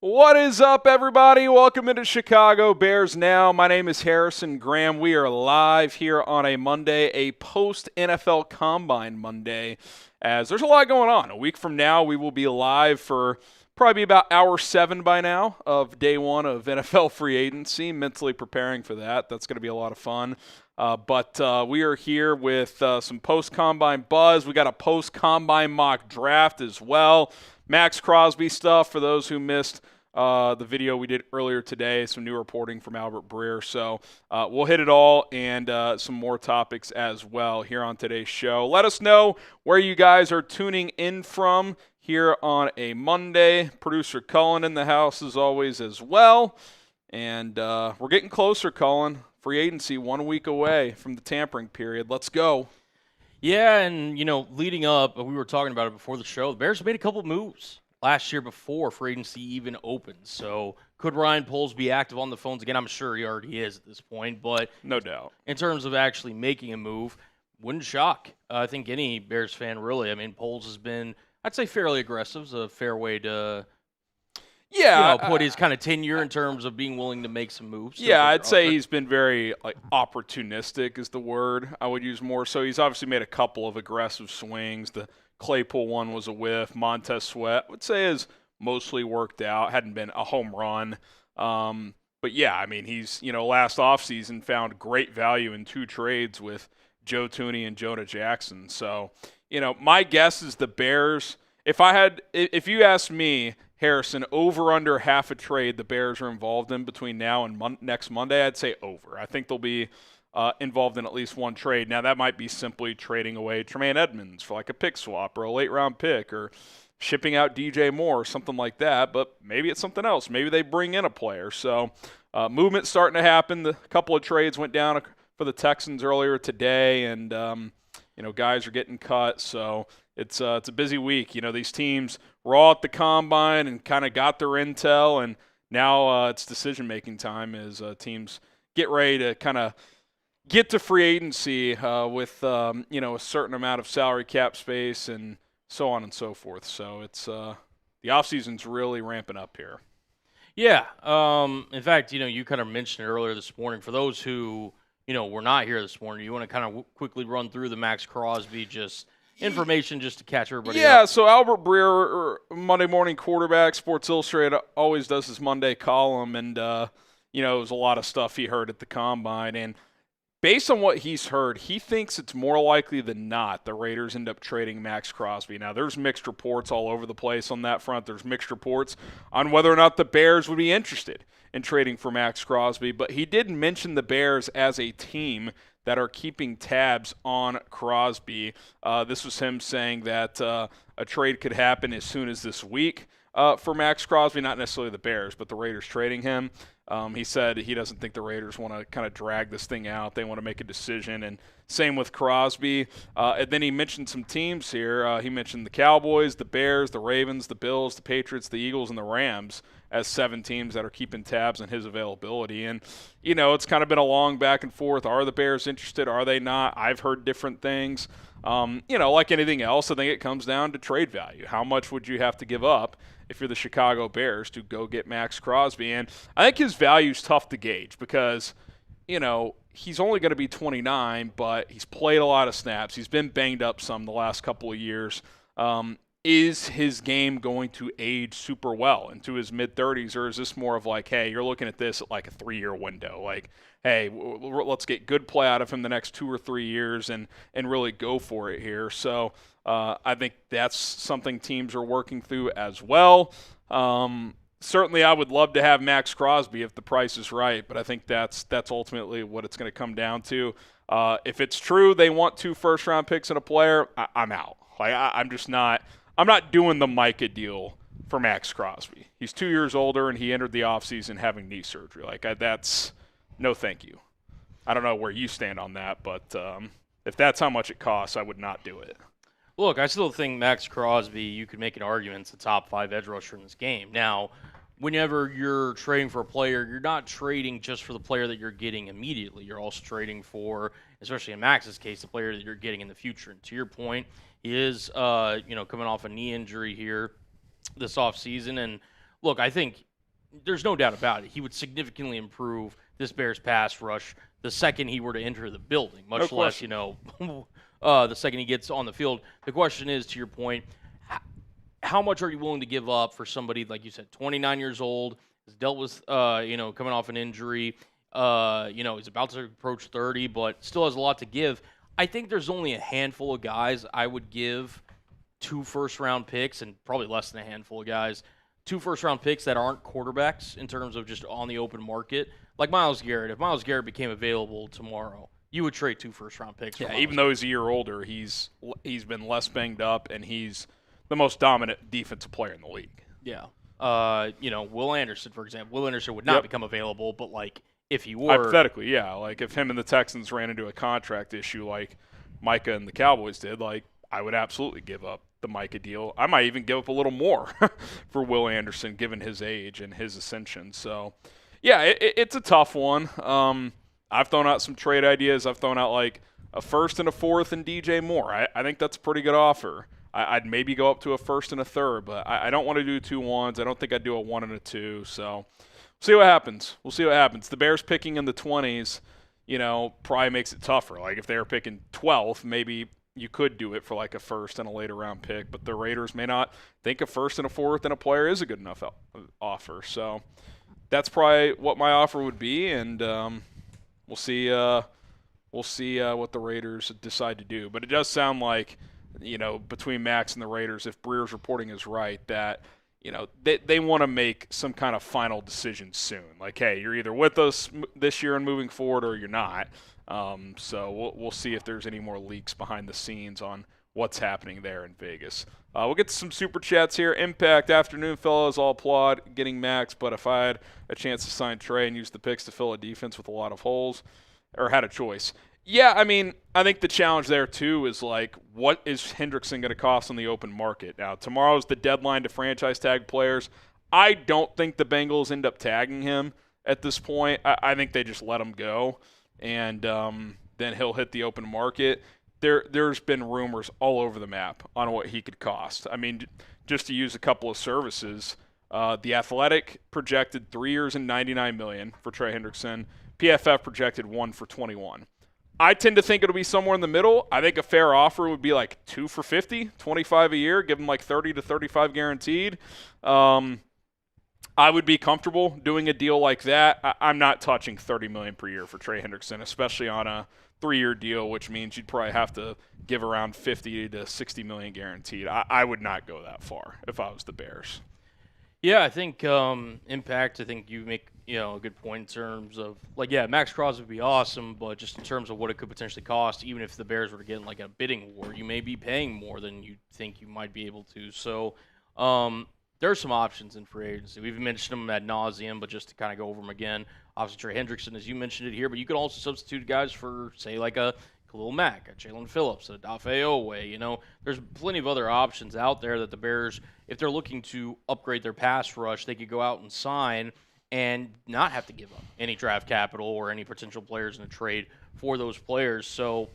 What is up, everybody? Welcome into Chicago Bears Now. My name is Harrison Graham. We are live here on a Monday, a post-NFL Combine Monday, as there's a lot going on. A week from now, we will be live for probably about hour 7 by now of day 1 of NFL free agency, mentally preparing for that. That's going to be a lot of fun. But we are here with some post-Combine buzz. We got a post-Combine mock draft as well. Maxx Crosby stuff for those who missed the video we did earlier today, some new reporting from Albert Breer. So we'll hit it all and some more topics as well here on today's show. Let us know where you guys are tuning in from here on a Monday. Producer Cullen in the house as always as well. And we're getting closer, Cullen. Free agency 1 week away from the tampering period. Let's go. Yeah, and, leading up, we were talking about it before the show, the Bears made a couple moves last year before free agency even opened. So could Ryan Poles be active on the phones again? I'm sure he already is at this point. But no doubt. In terms of actually making a move, wouldn't shock. I think any Bears fan, really. I mean, Poles has been, I'd say, fairly aggressive. It's a fair way to put his kind of tenure in terms of being willing to make some moves. Yeah, I'd say he's been very opportunistic is the word I would use more. So he's obviously made a couple of aggressive swings. The Claypool one was a whiff. Montez Sweat, I would say, has mostly worked out. Hadn't been a home run. But yeah, I mean, he's, last offseason found great value in 2 trades with Joe Thuney and Jonah Jackson. So, my guess is the Bears, if you asked me, Harrison, over under half a trade the Bears are involved in between now and next Monday, I'd say over. I think they'll be involved in at least one trade. Now, that might be simply trading away Tremaine Edmonds for like a pick swap or a late-round pick or shipping out DJ Moore or something like that, but maybe it's something else. Maybe they bring in a player. So movement's starting to happen. A couple of trades went down for the Texans earlier today, and guys are getting cut. So it's a busy week. These teams were all at the Combine and kind of got their intel, and now it's decision-making time as teams get ready to kind of get to free agency with a certain amount of salary cap space and so on and so forth. So it's the offseason's really ramping up here. Yeah. In fact, you kind of mentioned it earlier this morning. For those who, were not here this morning, you want to kind of quickly run through the Maxx Crosby information just to catch everybody up. Yeah, so Albert Breer, Monday Morning Quarterback, Sports Illustrated, always does his Monday column, and, it was a lot of stuff he heard at the Combine. And based on what he's heard, he thinks it's more likely than not the Raiders end up trading Maxx Crosby. Now, there's mixed reports all over the place on that front. There's mixed reports on whether or not the Bears would be interested in trading for Maxx Crosby, but he did mention the Bears as a team that are keeping tabs on Crosby. This was him saying that a trade could happen as soon as this week for Maxx Crosby, not necessarily the Bears, but the Raiders trading him. He said he doesn't think the Raiders want to kind of drag this thing out. They want to make a decision, and same with Crosby. And then he mentioned some teams here. He mentioned the Cowboys, the Bears, the Ravens, the Bills, the Patriots, the Eagles, and the Rams as 7 teams that are keeping tabs on his availability. And, it's kind of been a long back and forth. Are the Bears interested? Are they not? I've heard different things. Like anything else, I think it comes down to trade value. How much would you have to give up if you're the Chicago Bears to go get Maxx Crosby? And I think his value is tough to gauge because, he's only going to be 29, but he's played a lot of snaps. He's been banged up some the last couple of years. Is his game going to age super well into his mid-30s, or is this more of like, hey, you're looking at this at like a 3-year window? Like, hey, let's get good play out of him the next 2 or 3 years and really go for it here. So I think that's something teams are working through as well. Certainly I would love to have Maxx Crosby if the price is right, but I think that's ultimately what it's going to come down to. If it's true they want 2 first-round picks and a player, I'm out. Like, I'm not doing the Micah deal for Maxx Crosby. He's 2 years older, and he entered the offseason having knee surgery. Like, that's no thank you. I don't know where you stand on that, but if that's how much it costs, I would not do it. Look, I still think Maxx Crosby, you could make an argument, it's the top 5 edge rusher in this game. Now, whenever you're trading for a player, you're not trading just for the player that you're getting immediately. You're also trading for, especially in Max's case, the player that you're getting in the future. And to your point, he is, coming off a knee injury here this offseason. And look, I think there's no doubt about it. He would significantly improve this Bears pass rush the second he were to enter the building, much less, the second he gets on the field. The question is, to your point, how much are you willing to give up for somebody, like you said, 29 years old, has dealt with, coming off an injury, he's about to approach 30, but still has a lot to give. I think there's only a handful of guys I would give 2 first-round picks, and probably less than a handful of guys, 2 first-round picks that aren't quarterbacks in terms of just on the open market. Like Myles Garrett. If Myles Garrett became available tomorrow, you would trade 2 first-round picks. Yeah, even though he's a year older, he's been less banged up, and he's the most dominant defensive player in the league. Yeah. Will Anderson, for example. Will Anderson would not become available, but, like, if he were. Hypothetically, yeah. Like, if him and the Texans ran into a contract issue like Micah and the Cowboys did, like, I would absolutely give up the Micah deal. I might even give up a little more for Will Anderson, given his age and his ascension. So, yeah, it's a tough one. I've thrown out some trade ideas. I've thrown out, like, a first and a fourth and DJ Moore. I think that's a pretty good offer. I'd maybe go up to a first and a third, but I don't want to do 2 1s. I don't think I'd do a 1 and a 2. So, see what happens. We'll see what happens. The Bears picking in the 20s, probably makes it tougher. Like, if they were picking 12th, maybe you could do it for like a first and a later round pick, but the Raiders may not think a first and a fourth and a player is a good enough offer. So that's probably what my offer would be, and we'll see what the Raiders decide to do. But it does sound like, between Maxx and the Raiders, if Breer's reporting is right, that they want to make some kind of final decision soon. Like, hey, you're either with us this year and moving forward, or you're not. So we'll see if there's any more leaks behind the scenes on what's happening there in Vegas. We'll get to some super chats here. Impact afternoon, fellas. I'll applaud getting Maxx, but if I had a chance to sign Trey and use the picks to fill a defense with a lot of holes, or had a choice. Yeah, I mean, I think the challenge there too is, like, what is Hendrickson going to cost on the open market? Now, tomorrow's the deadline to franchise tag players. I don't think the Bengals end up tagging him at this point. I think they just let him go, and then he'll hit the open market. There's been rumors all over the map on what he could cost. I mean, just to use a couple of services, The Athletic projected 3 years and $99 million for Trey Hendrickson. PFF projected 1 for $21. I tend to think it'll be somewhere in the middle. I think a fair offer would be like 2 for $50, $25 a year, give him like 30 to 35 guaranteed. I would be comfortable doing a deal like that. I'm not touching $30 million per year for Trey Hendrickson, especially on a 3-year deal, which means you'd probably have to give around 50 to 60 million guaranteed. I would not go that far if I was the Bears. Yeah, I think impact. I think you make a good point in terms of, like, yeah, Maxx Crosby would be awesome, but just in terms of what it could potentially cost, even if the Bears were to get in like a bidding war, you may be paying more than you think you might be able to. So there are some options in free agency. We've mentioned them ad nauseum, but just to kind of go over them again, obviously Trey Hendrickson, as you mentioned it here, but you could also substitute guys for, say, like a Khalil Mack, a Jalen Phillips, a Dafe Owe. There's plenty of other options out there that the Bears, if they're looking to upgrade their pass rush, they could go out and sign and not have to give up any draft capital or any potential players in a trade for those players. So,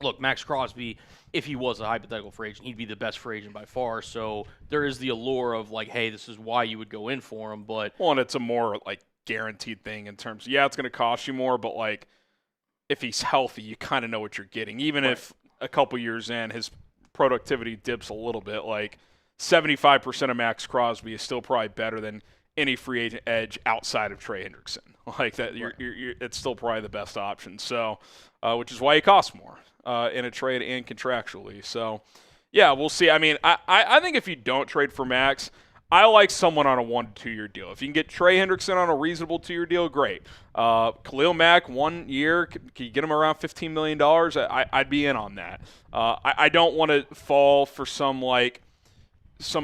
look, Maxx Crosby, if he was a hypothetical free agent, he'd be the best free agent by far. So there is the allure of, like, hey, this is why you would go in for him. But and it's a more, like, guaranteed thing in terms of, yeah, it's going to cost you more, but, like, if he's healthy, you kind of know what you're getting. Even if a couple years in, his productivity dips a little bit, like 75% of Maxx Crosby is still probably better than any free agent edge outside of Trey Hendrickson. Like that, it's still probably the best option. So, which is why he costs more in a trade and contractually. So, yeah, we'll see. I mean, I think if you don't trade for Maxx, I like someone on a 1 to 2 year deal. If you can get Trey Hendrickson on a reasonable 2 year deal, great. Khalil Mack, 1 year, can you get him around $15 million? I'd be in on that. I don't want to fall for some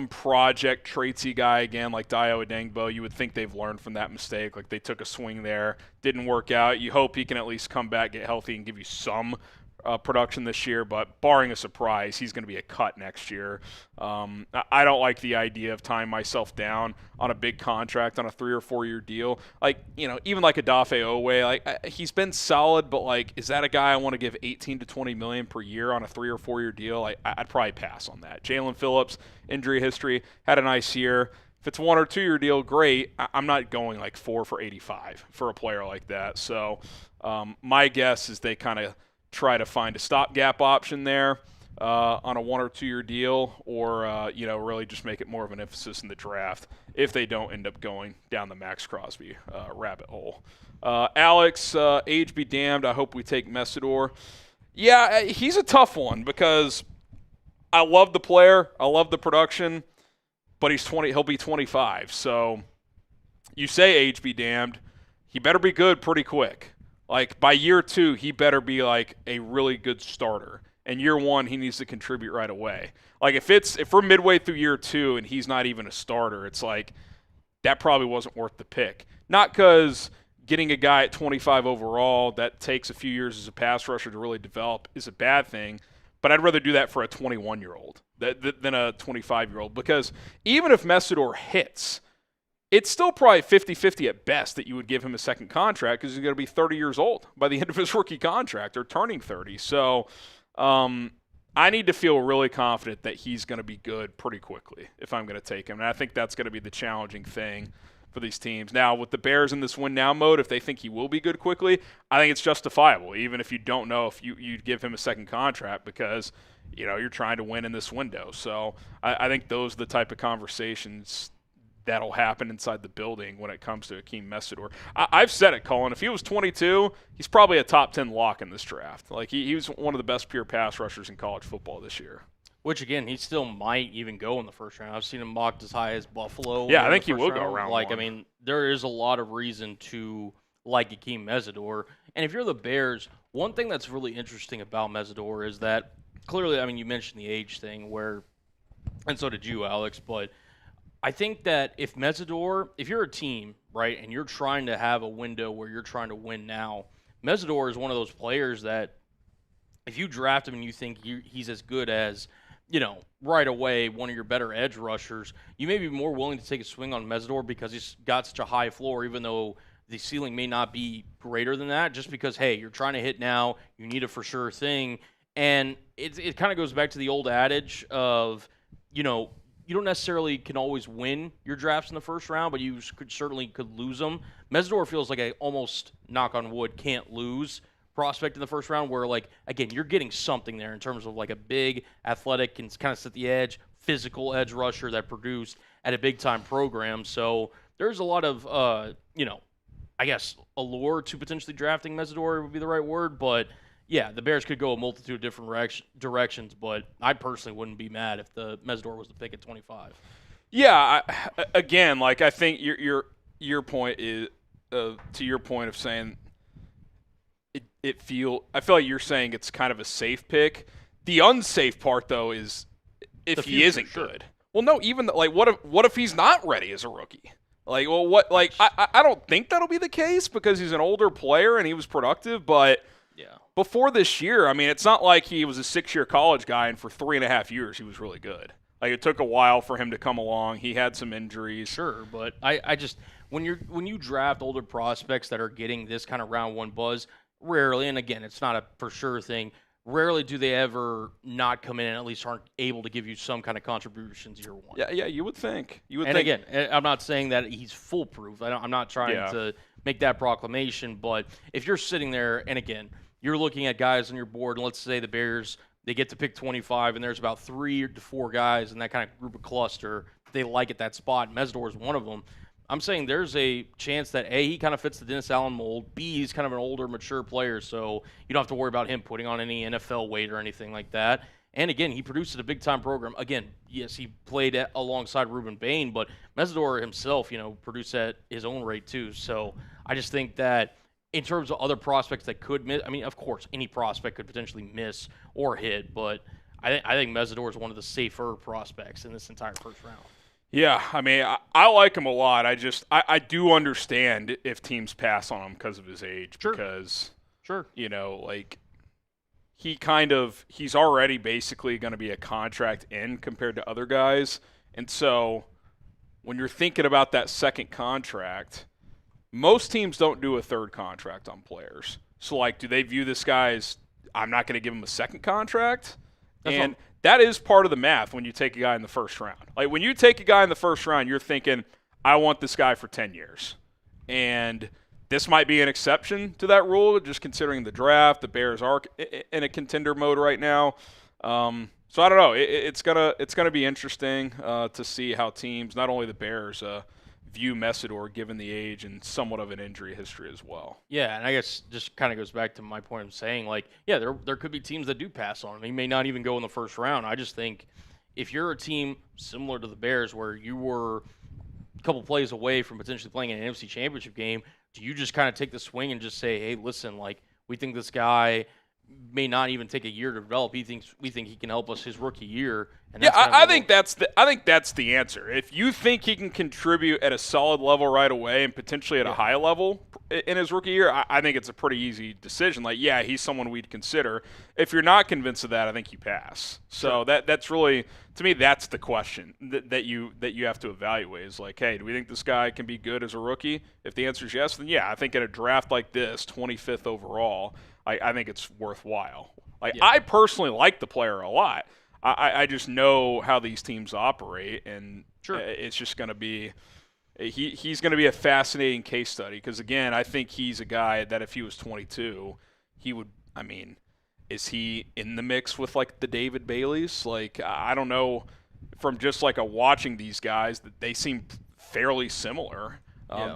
project tradesy guy again, like Dio Adengbo. You would think they've learned from that mistake. Like, they took a swing there, didn't work out. You hope he can at least come back, get healthy, and give you some production this year, but barring a surprise, he's going to be a cut next year. I don't like the idea of tying myself down on a big contract on a 3 or 4 year deal. Like, even like a Dafe Owe, like, he's been solid, but, like, is that a guy I want to give 18 to 20 million per year on a 3 or 4 year deal? I'd probably pass on that. Jalen Phillips, injury history, had a nice year. If it's a 1 or 2 year deal, great. I'm not going like 4 for 85 for a player like that. So my guess is they kind of try to find a stopgap option there on a 1 or 2 year deal, or really just make it more of an emphasis in the draft if they don't end up going down the Maxx Crosby rabbit hole. Alex, age be damned. I hope we take Messidor. Yeah, he's a tough one because I love the player. I love the production. But he'll be 25. So you say age be damned. He better be good pretty quick. Like by year 2, he better be like a really good starter. And year 1, he needs to contribute right away. Like if we're midway through year 2 and he's not even a starter, it's like that probably wasn't worth the pick. Not because getting a guy at 25 overall that takes a few years as a pass rusher to really develop is a bad thing. But I'd rather do that for a 21-year-old than a 25-year-old, because even if Messidor hits, it's still probably 50-50 at best that you would give him a second contract because he's going to be 30 years old by the end of his rookie contract, or turning 30. So I need to feel really confident that he's going to be good pretty quickly if I'm going to take him. And I think that's going to be the challenging thing for these teams. Now, with the Bears in this win-now mode, if they think he will be good quickly, I think it's justifiable, even if you don't know if you'd give him a second contract, because you're trying to win in this window. So I think those are the type of conversations that'll happen inside the building when it comes to Akeem Messidor. I've said it, Colin. If he was 22, he's probably a top 10 lock in this draft. Like he was one of the best pure pass rushers in college football this year. Which, again, he still might even go in the first round. I've seen him mocked as high as Buffalo. Yeah, I think he will go round one. I mean, there is a lot of reason to like Akeem Messidor. And if you're the Bears, one thing that's really interesting about Messidor is that clearly, I mean, you mentioned the age thing and so did you, Alex, but I think that if you're a team, right, and you're trying to have a window where you're trying to win now, Messidor is one of those players that if you draft him and you think he's as good as right away, one of your better edge rushers, you may be more willing to take a swing on Messidor because he's got such a high floor, even though the ceiling may not be greater than that, just because, hey, you're trying to hit now, you need a for sure thing. And it kind of goes back to the old adage of, you don't necessarily can always win your drafts in the first round, but you certainly could lose them. Messidor feels like a almost, knock on wood, can't lose prospect in the first round, where, like, again, you're getting something there in terms of like a big, athletic, can kind of set the edge, physical edge rusher that produced at a big-time program. So there's a lot of, I guess, allure to potentially drafting Messidor would be the right word. But, yeah, the Bears could go a multitude of different directions, but I personally wouldn't be mad if the Messidor was the pick at 25. Yeah, I think your point is, to your point of saying – I feel like you're saying it's kind of a safe pick. The unsafe part, though, is if he isn't good. Well, no, even what if he's not ready as a rookie? Like, well, what? Like, I don't think that'll be the case because he's an older player and he was productive. But before this year, I mean, it's not like he was a 6-year college guy and for 3.5 years he was really good. Like, it took a while for him to come along. He had some injuries. Sure, but I just when you draft older prospects that are getting this kind of round one buzz. Rarely, and again, it's not a for sure thing, rarely do they ever not come in and at least aren't able to give you some kind of contributions year one. Yeah, you would think. Again, I'm not saying that he's foolproof. I'm not trying to make that proclamation, but if you're sitting there, and again, you're looking at guys on your board, and let's say the Bears, they get to pick 25, and there's about 3 to 4 guys in that kind of group of cluster they like at that spot, and Messidor is one of them. I'm saying there's a chance that, A, he kind of fits the Dennis Allen mold, B, he's kind of an older, mature player, so you don't have to worry about him putting on any NFL weight or anything like that. And, again, he produced at a big-time program. Again, yes, he played alongside Ruben Bain, but Messidor himself, produced at his own rate too. So I just think that in terms of other prospects that could miss, I mean, of course, any prospect could potentially miss or hit, but I think Messidor is one of the safer prospects in this entire first round. Yeah, I mean, I like him a lot. I do understand if teams pass on him because of his age. Sure. Because, sure, he's already basically going to be a contract in compared to other guys. And so when you're thinking about that second contract, most teams don't do a third contract on players. So, do they view this guy as, I'm not going to give him a second contract? And that is part of the math when you take a guy in the first round. Like when you take a guy in the first round, you're thinking, I want this guy for 10 years. And this might be an exception to that rule, just considering the draft. The Bears are in a contender mode right now. So I don't know. It's gonna be interesting to see how teams, not only the Bears, view Messidor given the age and somewhat of an injury history as well. Yeah, and I guess just kind of goes back to my point of saying, like, yeah, there could be teams that do pass on him. He may not even go in the first round. I just think if you're a team similar to the Bears where you were a couple plays away from potentially playing an NFC Championship game, do you just kind of take the swing and just say, hey, listen, like, we think this guy may not even take a year to develop. We think he can help us his rookie year. And yeah, I think that's the answer. If you think he can contribute at a solid level right away and potentially at a high level in his rookie year, I think it's a pretty easy decision. Like, yeah, he's someone we'd consider. If you're not convinced of that, I think you pass. So that's really, to me, that's the question that you have to evaluate is like, hey, do we think this guy can be good as a rookie? If the answer is yes, then yeah, I think in a draft like this, 25th overall, I think it's worthwhile. Like, I personally like the player a lot. I just know how these teams operate, and it's just going to be he's going to be a fascinating case study because, again, I think he's a guy that if he was 22, he would – I mean, is he in the mix with, like, the David Baileys? Like, I don't know from just, like, watching these guys that they seem fairly similar.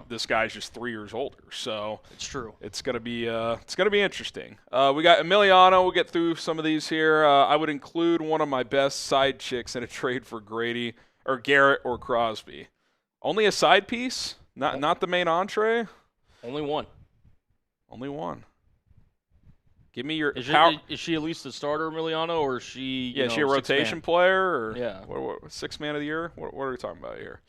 This guy's just 3 years older, so it's true. It's gonna be interesting. We got Emiliano. We'll get through some of these here. I would include one of my best side chicks in a trade for Grady or Garrett or Crosby. Only a side piece, not the main entree. Only one. Only one. Give me your. Is she at least the starter, Emiliano, or is she? Yeah, is she a rotation player? Or, yeah. What, 6th man of the year? What are we talking about here?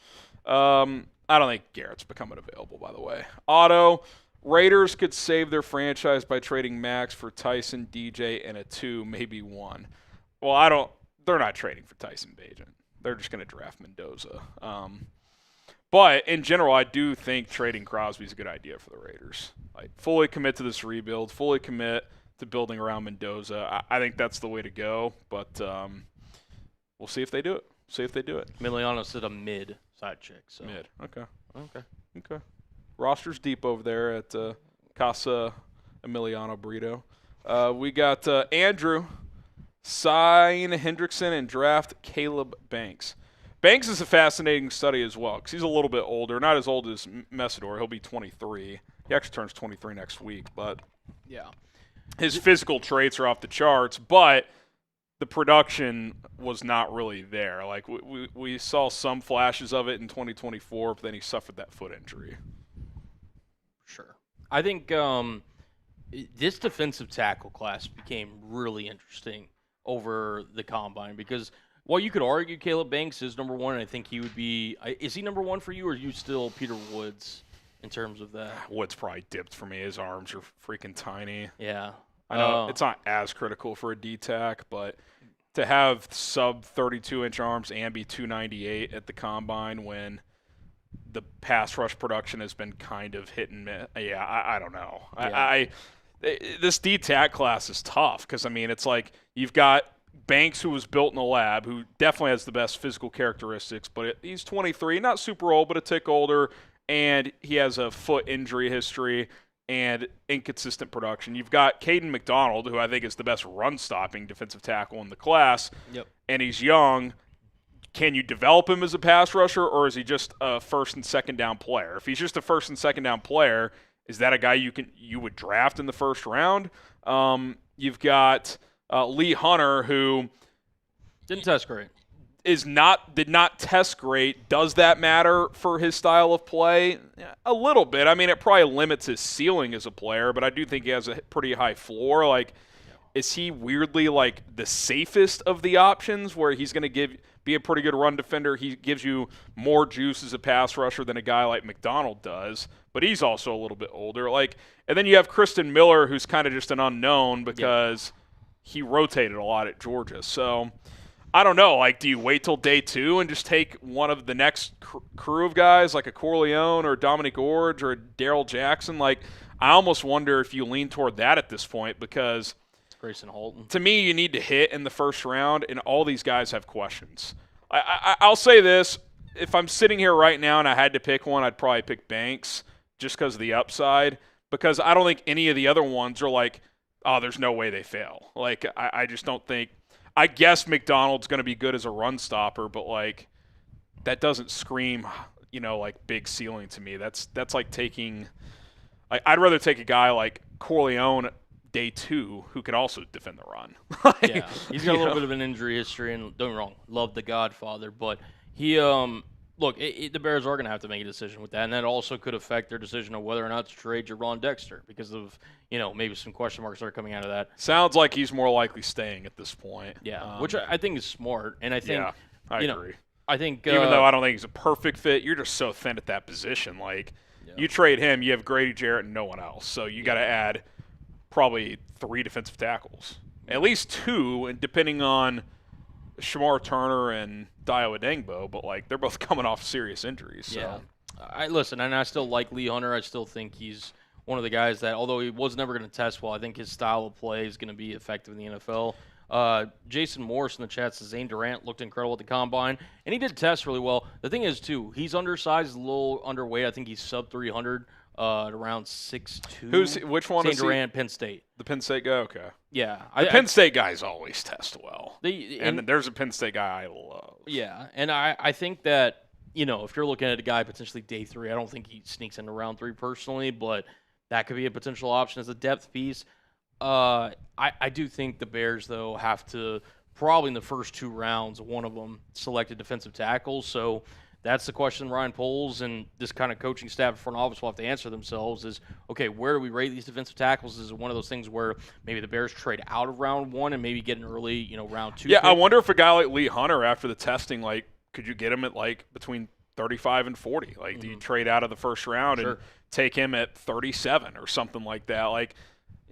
I don't think Garrett's becoming available, by the way. Otto, Raiders could save their franchise by trading Maxx for Tyson, DJ, and a 2, maybe 1. Well, they're not trading for Tyson Bagent. They're just going to draft Mendoza. But in general, I do think trading Crosby is a good idea for the Raiders. Like, fully commit to this rebuild, fully commit to building around Mendoza. I think that's the way to go, but we'll see if they do it. Emiliano said a mid side chick. So. Mid. Okay. Roster's deep over there at Casa Emiliano Burrito. We got Andrew, sign Hendrickson, and draft Caleb Banks. Banks is a fascinating study as well because he's a little bit older. Not as old as Messidor. He'll be 23. He actually turns 23 next week. But yeah, his physical traits are off the charts, but the production was not really there. Like, we saw some flashes of it in 2024, but then he suffered that foot injury. Sure. I think this defensive tackle class became really interesting over the Combine because while you could argue Caleb Banks is number one, I think he would be – is he number one for you, or are you still Peter Woods in terms of that? Woods probably dipped for me. His arms are freaking tiny. Yeah. I know it's not as critical for a D-tack, but to have sub-32-inch arms and be 298 at the Combine when the pass rush production has been kind of hit and miss, I don't know. Yeah. This D-tack class is tough because, I mean, it's like you've got Banks, who was built in a lab, who definitely has the best physical characteristics, but he's 23, not super old, but a tick older, and he has a foot injury history and inconsistent production. You've got Caden McDonald, who I think is the best run-stopping defensive tackle in the class, and he's young. Can you develop him as a pass rusher, or is he just a first and second down player? If he's just a first and second down player, is that a guy you would draft in the first round? You've got Lee Hunter, who didn't test great. Did not test great. Does that matter for his style of play? A little bit. I mean, it probably limits his ceiling as a player, but I do think he has a pretty high floor. Like, is he weirdly like the safest of the options where he's going to be a pretty good run defender? He gives you more juice as a pass rusher than a guy like McDonald does, but he's also a little bit older. Like, and then you have Kristen Miller, who's kind of just an unknown because he rotated a lot at Georgia. So I don't know. Like, do you wait till day 2 and just take one of the next crew of guys like a Corleone or Dominic Orge or Daryl Jackson? Like, I almost wonder if you lean toward that at this point because Grayson Holton. To me, you need to hit in the first round, and all these guys have questions. I'll say this. If I'm sitting here right now and I had to pick one, I'd probably pick Banks just because of the upside, because I don't think any of the other ones are like, oh, there's no way they fail. Like, I just don't think – I guess McDonald's going to be good as a run stopper, but, like, that doesn't scream, like big ceiling to me. That's like taking – I'd rather take a guy like Corleone day 2 who can also defend the run. Yeah, he's got a little bit of an injury history, and don't get me wrong, love the Godfather, but he look, the Bears are going to have to make a decision with that, and that also could affect their decision of whether or not to trade Jaron Dexter because of maybe some question marks that are coming out of that. Sounds like he's more likely staying at this point. Yeah, which I think is smart, and I think I agree. I think even though I don't think he's a perfect fit, you're just so thin at that position. Like you trade him, you have Grady Jarrett and no one else, so you got to add probably 3 defensive tackles, at least 2, and depending on Shamar Turner and Dio Adengbo, but like they're both coming off serious injuries. So. Yeah, I still like Lee Hunter. I still think he's one of the guys that, although he was never going to test well, I think his style of play is going to be effective in the NFL. Jason Morris in the chat says Zane Durant looked incredible at the combine, and he did test really well. The thing is, too, he's undersized, a little underweight. I think he's sub 300. At around 6'2". Which one? Zane Durant, Penn State. The Penn State guy? Okay. Yeah. The Penn State guys always test well. And there's a Penn State guy I love. Yeah, and I think that, if you're looking at a guy potentially day 3, I don't think he sneaks into round 3 personally, but that could be a potential option as a depth piece. I do think the Bears, though, have to probably in the first 2 rounds, one of them select a defensive tackle, so that's the question Ryan Poles and this kind of coaching staff in front office will have to answer themselves is, okay, where do we rate these defensive tackles? Is it one of those things where maybe the Bears trade out of round 1 and maybe get an early, round 2 Yeah, pick? I wonder if a guy like Lee Hunter after the testing, like, could you get him at, like, between 35 and 40? Like, do you trade out of the first round and take him at 37 or something like that? Like,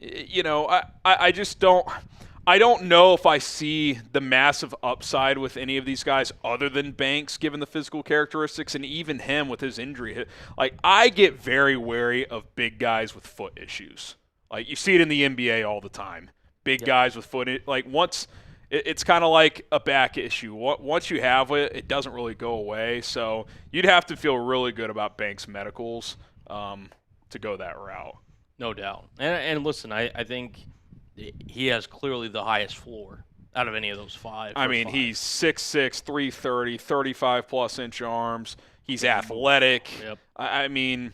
I just don't – I don't know if I see the massive upside with any of these guys other than Banks, given the physical characteristics, and even him with his injury. Like, I get very wary of big guys with foot issues. Like, you see it in the NBA all the time. Big guys with foot – like, once – it's kind of like a back issue. Once you have it, it doesn't really go away. So you'd have to feel really good about Banks' medicals to go that route. No doubt. And listen, I think – he has clearly the highest floor out of any of those 5. I mean, he's 6'6", 330, 35-plus inch arms. He's athletic. Yep. I mean,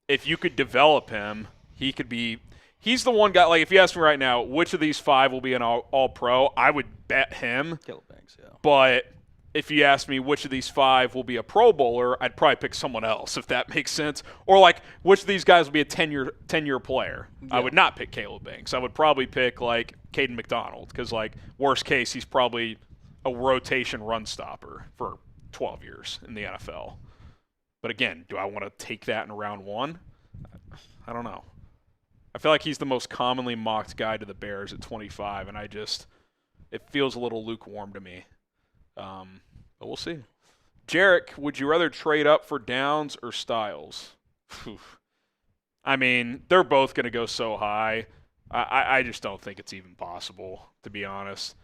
if you could develop him, he could be – he's the one guy – like, if you ask me right now, which of these 5 will be an all-pro, I would bet him. Caleb Banks, yeah. But if you ask me which of these 5 will be a Pro Bowler, I'd probably pick someone else, if that makes sense. Or, like, which of these guys will be a 10-year player. Yeah. I would not pick Caleb Banks. I would probably pick, like, Caden McDonald because, like, worst case, he's probably a rotation run stopper for 12 years in the NFL. But, again, do I want to take that in round 1? I don't know. I feel like he's the most commonly mocked guy to the Bears at 25, and it feels a little lukewarm to me. But we'll see. Jarek, would you rather trade up for Downs or Styles? I mean, they're both going to go so high. I just don't think it's even possible, to be honest.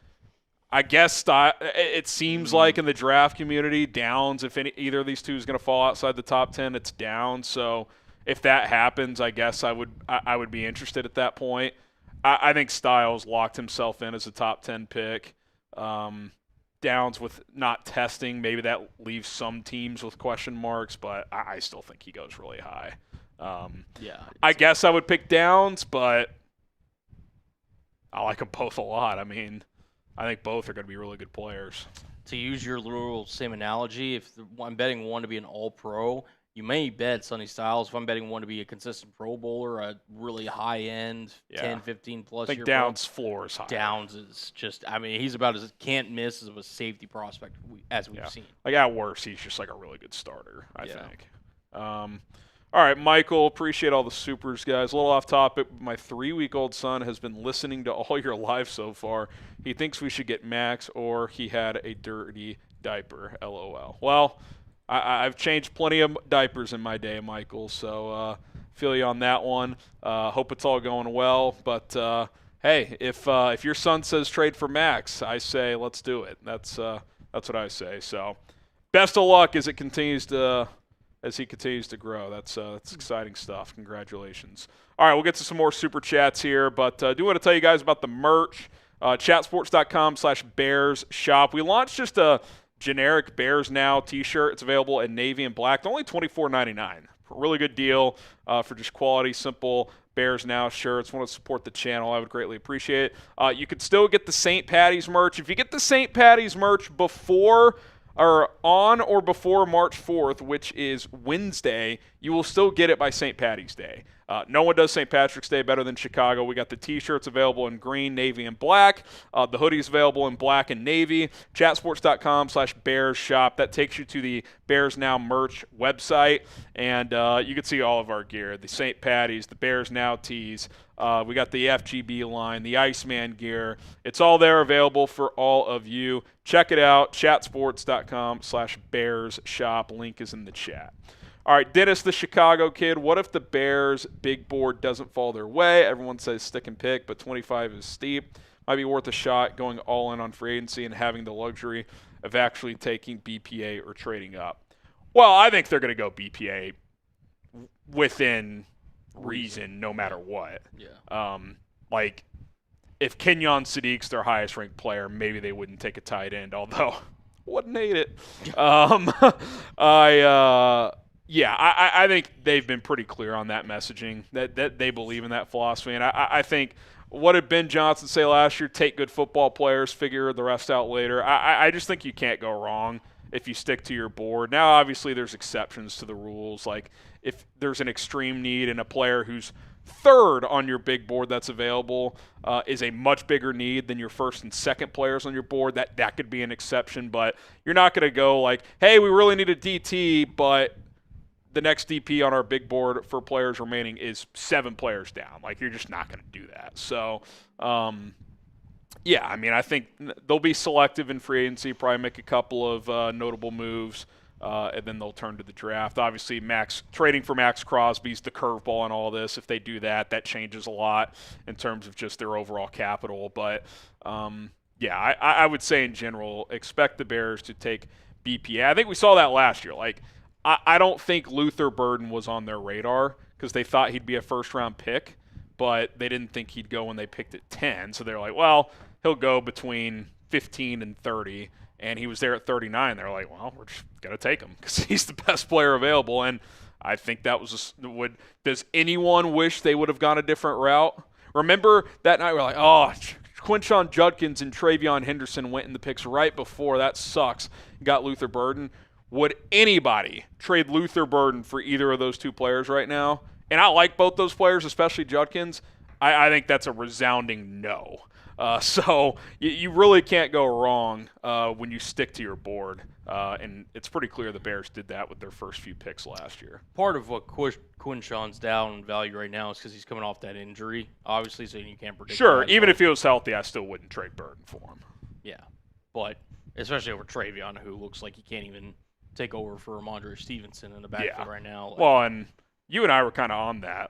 I guess it seems like in the draft community, Downs, if either of these two is going to fall outside the top 10, it's Downs. So if that happens, I guess I would be interested at that point. I think Styles locked himself in as a top 10 pick. Downs with not testing, maybe that leaves some teams with question marks, but I still think he goes really high. I guess I would pick Downs, but I like them both a lot. I mean, I think both are going to be really good players. To use your little same analogy, if I'm betting one to be an all-pro, you may bet Sonny Styles. If I'm betting one to be a consistent Pro Bowler, a really high-end 10, 15-plus I think Downs' floor is high. Downs is just – I mean, he's about as can't-miss as a safety prospect as we've seen. Like, at worst, he's just like a really good starter, I think. All right, Michael, appreciate all the supers, guys. A little off topic. My 3-week-old son has been listening to all your live so far. He thinks we should get Maxx or he had a dirty diaper, LOL. Well, I've changed plenty of diapers in my day, Michael, so feel you on that one. Hope it's all going well, but hey, if your son says trade for Maxx, I say let's do it. That's what I say. So, best of luck as he continues to grow. That's exciting stuff. Congratulations. All right, we'll get to some more super chats here, but I do want to tell you guys about the merch. Chatsports.com/Bears shop. We launched just a generic Bears Now t-shirt. It's available in navy and black. Only $24.99. Really good deal for just quality, simple Bears Now shirts. Want to support the channel, I would greatly appreciate it. You could still get the St. Patty's merch. If you get the St. Patty's merch before or on or before March 4th, which is Wednesday, you will still get it by St. Patty's Day. No one does St. Patrick's Day better than Chicago. We got the T-shirts available in green, navy, and black. The hoodies available in black and navy. Chatsports.com/Bears shop. That takes you to the Bears Now merch website, and you can see all of our gear. The St. Patty's, the Bears Now tees. We got the FGB line, the Iceman gear. It's all there available for all of you. Check it out, chatsports.com/Bears shop. Link is in the chat. All right, Dennis, the Chicago kid. What if the Bears' big board doesn't fall their way? Everyone says stick and pick, but 25 is steep. Might be worth a shot going all in on free agency and having the luxury of actually taking BPA or trading up. Well, I think they're going to go BPA within reason no matter what. Yeah. Like, if Kenyon Sadiq's their highest ranked player, maybe they wouldn't take a tight end, although wouldn't hate it. I think they've been pretty clear on that messaging, that they believe in that philosophy. And I think, what did Ben Johnson say last year? Take good football players, figure the rest out later. I just think you can't go wrong if you stick to your board. Now, obviously, there's exceptions to the rules. Like, if there's an extreme need and a player who's third on your big board that's available is a much bigger need than your first and second players on your board, that could be an exception. But you're not going to go like, hey, we really need a DT, but the next DP on our big board for players remaining is 7 players down. Like, you're just not going to do that. So, I think they'll be selective in free agency, probably make a couple of notable moves, and then they'll turn to the draft. Obviously, trading for Maxx Crosby's the curveball in all this. If they do that, that changes a lot in terms of just their overall capital. But, I would say in general, expect the Bears to take BPA. I think we saw that last year. Like, I don't think Luther Burden was on their radar because they thought he'd be a first-round pick, but they didn't think he'd go when they picked at 10. So they're like, well, he'll go between 15 and 30, and he was there at 39. They're like, well, we're just going to take him because he's the best player available. And I think that was does anyone wish they would have gone a different route? Remember that night we're like, oh, Quinshon Judkins and Travion Henderson went in the picks right before. That sucks. Got Luther Burden. Would anybody trade Luther Burden for either of those two players right now? And I like both those players, especially Judkins. I think that's a resounding no. So you really can't go wrong when you stick to your board. And it's pretty clear the Bears did that with their first few picks last year. Part of what Quinshon's down in value right now is because he's coming off that injury, obviously, so you can't predict. Sure, even if he was healthy, I still wouldn't trade Burden for him. Yeah, but especially over Travion, who looks like he can't even take over for Ramondre Stevenson in the backfield right now. Well, and you and I were kind of on that.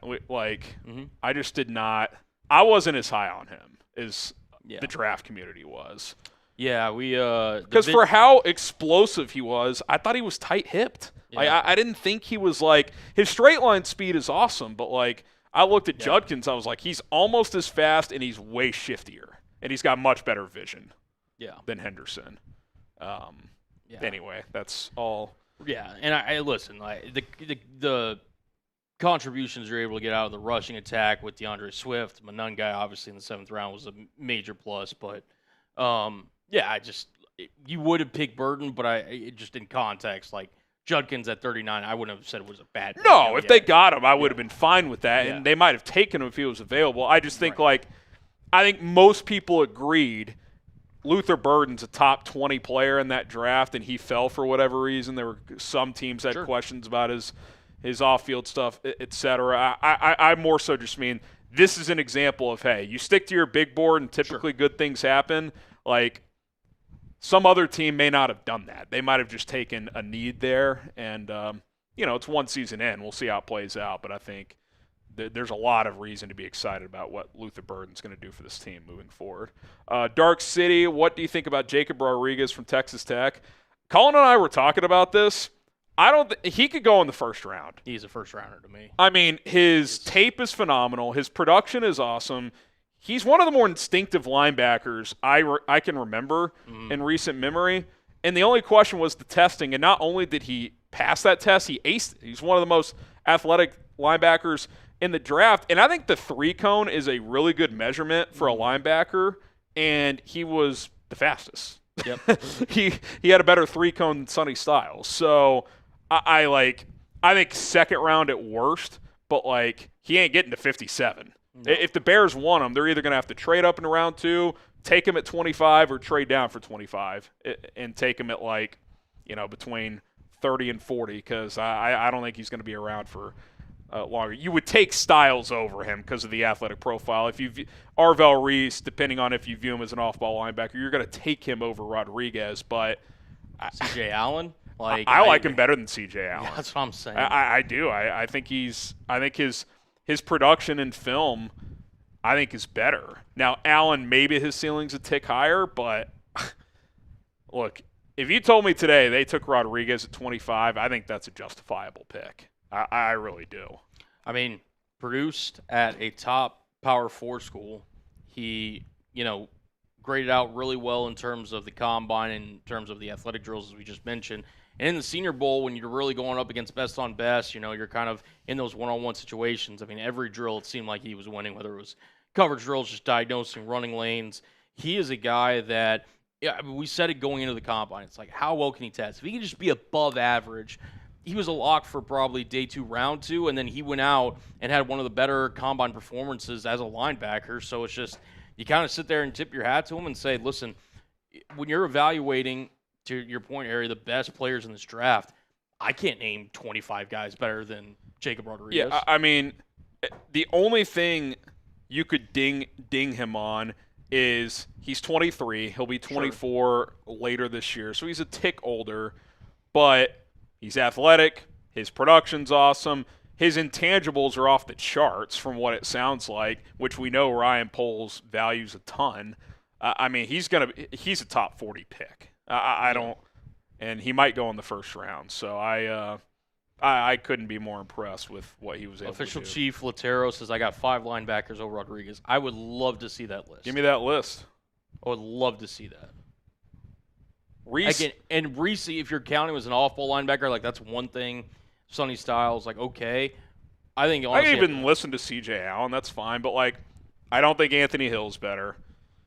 I just did not – I wasn't as high on him as the draft community was. Yeah, we because for how explosive he was, I thought he was tight-hipped. Yeah. I didn't think he was like – his straight line speed is awesome, but like I looked at Judkins, I was like, he's almost as fast and he's way shiftier. And he's got much better vision than Henderson. Anyway, that's all. Yeah, and I listen. The contributions you're able to get out of the rushing attack with DeAndre Swift, my nun guy, obviously in the 7th round was a major plus. But you would have picked Burden, but just in context, like Judkins at 39, I wouldn't have said it was a bad pick. No, if they got him, I would have been fine with that, and they might have taken him if he was available. I just think I think most people agreed Luther Burden's a top 20 player in that draft, and he fell for whatever reason. There were some teams that had questions about his off-field stuff, et cetera. I more so just mean this is an example of, hey, you stick to your big board and typically good things happen. Like, some other team may not have done that. They might have just taken a need there, and, it's one season in. We'll see how it plays out, but I think there's a lot of reason to be excited about what Luther Burden's going to do for this team moving forward. Dark City, what do you think about Jacob Rodriguez from Texas Tech? Colin and I were talking about this. He could go in the first round. He's a first rounder to me. I mean, his tape is phenomenal. His production is awesome. He's one of the more instinctive linebackers I can remember in recent memory. And the only question was the testing. And not only did he pass that test, he aced it. He's one of the most athletic linebackers in the draft. And I think the 3-cone is a really good measurement for a linebacker. And he was the fastest. Yep. he had a better 3-cone than Sonny Styles. So I think second round at worst, but he ain't getting to 57. No. If the Bears want him, they're either going to have to trade up in round 2, take him at 25, or trade down for 25 and take him at between 30 and 40, because I don't think he's going to be around for longer. You would take Styles over him because of the athletic profile. If you Arvell Reese, depending on if you view him as an off-ball linebacker, you're going to take him over Rodriguez, but C.J. Allen. I like him better than C.J. Allen. Yeah, that's what I'm saying. I do. I think his production in film, I think, is better. Now, Allen, maybe his ceiling's a tick higher, but look, if you told me today they took Rodriguez at 25, I think that's a justifiable pick. I really do. I mean, produced at a top Power 4 school, he, graded out really well in terms of the combine, in terms of the athletic drills, as we just mentioned. And in the Senior Bowl, when you're really going up against best on best, you're kind of in those one-on-one situations. I mean, every drill, it seemed like he was winning, whether it was coverage drills, just diagnosing running lanes. He is a guy that, we said it going into the combine. It's like, how well can he test? If he can just be above average, he was a lock for probably day 2, round 2, and then he went out and had one of the better combine performances as a linebacker. So it's just, you kind of sit there and tip your hat to him and say, listen, when you're evaluating, to your point, Harry, the best players in this draft, I can't name 25 guys better than Jacob Rodriguez. Yeah, I mean, the only thing you could ding him on is he's 23. He'll be 24 later this year, so he's a tick older. But he's athletic. His production's awesome. His intangibles are off the charts from what it sounds like, which we know Ryan Poles values a ton. I mean, he's a top 40 pick. I don't, and he might go in the first round. So I couldn't be more impressed with what he was able to do. Official Chief Latero says, I got 5 linebackers over Rodriguez. I would love to see that list. Give me that list. I would love to see that. Reese. And Reese, if you're counting as an off-ball linebacker, that's one thing. Sonny Styles, okay. I think honestly, I can even listen to C.J. Allen. That's fine. But, I don't think Anthony Hill's better.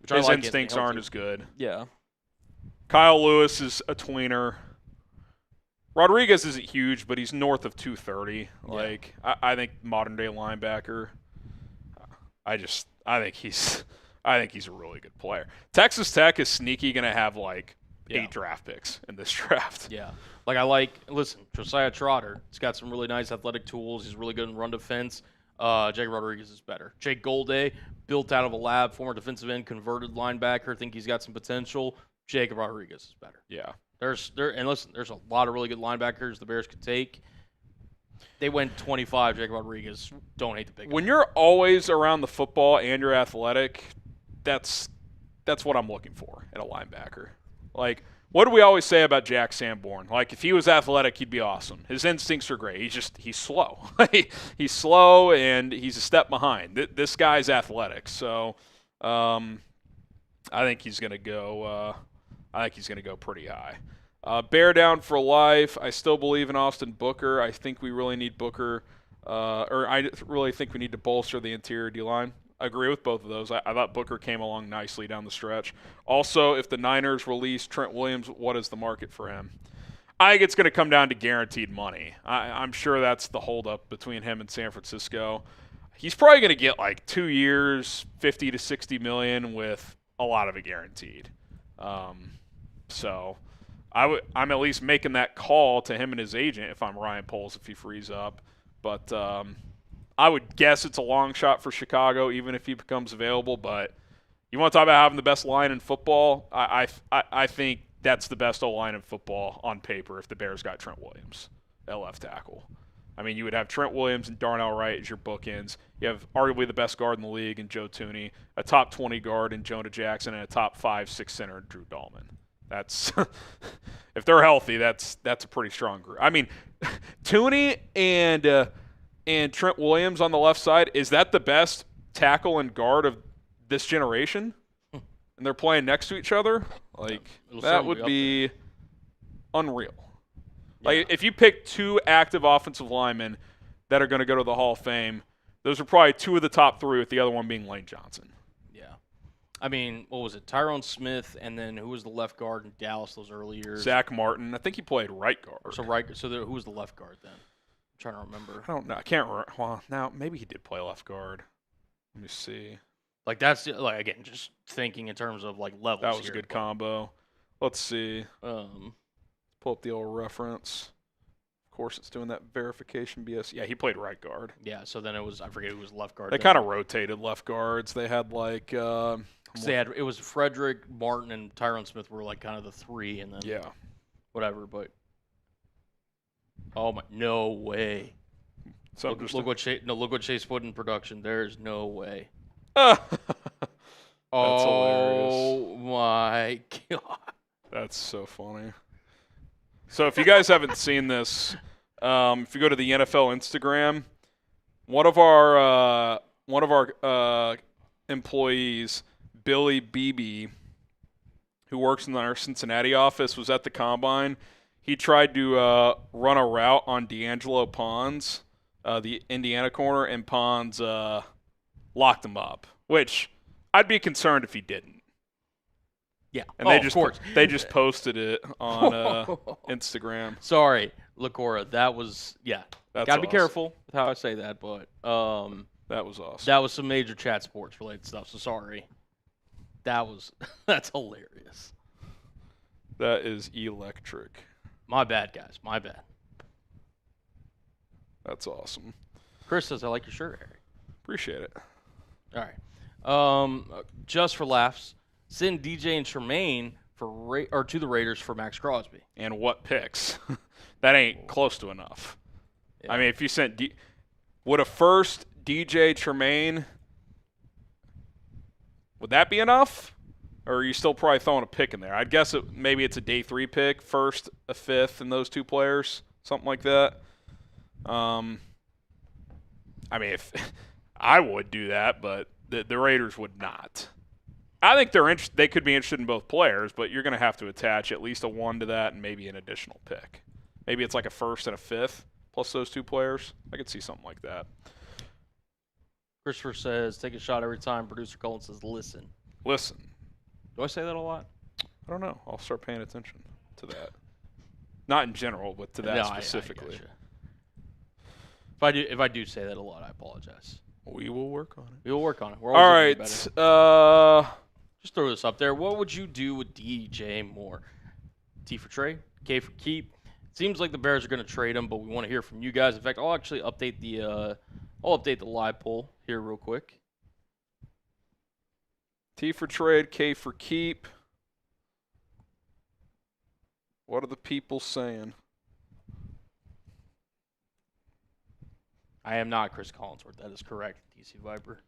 His instincts aren't as good. Yeah. Kyle Lewis is a tweener. Rodriguez isn't huge, but he's north of 230. Yeah. I think modern-day linebacker. I think he's a really good player. Texas Tech is sneaky going to have 8 draft picks in this draft. Yeah. Listen, Josiah Trotter, he's got some really nice athletic tools. He's really good in run defense. Jacob Rodriguez is better. Jake Golday, built out of a lab, former defensive end, converted linebacker. Think he's got some potential. Jacob Rodriguez is better. Yeah. There's a lot of really good linebackers the Bears could take. They went 25, Jacob Rodriguez. Don't hate the pick. When you're always around the football and you're athletic, that's what I'm looking for in a linebacker. What do we always say about Jack Sanborn? If he was athletic, he'd be awesome. His instincts are great. He's slow. He's slow and he's a step behind. This guy's athletic. So I think he's going to go pretty high. Bear down for life. I still believe in Austin Booker. I think we really need Booker, I really think we need to bolster the interior D-line. I agree with both of those. I thought Booker came along nicely down the stretch. Also, if the Niners release Trent Williams, what is the market for him? I think it's going to come down to guaranteed money. I'm sure that's the holdup between him and San Francisco. He's probably going to get 2 years, 50 to 60 million, with a lot of it guaranteed. So I'm at least making that call to him and his agent if I'm Ryan Poles if he frees up. But I would guess it's a long shot for Chicago, even if he becomes available. But you want to talk about having the best line in football? I think that's the best O-line in football on paper if the Bears got Trent Williams at left tackle. I mean, you would have Trent Williams and Darnell Wright as your bookends. You have arguably the best guard in the league in Joe Thuney, a top 20 guard in Jonah Jackson, and a top 5-6 center in Drew Dahlman. That's if they're healthy, that's a pretty strong group. I mean, Thuney and Trent Williams on the left side, is that the best tackle and guard of this generation? And they're playing next to each other? Like, that would be unreal. Yeah. Like, if you pick 2 active offensive linemen that are going to go to the Hall of Fame, those are probably 2 of the top 3, with the other one being Lane Johnson. Yeah. I mean, what was it? Tyrone Smith, and then who was the left guard in Dallas those early years? Zach Martin. I think he played right guard. Who was the left guard then? I'm trying to remember. I don't know. I can't remember. Well, now, maybe he did play left guard. Let me see. Like, that's, like, again, just thinking in terms of, like, levels. That was a good combo. Let's see. Pull up the old reference. Of course, it's doing that verification BS. Yeah, he played right guard. Yeah, so then it was, I forget who was left guard. They kind of rotated left guards. They had, like, it was Frederick, Martin, and Tyrone Smith were, like, kind of the 3, and then whatever, but no way. Look what Chase put in production. There's no way. That's hilarious. My God. That's so funny. So if you guys haven't seen this, if you go to the NFL Instagram, one of our employees, Billy Beebe, who works in our Cincinnati office, was at the Combine. He tried to run a route on D'Angelo Pons, the Indiana corner, and Pons locked him up, which I'd be concerned if he didn't. Yeah, and they just posted it on Instagram. Sorry, Lacora, that was That's gotta be careful with how I say that, but that was awesome. That was some major chat sports related stuff. So sorry. That's hilarious. That is electric. My bad, guys. My bad. That's awesome. Chris says I like your shirt, Harry. Appreciate it. All right. Just for laughs, send DJ and Tremaine to the Raiders for Maxx Crosby. And what picks? That ain't close to enough. Yeah. I mean, if you sent would a first DJ Tremaine, would that be enough? Or are you still probably throwing a pick in there? I'd guess maybe it's a day 3 pick, first, a 5th, and those 2 players, something like that. I mean, if I would do that, but the Raiders would not. I think they could be interested in both players, but you're going to have to attach at least a 1 to that and maybe an additional pick. Maybe it's like a 1st and a 5th plus those 2 players. I could see something like that. Christopher says, take a shot every time. Producer Colin says, listen. Listen. Do I say that a lot? I don't know. I'll start paying attention to that. Not in general, but to that specifically. I gotcha. If I do say that a lot, I apologize. We will work on it. We will work on it. All right. Just throw this up there. What would you do with DJ Moore? T for trade, K for keep. Seems like the Bears are going to trade him, but we want to hear from you guys. In fact, I'll actually update the live poll here real quick. T for trade, K for keep. What are the people saying? I am not Chris Collinsworth. That is correct, DC Viper.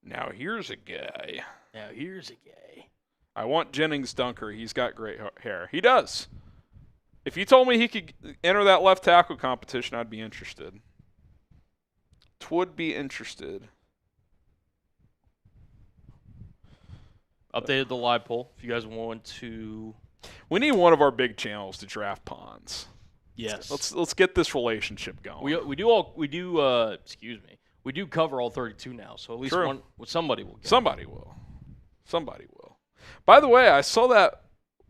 Now here's a guy. I want Jennings Dunker. He's got great hair. He does. If you told me he could enter that left tackle competition, I'd be interested. Would be interested. Updated the live poll. If you guys want to, we need one of our big channels to draft Pons. Yes. Let's get this relationship going. We do cover all 32 now, so at least somebody will. Somebody will. By the way, I saw that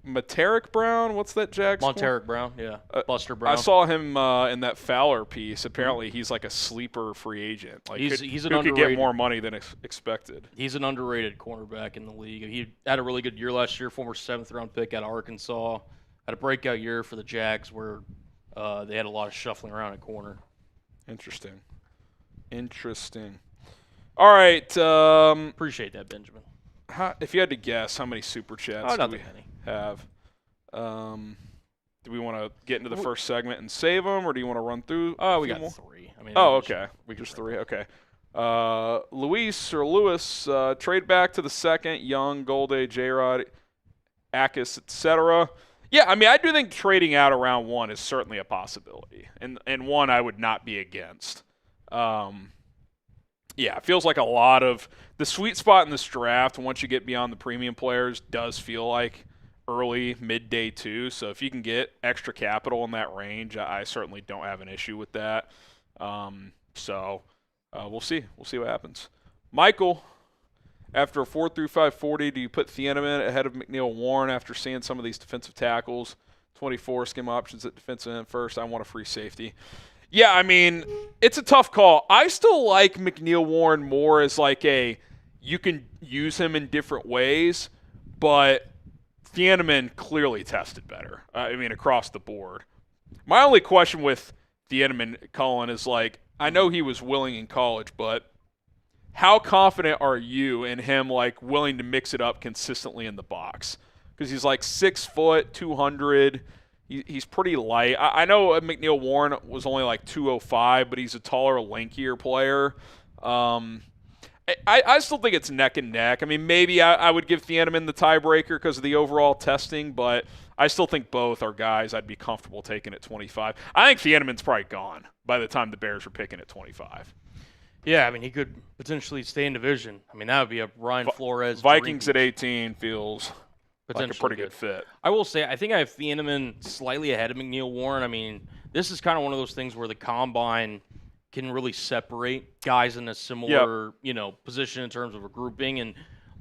Monteric Brown. What's that Jags? Monteric Brown, yeah. Buster Brown. I saw him in that Fowler piece. Apparently, he's like a sleeper free agent. Like he's an who could get more money than expected. He's an underrated cornerback in the league. He had a really good year last year. Former 7th-round pick out of Arkansas. Had a breakout year for the Jags where they had a lot of shuffling around at corner. Interesting. All right. Appreciate that, Benjamin. If you had to guess, how many super chats do we many. have? Do we want to get into the first segment and save them, or do you want to run through? We got 3. I mean, okay. We just 3. Okay. Lewis, trade back to the second. Young, Golday, J-Rod, Akis, etc. Yeah, I mean, I do think trading out around 1 is certainly a possibility, and one I would not be against. Yeah, it feels like a lot of the sweet spot in this draft, once you get beyond the premium players, does feel like early, mid-day 2. So if you can get extra capital in that range, I certainly don't have an issue with that. We'll see. We'll see what happens. Michael, after a 4-5 40, do you put Thieneman ahead of McNeil Warren after seeing some of these defensive tackles? 24 skim options at defensive end first. I want a free safety. Yeah, I mean, it's a tough call. I still like McNeil Warren more as like you can use him in different ways, but Thieneman clearly tested better. I mean, across the board. My only question with Thieneman, Colin, is like, I know he was willing in college, but how confident are you in him, like, willing to mix it up consistently in the box? Because he's like 6 foot, 200. He's pretty light. I know McNeil Warren was only like 205, but he's a taller, lankier player. I still think it's neck and neck. I mean, maybe I would give Thieneman the tiebreaker because of the overall testing, but I still think both are guys I'd be comfortable taking at 25. I think Thieneman's probably gone by the time the Bears are picking at 25. Yeah, I mean, he could potentially stay in division. I mean, that would be a Ryan Flores. Vikings at 18 feels like a pretty good fit. I will say, I think I have Thieneman slightly ahead of McNeil Warren. I mean, this is kind of one of those things where the combine can really separate guys in a similar, position in terms of a grouping. And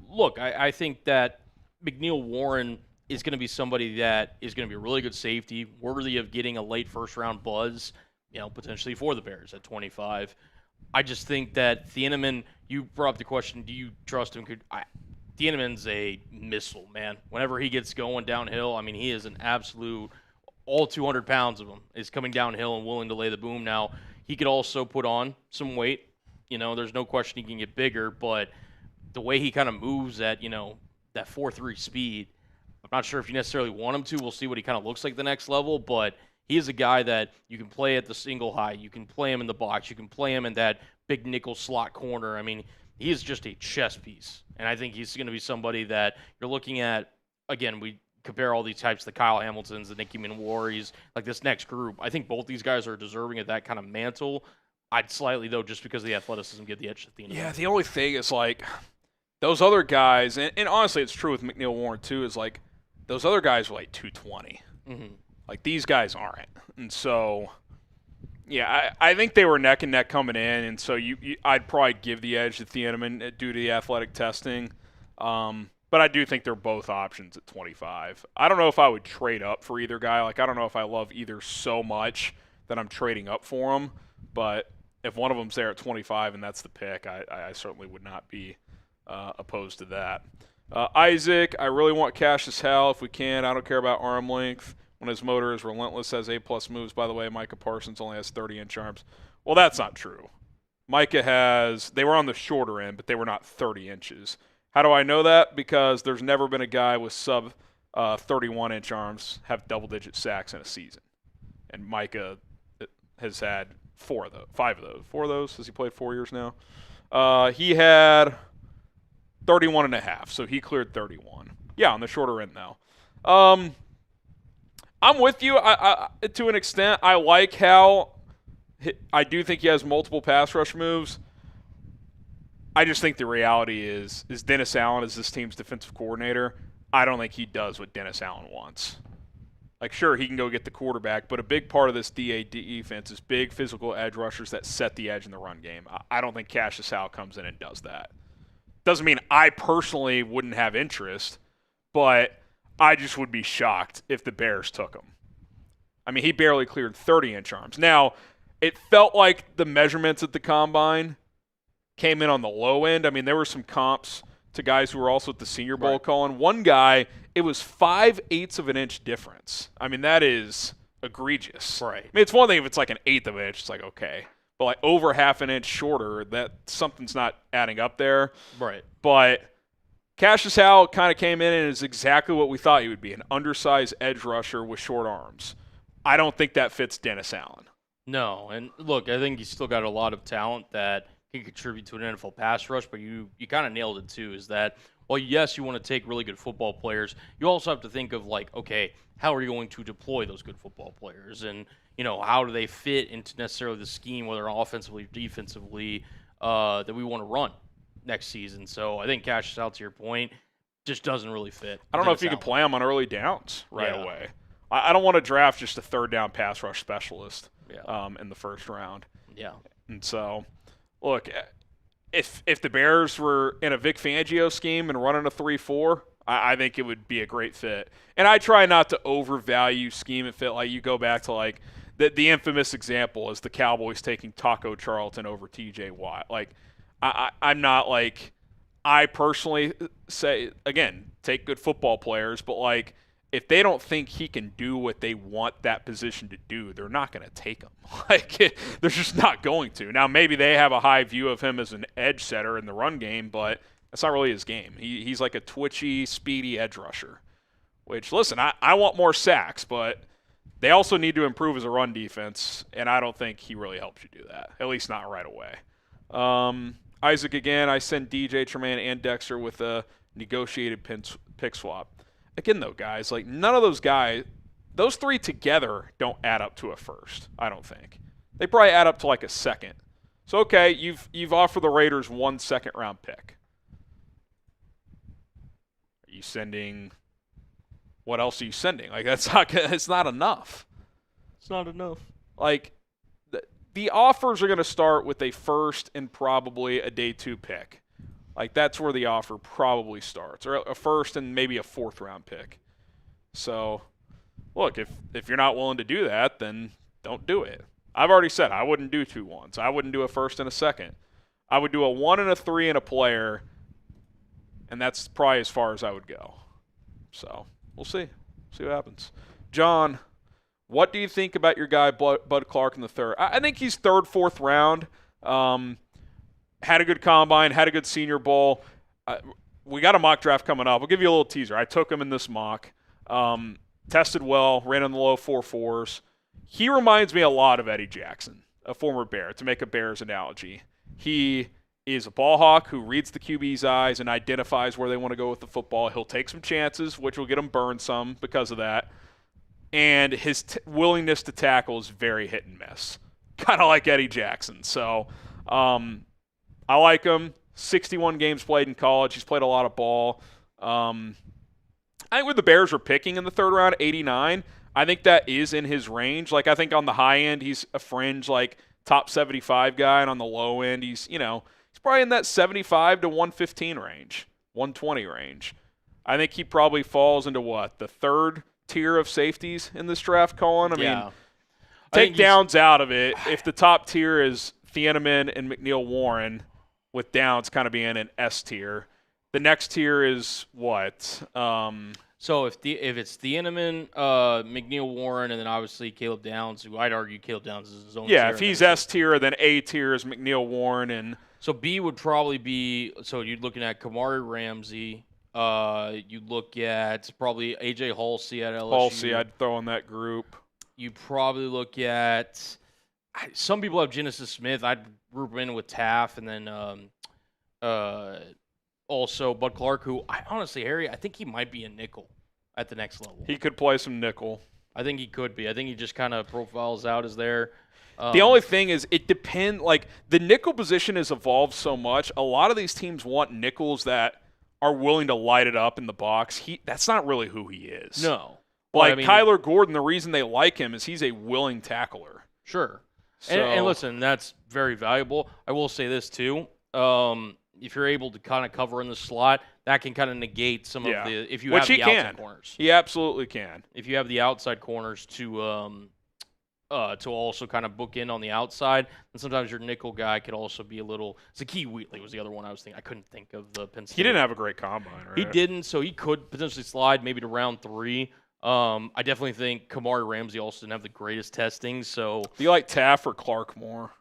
look, I think that McNeil Warren is going to be somebody that is going to be a really good safety, worthy of getting a late first-round buzz, potentially for the Bears at 25. I just think that Thieneman, you brought up the question, do you trust him? Thieneman's a missile, man. Whenever he gets going downhill, I mean, he is an absolute, all 200 pounds of him is coming downhill and willing to lay the boom. Now, he could also put on some weight. There's no question he can get bigger, but the way he kind of moves at, that 4.3 speed, I'm not sure if you necessarily want him to. We'll see what he kind of looks like the next level, but he is a guy that you can play at the single high. You can play him in the box. You can play him in that big nickel slot corner. I mean, he is just a chess piece. And I think he's going to be somebody that you're looking at. Again, we compare all these types, the Kyle Hamiltons, the Nicky Minwaris, like this next group. I think both these guys are deserving of that kind of mantle. I'd slightly, though, just because of the athleticism, give the edge to Thieneman. Yeah, the only thing is, like, those other guys, and honestly, it's true with McNeil Warren, too, is, like, those other guys were, like, 220. Mm-hmm. Like, these guys aren't. And so, yeah, I think they were neck and neck coming in, and so I'd probably give the edge to Thieneman due to the athletic testing. But I do think they're both options at 25. I don't know if I would trade up for either guy. Like, I don't know if I love either so much that I'm trading up for them. But if one of them's there at 25 and that's the pick, I certainly would not be opposed to that. Isaac, I really want Cassius Hal if we can. I don't care about arm length. When his motor is relentless, has A-plus moves. By the way, Micah Parsons only has 30-inch arms. Well, that's not true. Micah they were on the shorter end, but they were not 30 inches. How do I know that? Because there's never been a guy with sub 31-inch arms have double-digit sacks in a season. And Micah has had 5 of those. 4 of those? Has he played 4 years now? He had 31 and a half, so he cleared 31. Yeah, on the shorter end now. I'm with you to an extent. I like how I do think he has multiple pass rush moves. I just think the reality is Dennis Allen is this team's defensive coordinator. I don't think he does what Dennis Allen wants. Like, sure, he can go get the quarterback, but a big part of this DA defense is big physical edge rushers that set the edge in the run game. I don't think Cassius Hal comes in and does that. Doesn't mean I personally wouldn't have interest, but I just would be shocked if the Bears took him. I mean, he barely cleared 30-inch arms. Now, it felt like the measurements at the combine came in on the low end. I mean, there were some comps to guys who were also at the Senior Bowl, right. Colin. One guy, it was 5/8 of an inch difference. I mean, that is egregious. Right. I mean, it's one thing if it's like an eighth of an inch, it's like, okay. But like over half an inch shorter, that something's not adding up there. Right. But Cassius Howell kind of came in and is exactly what we thought he would be, an undersized edge rusher with short arms. I don't think that fits Dennis Allen. No, and look, I think he's still got a lot of talent that can contribute to an NFL pass rush, but you kind of nailed it too, is that, well, yes, you want to take really good football players. You also have to think of, like, okay, how are you going to deploy those good football players? And, how do they fit into necessarily the scheme, whether offensively or defensively, that we want to run next season? So I think Cassius Howell, to your point, just doesn't really fit. I don't know if you can play him on early downs right away. I don't want to draft just a third down pass rush specialist in the first round. Yeah. And so, look, if the Bears were in a Vic Fangio scheme and running a 3-4, I think it would be a great fit. And I try not to overvalue scheme and fit. Like, you go back to, like, the infamous example is the Cowboys taking Taco Charlton over TJ Watt. Like, I'm not like, I personally say, again, take good football players, but, like, if they don't think he can do what they want that position to do, they're not going to take him. Like, they're just not going to. Now, maybe they have a high view of him as an edge setter in the run game, but that's not really his game. He's like a twitchy, speedy edge rusher, which, listen, I want more sacks, but they also need to improve as a run defense, and I don't think he really helps you do that, at least not right away. Isaac again, I send DJ, Tremaine, and Dexter with a negotiated pick swap. Again, though, guys, like, none of those guys, those three together don't add up to a first, I don't think. They probably add up to like a second. So, okay, you've offered the Raiders 1 second-round pick. Are you sending – what else are you sending? Like, it's not enough. It's not enough. Like, the offers are going to start with a first and probably a day 2 pick. Like, that's where the offer probably starts, or a first and maybe a 4th-round pick. So, look, if you're not willing to do that, then don't do it. I've already said I wouldn't do 2 1s. I wouldn't do a first and a second. I would do a 1 and a 3 and a player, and that's probably as far as I would go. So, we'll see. See what happens. John, what do you think about your guy, Bud Clark, in the third? I think he's 3rd, 4th round. Had a good combine, had a good Senior Bowl. We got a mock draft coming up. I'll give you a little teaser. I took him in this mock. Tested well, ran in the low 4.4s. He reminds me a lot of Eddie Jackson, a former Bear, to make a Bears analogy. He is a ball hawk who reads the QB's eyes and identifies where they want to go with the football. He'll take some chances, which will get him burned some because of that. And his willingness to tackle is very hit and miss, kind of like Eddie Jackson. So, I like him. 61 games played in college. He's played a lot of ball. I think when the Bears were picking in the 3rd round, 89, I think that is in his range. Like, I think on the high end, he's a fringe, like, top 75 guy, and on the low end, he's probably in that 75 to 115 range, 120 range. I think he probably falls into what, the 3rd tier of safeties in this draft, Colin? I mean, take Downs out of it. If the top tier is Thieneman and McNeil Warren, with Downs kind of being an S tier. The next tier is what? So if it's Thieneman, McNeil Warren, and then obviously Caleb Downs, who I'd argue Caleb Downs is his own tier. Yeah, if he's S tier, then A tier is McNeil Warren. And so B would probably be, so you're looking at Kamari Ramsey. You look at probably A.J. Halsey at LSU. Halsey, I'd throw in that group. You probably look at, some people have Genesis Smith. I'd group him in with Taff, and then also Bud Clark, who Harry, I think he might be a nickel at the next level. He could play some nickel. I think he could be. I think he just kind of profiles out as there. The only thing is it depends. Like, the nickel position has evolved so much. A lot of these teams want nickels that are willing to light it up in the box. That's not really who he is. No. Like, Kyler Gordon, the reason they like him is he's a willing tackler. Sure. So, and listen, that's very valuable. I will say this, too. If you're able to kind of cover in the slot, that can kind of negate some of the – if you have the outside corners. He absolutely can. If you have the outside corners to also kind of book in on the outside, and sometimes your nickel guy could also be a little – Zakee Wheatley was the other one I was thinking. I couldn't think of the Penn State. He didn't have a great combine, right? He didn't, so he could potentially slide maybe to round 3. I definitely think Kamari Ramsey also didn't have the greatest testing. So, do you like Taff or Clark more?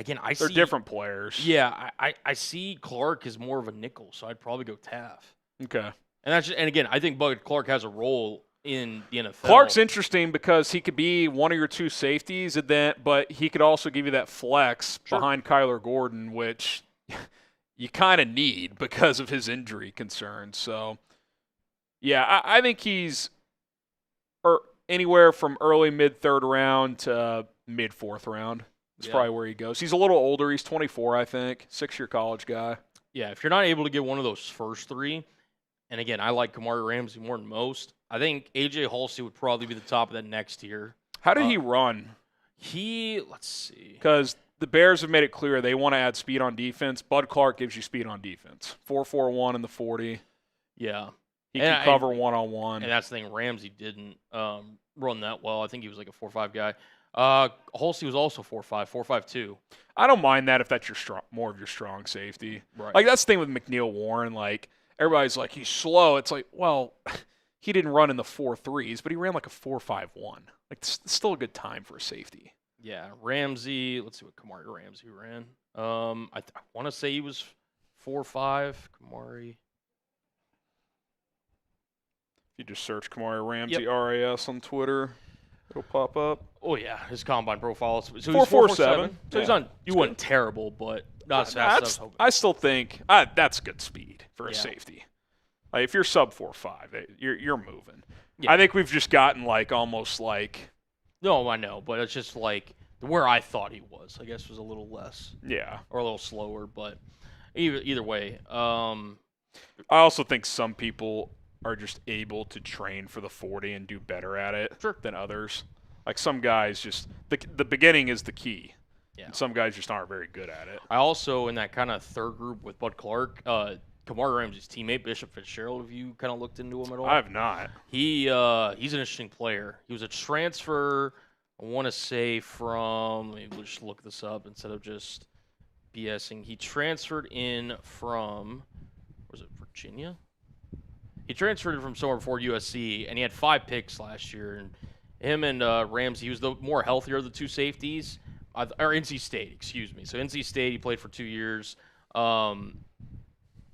Again, They're different players. Yeah, I see Clark as more of a nickel, so I'd probably go Taff. Okay. And again, I think Bud Clark has a role in the NFL. Clark's interesting because he could be one of your two safeties, but he could also give you that flex behind Kyler Gordon, which you kind of need because of his injury concerns. So, yeah, I think he's anywhere from early mid-third round to mid-fourth round. That's probably where he goes. He's a little older. He's 24, I think, 6-year college guy. Yeah, if you're not able to get one of those first three, and again, I like Kamari Ramsey more than most, I think A.J. Halsey would probably be the top of that next tier. How did he run? Let's see. Because the Bears have made it clear they want to add speed on defense. Bud Clark gives you speed on defense. 4.41 in the 40. Yeah. He can cover one-on-one. And that's the thing. Ramsey didn't run that well. I think he was like a 4.5 guy. Halsey was also 4.5, 4.52. I don't mind that if that's more of your strong safety. Right. Like, that's the thing with McNeil Warren. Like, everybody's like, he's slow. It's like, well, he didn't run in the 4.3s, but he ran like a 4.51. Like, it's still a good time for a safety. Yeah, Ramsey. Let's see what Kamari Ramsey ran. I want to say he was 4.5. Kamari. If you just search Kamari Ramsey RAS on Twitter, it'll pop up. Oh yeah, his combine profile. So he's 4.47. So he's on. You wasn't terrible, but not as fast as I was hoping. I still think that's good speed for a safety. Like, if you're sub 4.5, you're moving. Yeah. I think we've just gotten almost like. No, I know, but it's just like where I thought he was. I guess was a little less. Yeah. Or a little slower, but either way. I also think some people are just able to train for the 40 and do better at it than others. Like, some guys just the beginning is the key. Yeah. And some guys just aren't very good at it. I also, in that kind of third group with Bud Clark, Kamari Ramsey's teammate, Bishop Fitzgerald, have you kind of looked into him at all? I have not. He's an interesting player. He was a transfer, I want to say, from – let me just look this up instead of just BSing. He transferred in from – was it Virginia? He transferred in from somewhere before USC, and he had 5 picks last year. And him and Ramsey, he was the more healthier of the two safeties. Or NC State, excuse me. So NC State, he played for 2 years.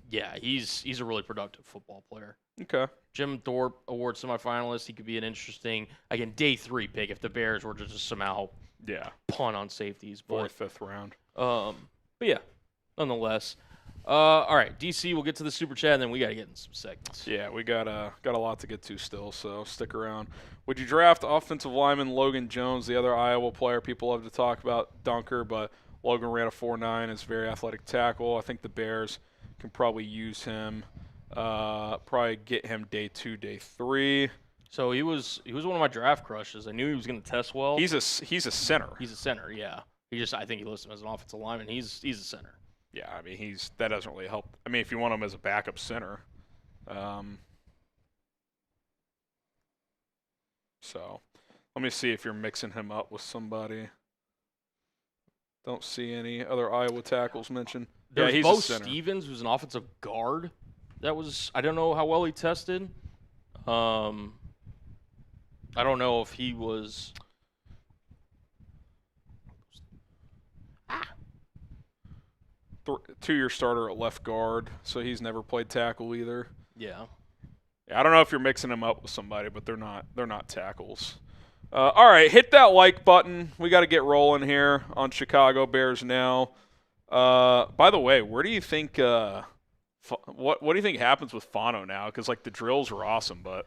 Yeah, he's a really productive football player. Okay. Jim Thorpe Award semifinalist. He could be an interesting, again, day 3 pick if the Bears were to just somehow punt on safeties. 4th, 5th round. But yeah, nonetheless. All right, DC, we'll get to the super chat, and then we got to get in some segments. Yeah, we got a lot to get to still, so stick around. Would you draft offensive lineman Logan Jones, the other Iowa player people love to talk about, dunker, but Logan ran a 4.9, is a very athletic tackle. I think the Bears can probably use him, probably get him day 2, day 3. So he was one of my draft crushes. I knew he was going to test well. He's a center. He's a center, yeah. I think he lists him as an offensive lineman. He's a center. Yeah, I mean, that doesn't really help. I mean, if you want him as a backup center. So let me see if you're mixing him up with somebody. Don't see any other Iowa tackles mentioned. There's he's Bo a center. Stevens, who's an offensive guard. I don't know how well he tested. I don't know if he was. 2-year starter at left guard, so he's never played tackle either. Yeah. I don't know if you're mixing him up with somebody, but they're not tackles. All right, hit that like button. We got to get rolling here on Chicago Bears now. By the way, where do you think what do you think happens with Fano now? Because the drills were awesome, but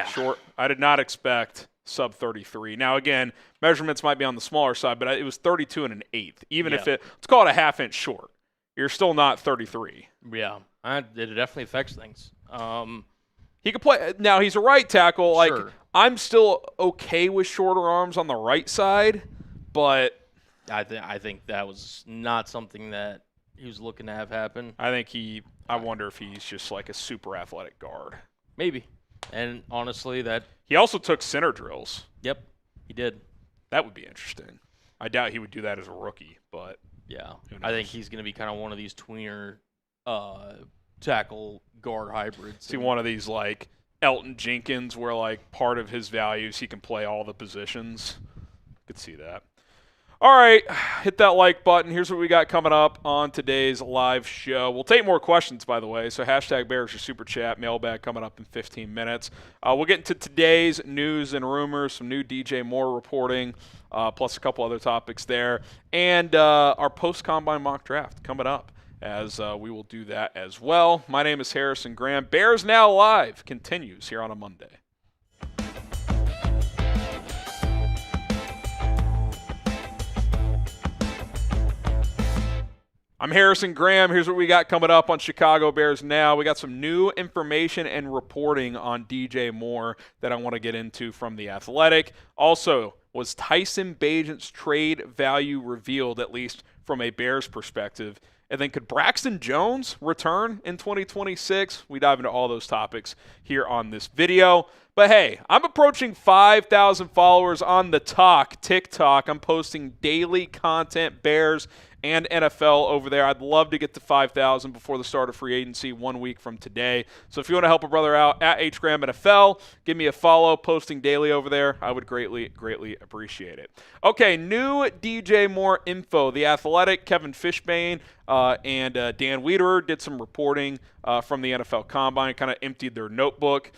short. I did not expect sub 33. Now again, measurements might be on the smaller side, but it was 32 and an eighth. Even if let's call it a half inch short, you're still not 33. Yeah, it definitely affects things. He could play. Now, he's a right tackle. Sure. I'm still okay with shorter arms on the right side, but I think that was not something that he was looking to have happen. I wonder if he's just a super athletic guard. Maybe. And honestly, he also took center drills. Yep, he did. That would be interesting. I doubt he would do that as a rookie, but yeah, I think he's going to be kind of one of these tweener tackle guard hybrids. See, one of these Elton Jenkins, where part of his values he can play all the positions. Could see that. All right, hit that like button. Here's what we got coming up on today's live show. We'll take more questions, by the way, so hashtag Bears or Super Chat, mailbag coming up in 15 minutes. We'll get into today's news and rumors, some new DJ Moore reporting, plus a couple other topics there, and our post-combine mock draft coming up, as we will do that as well. My name is Harrison Graham. Bears Now Live continues here on a Monday. I'm Harrison Graham. Here's what we got coming up on Chicago Bears Now. We got some new information and reporting on DJ Moore that I want to get into from The Athletic. Also, was Tyson Bagent's trade value revealed, at least from a Bears perspective? And then could Braxton Jones return in 2026? We dive into all those topics here on this video. But hey, I'm approaching 5,000 followers on the TikTok. I'm posting daily content, Bears and NFL over there. I'd love to get to 5,000 before the start of free agency 1 week from today. So if you want to help a brother out, at HGramNFL, give me a follow, posting daily over there. I would greatly, greatly appreciate it. Okay, new DJ Moore info. The Athletic, Kevin Fishbain, and Dan Wiederer did some reporting from the NFL Combine, kind of emptied their notebook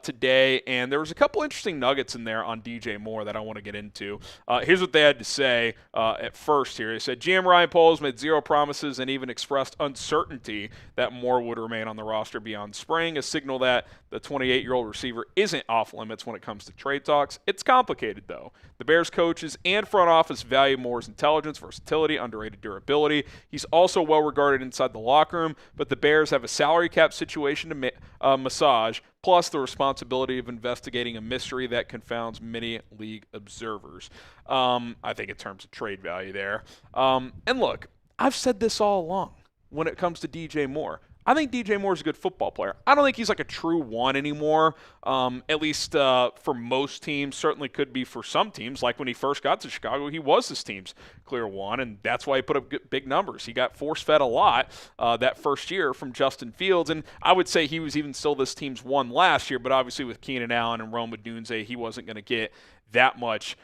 today, and there was a couple interesting nuggets in there on DJ Moore that I want to get into. Here's what they had to say at first here. They said, GM Ryan Poles made zero promises and even expressed uncertainty that Moore would remain on the roster beyond spring, a signal that the 28-year-old receiver isn't off limits when it comes to trade talks. It's complicated, though. The Bears coaches and front office value Moore's intelligence, versatility, underrated durability. He's also well regarded inside the locker room, but the Bears have a salary cap situation to massage, plus the responsibility of investigating a mystery that confounds many league observers. I think in terms of trade value there. And look, I've said this all along when it comes to DJ Moore. I think DJ Moore's a good football player. I don't think he's like a true one anymore, at least for most teams. Certainly could be for some teams. Like when he first got to Chicago, he was this team's clear one, and that's why he put up big numbers. He got force-fed a lot that first year from Justin Fields, and I would say he was even still this team's one last year, but obviously with Keenan Allen and Rome Odunze, he wasn't going to get that much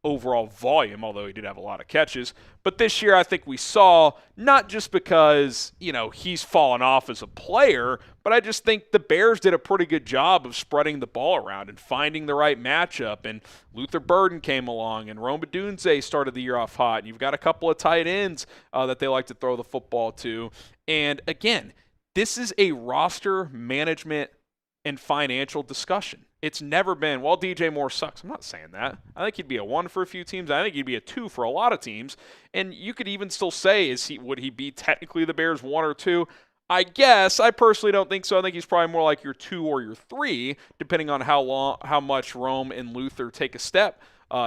overall volume, although he did have a lot of catches. But this year I think we saw, not just because, he's fallen off as a player, but I just think the Bears did a pretty good job of spreading the ball around and finding the right matchup. And Luther Burden came along, and Rome Odunze started the year off hot. And you've got a couple of tight ends that they like to throw the football to. And again, this is a roster management and financial discussion. It's never been, well, DJ Moore sucks. I'm not saying that. I think he'd be a 1 for a few teams. I think he'd be a 2 for a lot of teams. And you could even still say, would he be technically the Bears 1 or 2? I guess. I personally don't think so. I think he's probably more like your 2 or your 3, depending on how much Rome and Luther take a step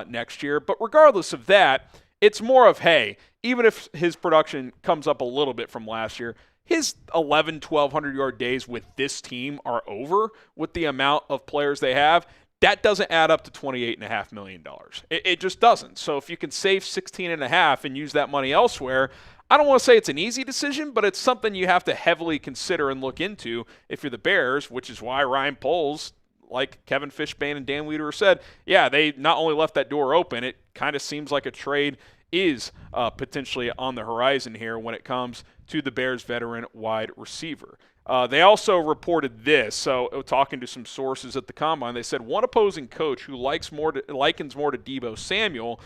next year. But regardless of that, it's more of, hey, even if his production comes up a little bit from last year, his 1,200-yard days with this team are over with the amount of players they have. That doesn't add up to $28.5 million. It just doesn't. So if you can save $16.5 million and use that money elsewhere, I don't want to say it's an easy decision, but it's something you have to heavily consider and look into if you're the Bears, which is why Ryan Poles, like Kevin Fishbain and Dan Wiederer said, yeah, they not only left that door open, it kind of seems like a trade is potentially on the horizon here when it comes to the Bears veteran wide receiver. They also reported this. So talking to some sources at the Combine, they said one opposing coach who likens more to Deebo Samuel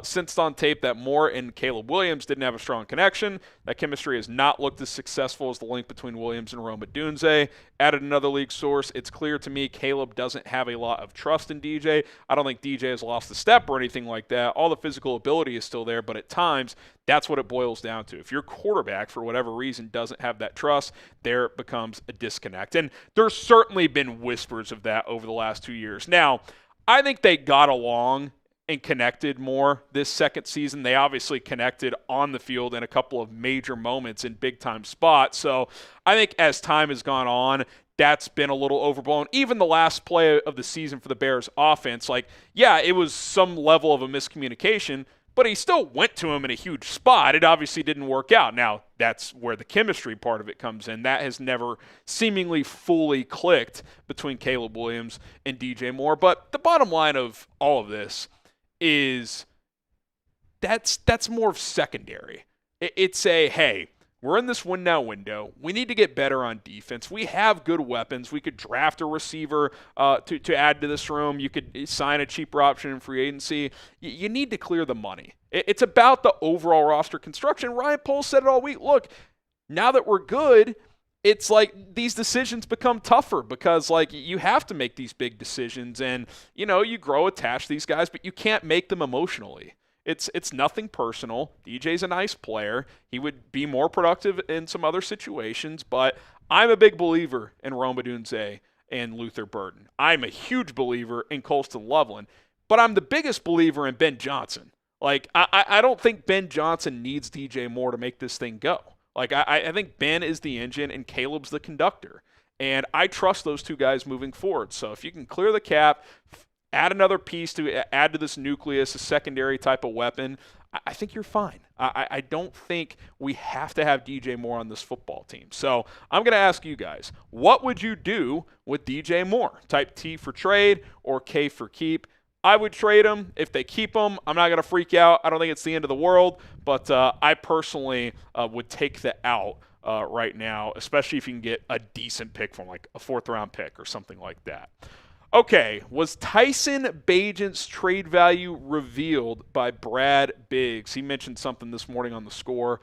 sensed on tape that Moore and Caleb Williams didn't have a strong connection. That chemistry has not looked as successful as the link between Williams and Rome Odunze. Added another league source, it's clear to me Caleb doesn't have a lot of trust in DJ. I don't think DJ has lost a step or anything like that. All the physical ability is still there, but at times that's what it boils down to. If your quarterback, for whatever reason, doesn't have that trust, there becomes a disconnect. And there's certainly been whispers of that over the last 2 years. Now, I think they got along and connected more this second season. They obviously connected on the field in a couple of major moments in big-time spots. So I think as time has gone on, that's been a little overblown. Even the last play of the season for the Bears offense, it was some level of a miscommunication, but he still went to him in a huge spot. It obviously didn't work out. Now, that's where the chemistry part of it comes in. That has never seemingly fully clicked between Caleb Williams and DJ Moore. But the bottom line of all of this is that's more of secondary. It's a, hey, we're in this win now window. We need to get better on defense. We have good weapons. We could draft a receiver to add to this room. You could sign a cheaper option in free agency. You need to clear the money. It's about the overall roster construction. Ryan Poles said it all week. Look, now that we're good, it's like these decisions become tougher because, like, you have to make these big decisions and, you know, you grow attached to these guys, but you can't make them emotionally. It's nothing personal. DJ's a nice player. He would be more productive in some other situations, but I'm a big believer in Rome Odunze and Luther Burden. I'm a huge believer in Colston Loveland, but I'm the biggest believer in Ben Johnson. Like, I don't think Ben Johnson needs DJ Moore to make this thing go. Like, I think Ben is the engine and Caleb's the conductor. And I trust those two guys moving forward. So if you can clear the cap, add another piece to add to this nucleus, a secondary type of weapon, I think you're fine. I don't think we have to have DJ Moore on this football team. So I'm going to ask you guys, what would you do with DJ Moore? Type T for trade or K for keep. I would trade him. If they keep him, I'm not going to freak out. I don't think it's the end of the world, but I personally would take the out right now, especially if you can get a decent pick from like a 4th-round pick or something like that. Okay, was Tyson Bagent's trade value revealed by Brad Biggs? He mentioned something this morning on the Score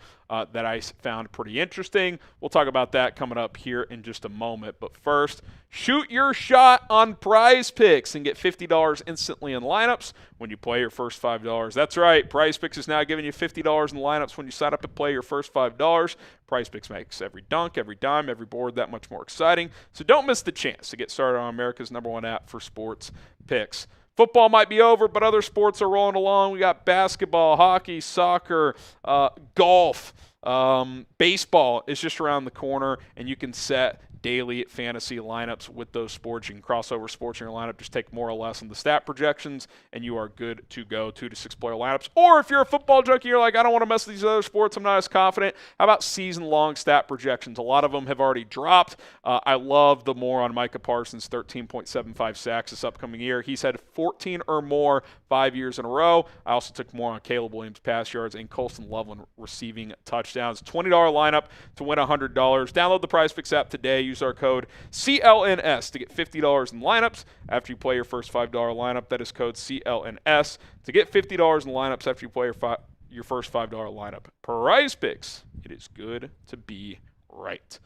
that I found pretty interesting. We'll talk about that coming up here in just a moment. But first, shoot your shot on Prize Picks and get $50 instantly in lineups when you play your first $5. That's right, Prize Picks is now giving you $50 in lineups when you sign up and play your first $5. Prize Picks makes every dunk, every dime, every board that much more exciting. So don't miss the chance to get started on America's #1 app for sports picks. Football might be over, but other sports are rolling along. We got basketball, hockey, soccer, golf, baseball is just around the corner, and you can set daily fantasy lineups with those sports. You can cross over sports in your lineup, just take more or less on the stat projections, and you are good to go. 2 to 6 player lineups. Or if you're a football junkie, you're like, I don't want to mess with these other sports, I'm not as confident. How about season-long stat projections? A lot of them have already dropped. I love the more on Micah Parsons, 13.75 sacks this upcoming year. He's had 14 or more 5 years in a row. I also took more on Caleb Williams pass yards and Colston Loveland receiving touchdowns. $20 lineup to win $100. Download the Prize Picks app today. Use our code CLNS to get $50 in lineups after you play your first $5 lineup. That is code CLNS to get $50 in lineups after you play your first $5 lineup. Prize Picks. It is good to be right.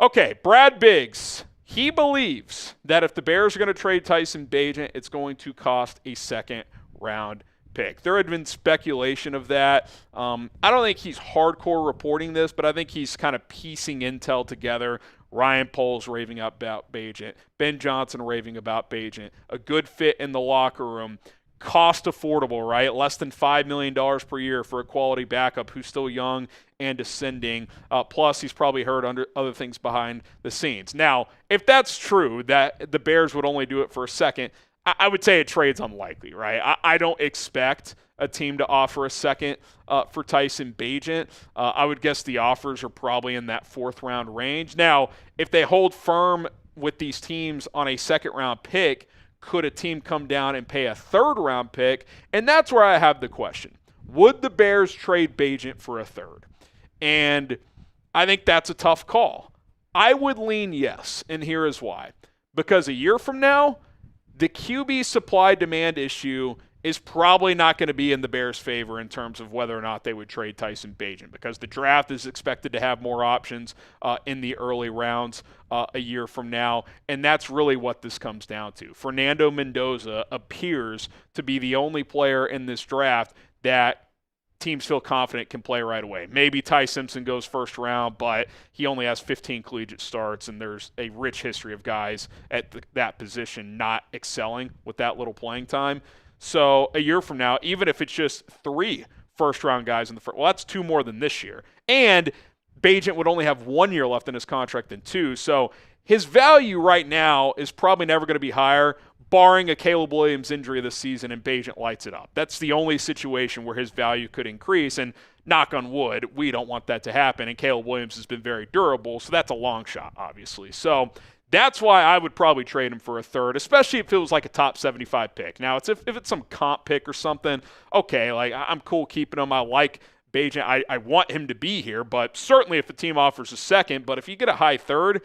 Okay, Brad Biggs. He believes that if the Bears are going to trade Tyson Bagent, it's going to cost a 2nd-round pick. There had been speculation of that. I don't think he's hardcore reporting this, but I think he's kind of piecing intel together. Ryan Poles raving about Bagent, Ben Johnson raving about Bagent, a good fit in the locker room, cost affordable, right? Less than $5 million per year for a quality backup who's still young and ascending. Plus, he's probably heard other things behind the scenes. Now, if that's true, that the Bears would only do it for a second, I would say a trade's unlikely, right? I don't expect a team to offer a second for Tyson Bagent. I would guess the offers are probably in that 4th-round range. Now, if they hold firm with these teams on a 2nd-round pick, could a team come down and pay a 3rd-round pick? And that's where I have the question. Would the Bears trade Bagent for a 3rd? And I think that's a tough call. I would lean yes, and here is why. Because a year from now, the QB supply-demand issue is probably not going to be in the Bears' favor in terms of whether or not they would trade Tyson Bagent, because the draft is expected to have more options in the early rounds a year from now, and that's really what this comes down to. Fernando Mendoza appears to be the only player in this draft that teams feel confident can play right away. Maybe Ty Simpson goes 1st round, but he only has 15 collegiate starts, and there's a rich history of guys at that position not excelling with that little playing time. So a year from now, even if it's just 3 first-round guys in the first, well, that's 2 more than this year. And Bagent would only have 1 year left in his contract than 2. So his value right now is probably never going to be higher, barring a Caleb Williams injury this season and Bagent lights it up. That's the only situation where his value could increase. And knock on wood, we don't want that to happen. And Caleb Williams has been very durable, so that's a long shot, obviously. So That's why I would probably trade him for a third, especially if it was like a top 75 pick. Now, if it's some comp pick or something, okay, like I'm cool keeping him. I like Bagent. I want him to be here, but certainly if a team offers a second, but if you get a high third,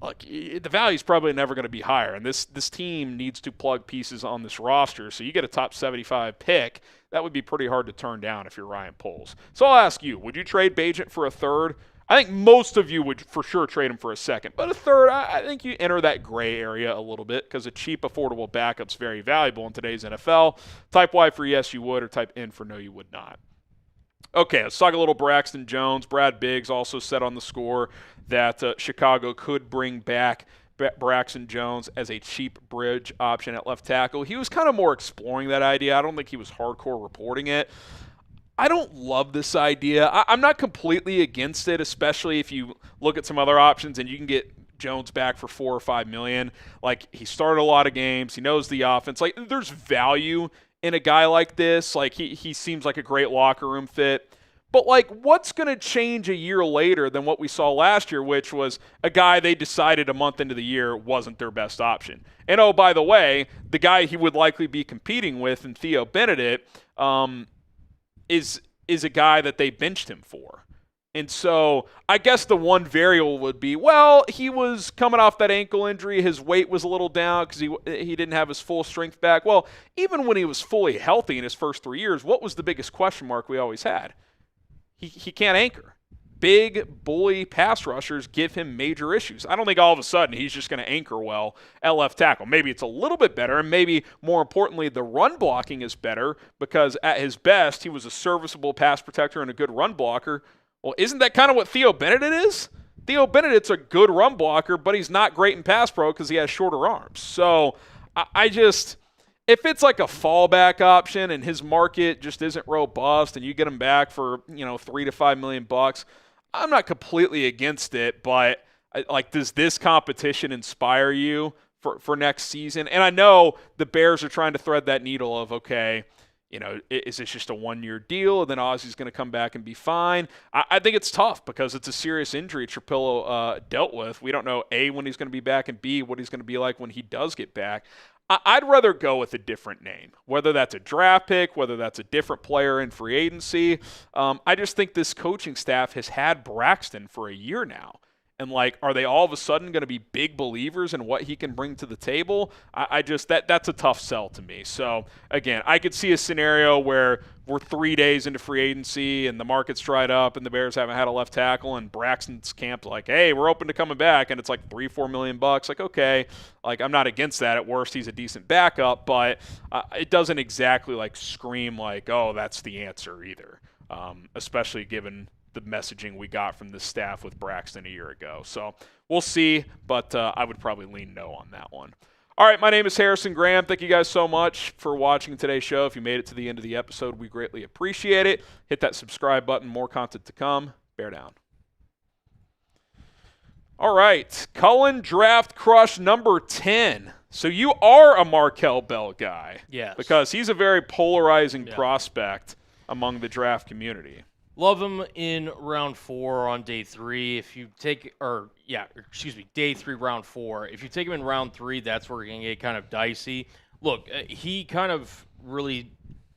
look, the value is probably never going to be higher, and this team needs to plug pieces on this roster. So you get a top 75 pick, that would be pretty hard to turn down if you're Ryan Poles. So I'll ask you, would you trade Bagent for a third? I think most of you would for sure trade him for a second, but a third, I think you enter that gray area a little bit because a cheap, affordable backup's very valuable in today's NFL. Type Y for yes, you would, or type N for no, you would not. Okay, let's talk a little Braxton Jones. Brad Biggs also said on the score that Chicago could bring back Braxton Jones as a cheap bridge option at left tackle. He was kind of more exploring that idea. I don't think he was hardcore reporting it. I don't love this idea. I'm not completely against it, especially if you look at some other options and you can get Jones back for $4 or $5 million. Like, he started a lot of games. He knows the offense. Like, there's value in a guy like this. Like, he seems like a great locker room fit. But, like, what's going to change a year later than what we saw last year, which was a guy they decided a month into the year wasn't their best option? And, oh, by the way, the guy he would likely be competing with in Theo Benedict is a guy that they benched him for. And so I guess the one variable would be, well, he was coming off that ankle injury. His weight was a little down because he didn't have his full strength back. Well, even when he was fully healthy in his first 3 years, what was the biggest question mark we always had? He can't anchor. Big, bully pass rushers give him major issues. I don't think all of a sudden he's just going to anchor well at left tackle. Maybe it's a little bit better, and maybe more importantly, the run blocking is better because at his best, he was a serviceable pass protector and a good run blocker. Well, isn't that kind of what Theo Benedict is? Theo Benedict's a good run blocker, but he's not great in pass pro because he has shorter arms. So I just, if it's like a fallback option and his market just isn't robust and you get him back for, $3 to $5 million, I'm not completely against it, but does this competition inspire you for next season? And I know the Bears are trying to thread that needle of, okay, is this just a one-year deal and then Ozzy's going to come back and be fine? I think it's tough because it's a serious injury Trapillo dealt with. We don't know, A, when he's going to be back, and B, what he's going to be like when he does get back. I'd rather go with a different name, whether that's a draft pick, whether that's a different player in free agency. I just think this coaching staff has had Braxton for a year now. And, are they all of a sudden going to be big believers in what he can bring to the table? That's a tough sell to me. So, again, I could see a scenario where we're 3 days into free agency and the market's dried up and the Bears haven't had a left tackle and Braxton's camp's like, hey, we're open to coming back, and it's like $3-4 million. Okay, I'm not against that. At worst, he's a decent backup, but it doesn't exactly scream oh, that's the answer either, especially given the messaging we got from the staff with Braxton a year ago. So we'll see, but I would probably lean no on that one. All right, my name is Harrison Graham. Thank you guys so much for watching today's show. If you made it to the end of the episode, we greatly appreciate it. Hit that subscribe button. More content to come. Bear down. All right, Cullen Draft Crush number 10. So you are a Markel Bell guy. Yes. Because he's a very polarizing prospect among the draft community. Love him in round 4 on day 3. Day 3, round 4. If you take him in round 3, that's where it can get kind of dicey. Look, he kind of really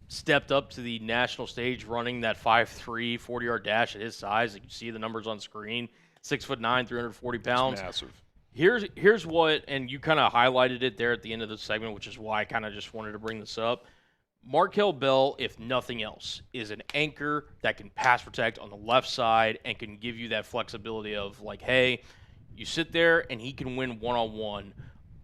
stepped up to the national stage running that 5'3", 40-yard dash at his size. You can see the numbers on screen. 6'9", 340 pounds. That's massive. Here's what, and you kind of highlighted it there at the end of the segment, which is why I kind of just wanted to bring this up. Markel Bell, if nothing else, is an anchor that can pass protect on the left side and can give you that flexibility of hey, you sit there and he can win one-on-one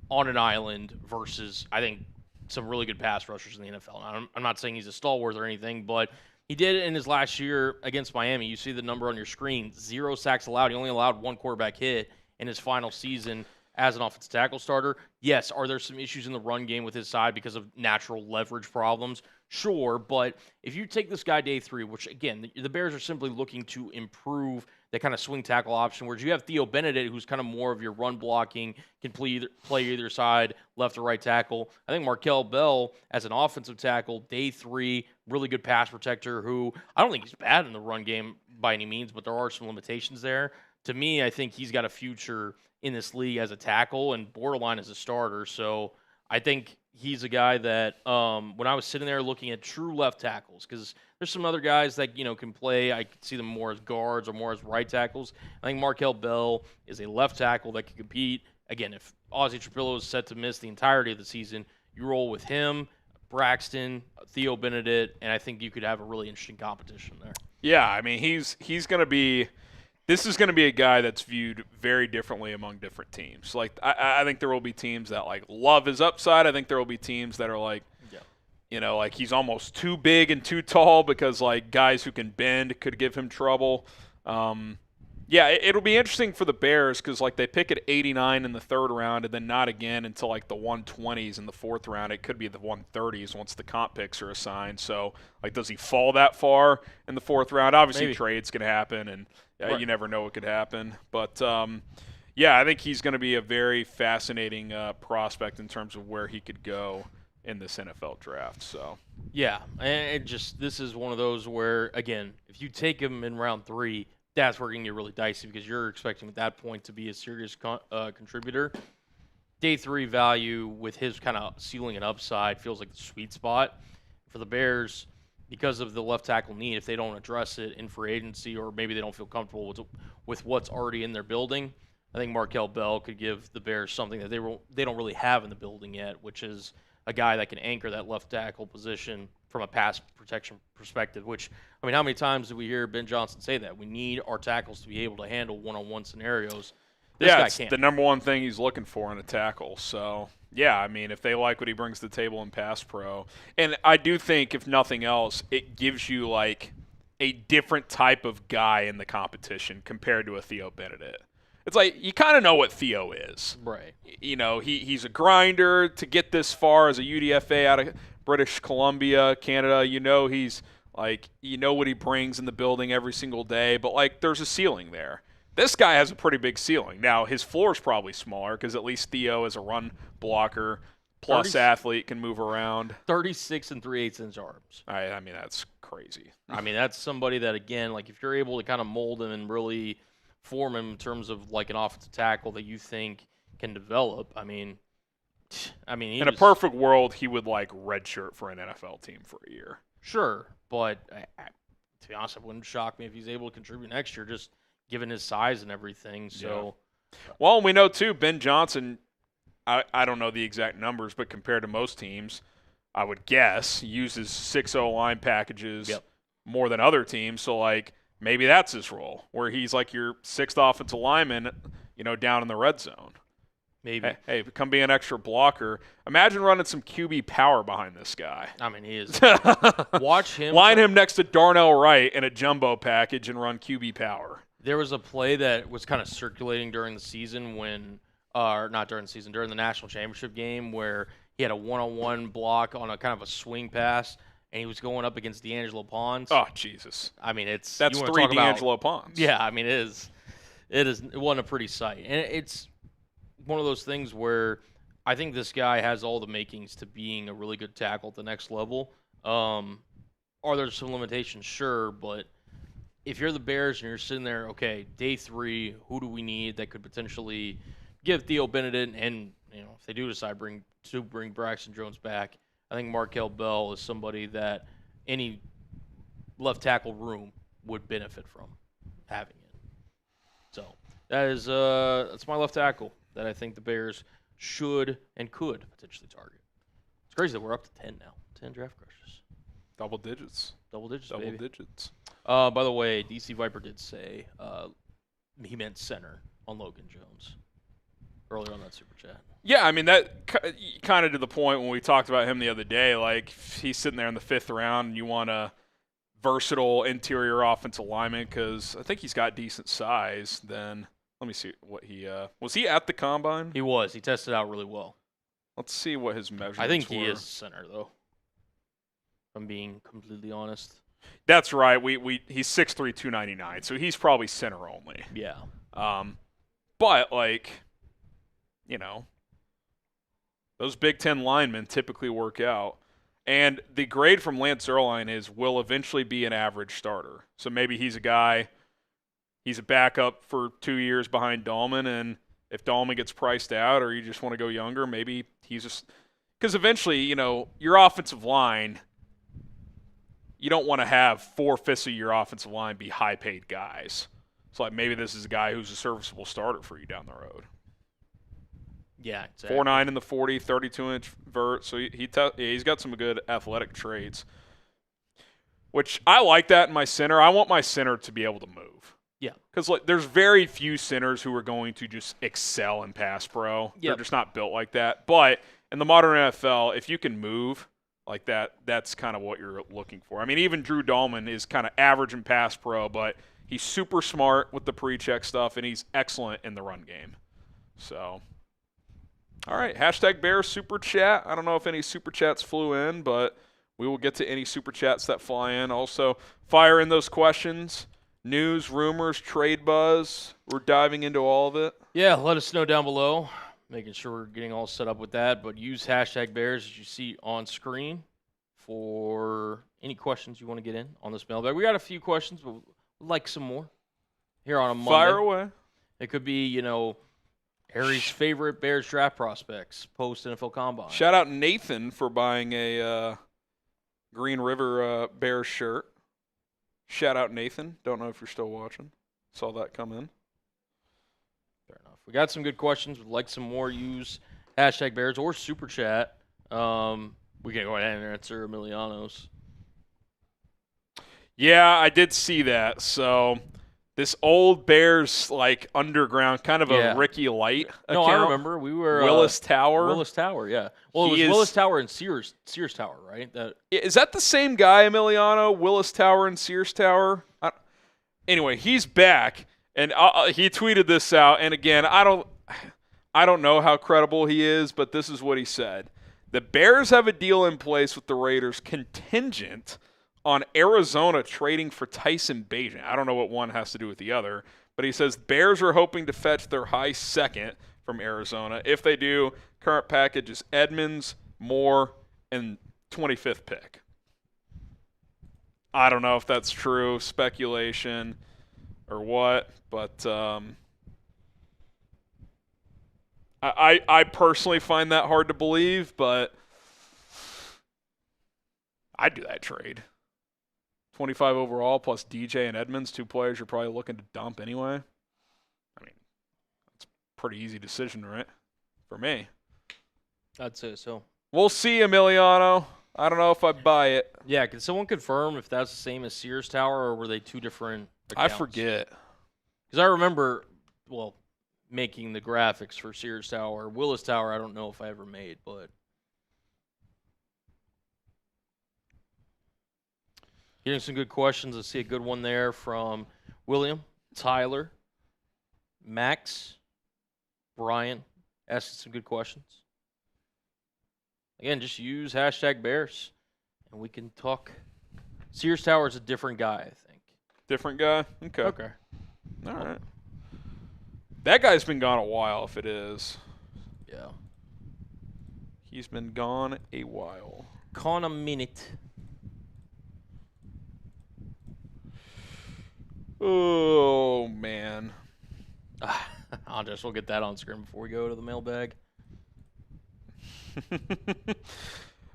on an island versus, I think, some really good pass rushers in the NFL. Now, I'm not saying he's a stalwart or anything, but he did it in his last year against Miami. You see the number on your screen, 0 sacks allowed. He only allowed 1 quarterback hit in his final season as an offensive tackle starter. Yes, are there some issues in the run game with his side because of natural leverage problems? Sure, but if you take this guy day 3, which, again, the Bears are simply looking to improve that kind of swing tackle option, whereas you have Theo Benedict, who's kind of more of your run blocking, can play either side, left or right tackle. I think Markel Bell, as an offensive tackle, day 3, really good pass protector who I don't think he's bad in the run game by any means, but there are some limitations there. to me, I think he's got a future in this league as a tackle and borderline as a starter. So I think he's a guy that when I was sitting there looking at true left tackles, because there's some other guys that can play. I could see them more as guards or more as right tackles. I think Markel Bell is a left tackle that can compete. Again, if Ozzie Trapillo is set to miss the entirety of the season, you roll with him, Braxton, Theo Benedict, and I think you could have a really interesting competition there. Yeah, I mean, he's going to be – this is going to be a guy that's viewed very differently among different teams. Like, I think there will be teams that, like, love his upside. I think there will be teams that are like, like he's almost too big and too tall because, like, guys who can bend could give him trouble. Yeah, it'll be interesting for the Bears because, like, they pick at 89 in the third round and then not again until, like, the 120s in the fourth round. It could be the 130s once the comp picks are assigned. So, like, does he fall that far in the fourth round? Obviously, Maybe. Trades can happen, and Right. you never know what could happen. But, yeah, I think he's going to be a very fascinating prospect in terms of where he could go in this NFL draft. So, Yeah, and this is one of those where, again, if you take him in round 3, that's where it can get really dicey because you're expecting at that point to be a serious contributor. Day 3 value with his kind of ceiling and upside feels like the sweet spot for the Bears because of the left tackle need. If they don't address it in free agency or maybe they don't feel comfortable with what's already in their building, I think Markel Bell could give the Bears something that they don't really have in the building yet, which is a guy that can anchor that left tackle position from a pass protection perspective, which, I mean, how many times do we hear Ben Johnson say that? We need our tackles to be able to handle one-on-one scenarios. This guy it's can't. the number one thing he's looking for in a tackle. So, yeah, I mean, if they like what he brings to the table in pass pro, and I do think, if nothing else, it gives you, like, a different type of guy in the competition compared to a Theo Benedict. It's like you kind of know what Theo is. Right. He's a grinder to get this far as a UDFA out of British Columbia, Canada. He's like, what he brings in the building every single day, but, like, there's a ceiling there. This guy has a pretty big ceiling. Now, his floor is probably smaller because at least Theo is a run blocker, plus athlete, can move around. 36 and 3/8 inch arms. I mean, that's crazy. I mean, that's somebody that, again, like, if you're able to kind of mold him and really form him in terms of, like, an offensive tackle that you think can develop, I mean, in a perfect world, he would, like, redshirt for an NFL team for a year. Sure, but to be honest, it wouldn't shock me if he's able to contribute next year, just given his size and everything. So, well, we know too, Ben Johnson. I don't know the exact numbers, but compared to most teams, I would guess uses 6-0 line packages more than other teams. So, like, maybe that's his role, where he's like your sixth offensive lineman, down in the red zone. Maybe. Hey, come be an extra blocker. Imagine running some QB power behind this guy. I mean, he is. Watch him. Line him next to Darnell Wright in a jumbo package and run QB power. There was a play that was kind of circulating during the season not during the season, during the national championship game where he had a one-on-one block on a kind of a swing pass, and he was going up against D'Angelo Pons. Oh, Jesus. I mean, that's 3 D'Angelo Pons. Yeah, I mean, it wasn't a pretty sight. And it's one of those things where I think this guy has all the makings to being a really good tackle at the next level. Are there some limitations? Sure, but if you're the Bears and you're sitting there, okay, day 3, who do we need that could potentially give Theo Benedict, and if they do decide to bring Braxton Jones back, I think Markel Bell is somebody that any left tackle room would benefit from having it. So that's my left tackle that I think the Bears should and could potentially target. It's crazy that we're up to 10 now. 10 draft crushes. Double digits. Baby. Digits. By the way, DC Viper did say he meant center on Logan Jones earlier on that super chat. Yeah, I mean, that kind of to the point when we talked about him the other day. Like, he's sitting there in the 5th round and you want a versatile interior offensive lineman because I think he's got decent size. Then let me see what he was he at the combine? He was. He tested out really well. Let's see what his measurements were. I think he is center, though, if I'm being completely honest. That's right. He's 6'3", 299, so he's probably center only. Yeah. But, like, those Big Ten linemen typically work out. And the grade from Lance Zierlein is will eventually be an average starter. So maybe he's a guy he's a backup for 2 years behind Dahlman, and if Dahlman gets priced out or you just want to go younger, maybe he's just – because eventually, your offensive line, you don't want to have 4/5 of your offensive line be high-paid guys. So, maybe this is a guy who's a serviceable starter for you down the road. Yeah, exactly. 4'9" in the 40, 32-inch vert. So he's got some good athletic traits, which I like that in my center. I want my center to be able to move. Yeah. Because there's very few centers who are going to just excel in pass pro. Yep. They're just not built like that. But in the modern NFL, if you can move like that, that's kind of what you're looking for. I mean, even Drew Dahlman is kind of average in pass pro, but he's super smart with the pre-check stuff, and he's excellent in the run game. So, all right, #Bears Super Chat. I don't know if any Super Chats flew in, but we will get to any Super Chats that fly in. Also, fire in those questions. News, rumors, trade buzz. We're diving into all of it. Yeah, let us know down below. Making sure we're getting all set up with that. But use #Bears as you see on screen for any questions you want to get in on this mailbag. We got a few questions, but we'd like some more here on a Monday. Fire away. It could be, Harry's favorite Bears draft prospects post NFL Combine. Shout out Nathan for buying a Green River Bears shirt. Shout out Nathan. Don't know if you're still watching. Saw that come in. Fair enough. We got some good questions. We'd like some more. Use #Bears or Super Chat. We can go ahead and answer Emiliano's. Yeah, I did see that. So this old Bears underground, kind of a Ricky Light account. No, I remember. We were Willis Tower. Willis Tower, yeah. Well, it was Willis Tower and Sears Tower, right? Is that the same guy, Emiliano? Willis Tower and Sears Tower? Anyway, he's back, and he tweeted this out. And again, I don't know how credible he is, but this is what he said: the Bears have a deal in place with the Raiders contingent on Arizona trading for Tyson Bagent. I don't know what one has to do with the other, but he says Bears are hoping to fetch their high second from Arizona. If they do, current package is Edmonds, Moore, and 25th pick. I don't know if that's true, speculation or what, but I personally find that hard to believe, but I'd do that trade. 25 overall plus DJ and Edmonds, 2 players you're probably looking to dump anyway. I mean, it's a pretty easy decision, right? For me. I'd say so. We'll see, Emiliano. I don't know if I buy it. Yeah, can someone confirm if that's the same as Sears Tower or were they 2 different accounts? I forget. Because I remember, making the graphics for Sears Tower. Willis Tower, I don't know if I ever made, but getting some good questions. I see a good one there from William, Tyler, Max, Brian, asking some good questions. Again, just use #Bears, and we can talk. Sears Tower is a different guy, I think. Different guy? Okay. All right. That guy's been gone a while, if it is. Yeah. He's been gone a while. Con a minute. Oh, man. Andres, we'll get that on screen before we go to the mailbag.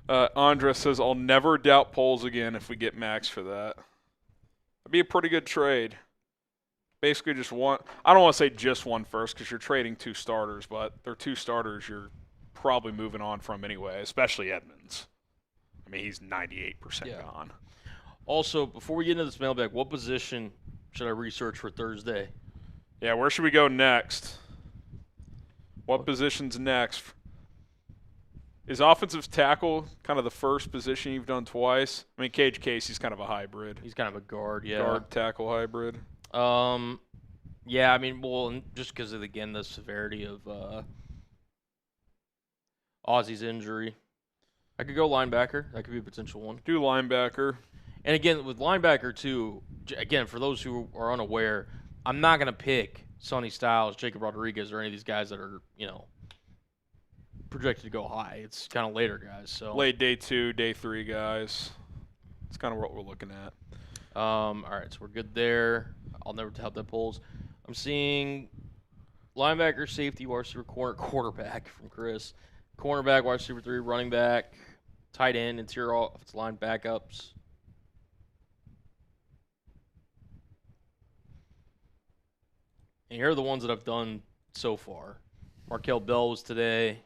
Andres says, I'll never doubt polls again if we get Maxx for that. That'd be a pretty good trade. Basically just one. I don't want to say just one first because you're trading 2 starters, but they're 2 starters you're probably moving on from anyway, especially Edmonds. I mean, he's 98% gone. Also, before we get into this mailbag, what position should I research for Thursday? Yeah, where should we go next? What position's next? Is offensive tackle kind of the first position you've done twice? I mean, Cage Casey's kind of a hybrid. He's kind of a guard, yeah. Guard tackle hybrid. Yeah, I mean, just because of, again, the severity of Ozzy's injury. I could go linebacker. That could be a potential one. Do linebacker. And again, with linebacker, too, again, for those who are unaware, I'm not going to pick Sonny Styles, Jacob Rodriguez, or any of these guys that are, projected to go high. It's kind of later guys. So late day 2, day 3 guys. It's kind of what we're looking at. All right, so we're good there. I'll never tell that polls. I'm seeing linebacker, safety, wide receiver, quarterback from Chris. Cornerback, wide receiver 3, running back, tight end, interior offensive line backups. And here are the ones that I've done so far. Markel Bell was today.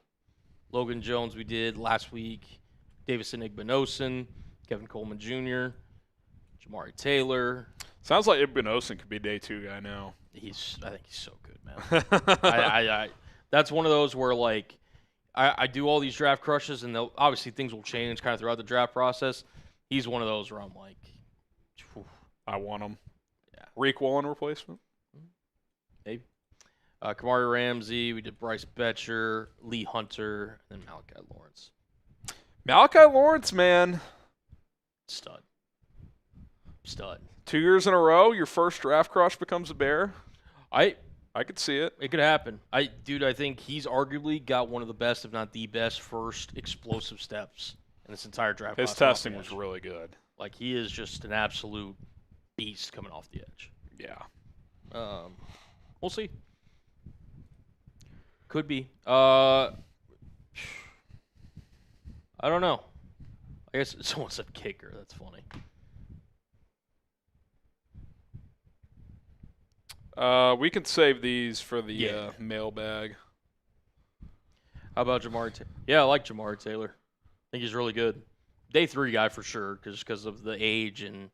Logan Jones we did last week. Davison Igbinosun. Kevin Coleman Jr. Jamari Taylor. Sounds like Igbinosun could be day 2 guy now. I think he's so good, man. That's one of those where, like, I do all these draft crushes, and obviously things will change kind of throughout the draft process. He's one of those where I'm like, whew. I want him. Yeah. Reek Wallen replacement? Maybe. Kamari Ramsey, we did Bryce Betcher, Lee Hunter, and then Malachi Lawrence. Malachi Lawrence, man. Stud. 2 years in a row, your first draft crush becomes a Bear. I could see it. It could happen. I think he's arguably got one of the best, if not the best, first explosive steps in this entire draft. His testing was really good. Like, he is just an absolute beast coming off the edge. Yeah. We'll see. Could be. I don't know. I guess someone said kicker. That's funny. We can save these for the mailbag. How about Jamari Taylor? Yeah, I like Jamari Taylor. I think he's really good. Day 3 guy for sure, because of the age and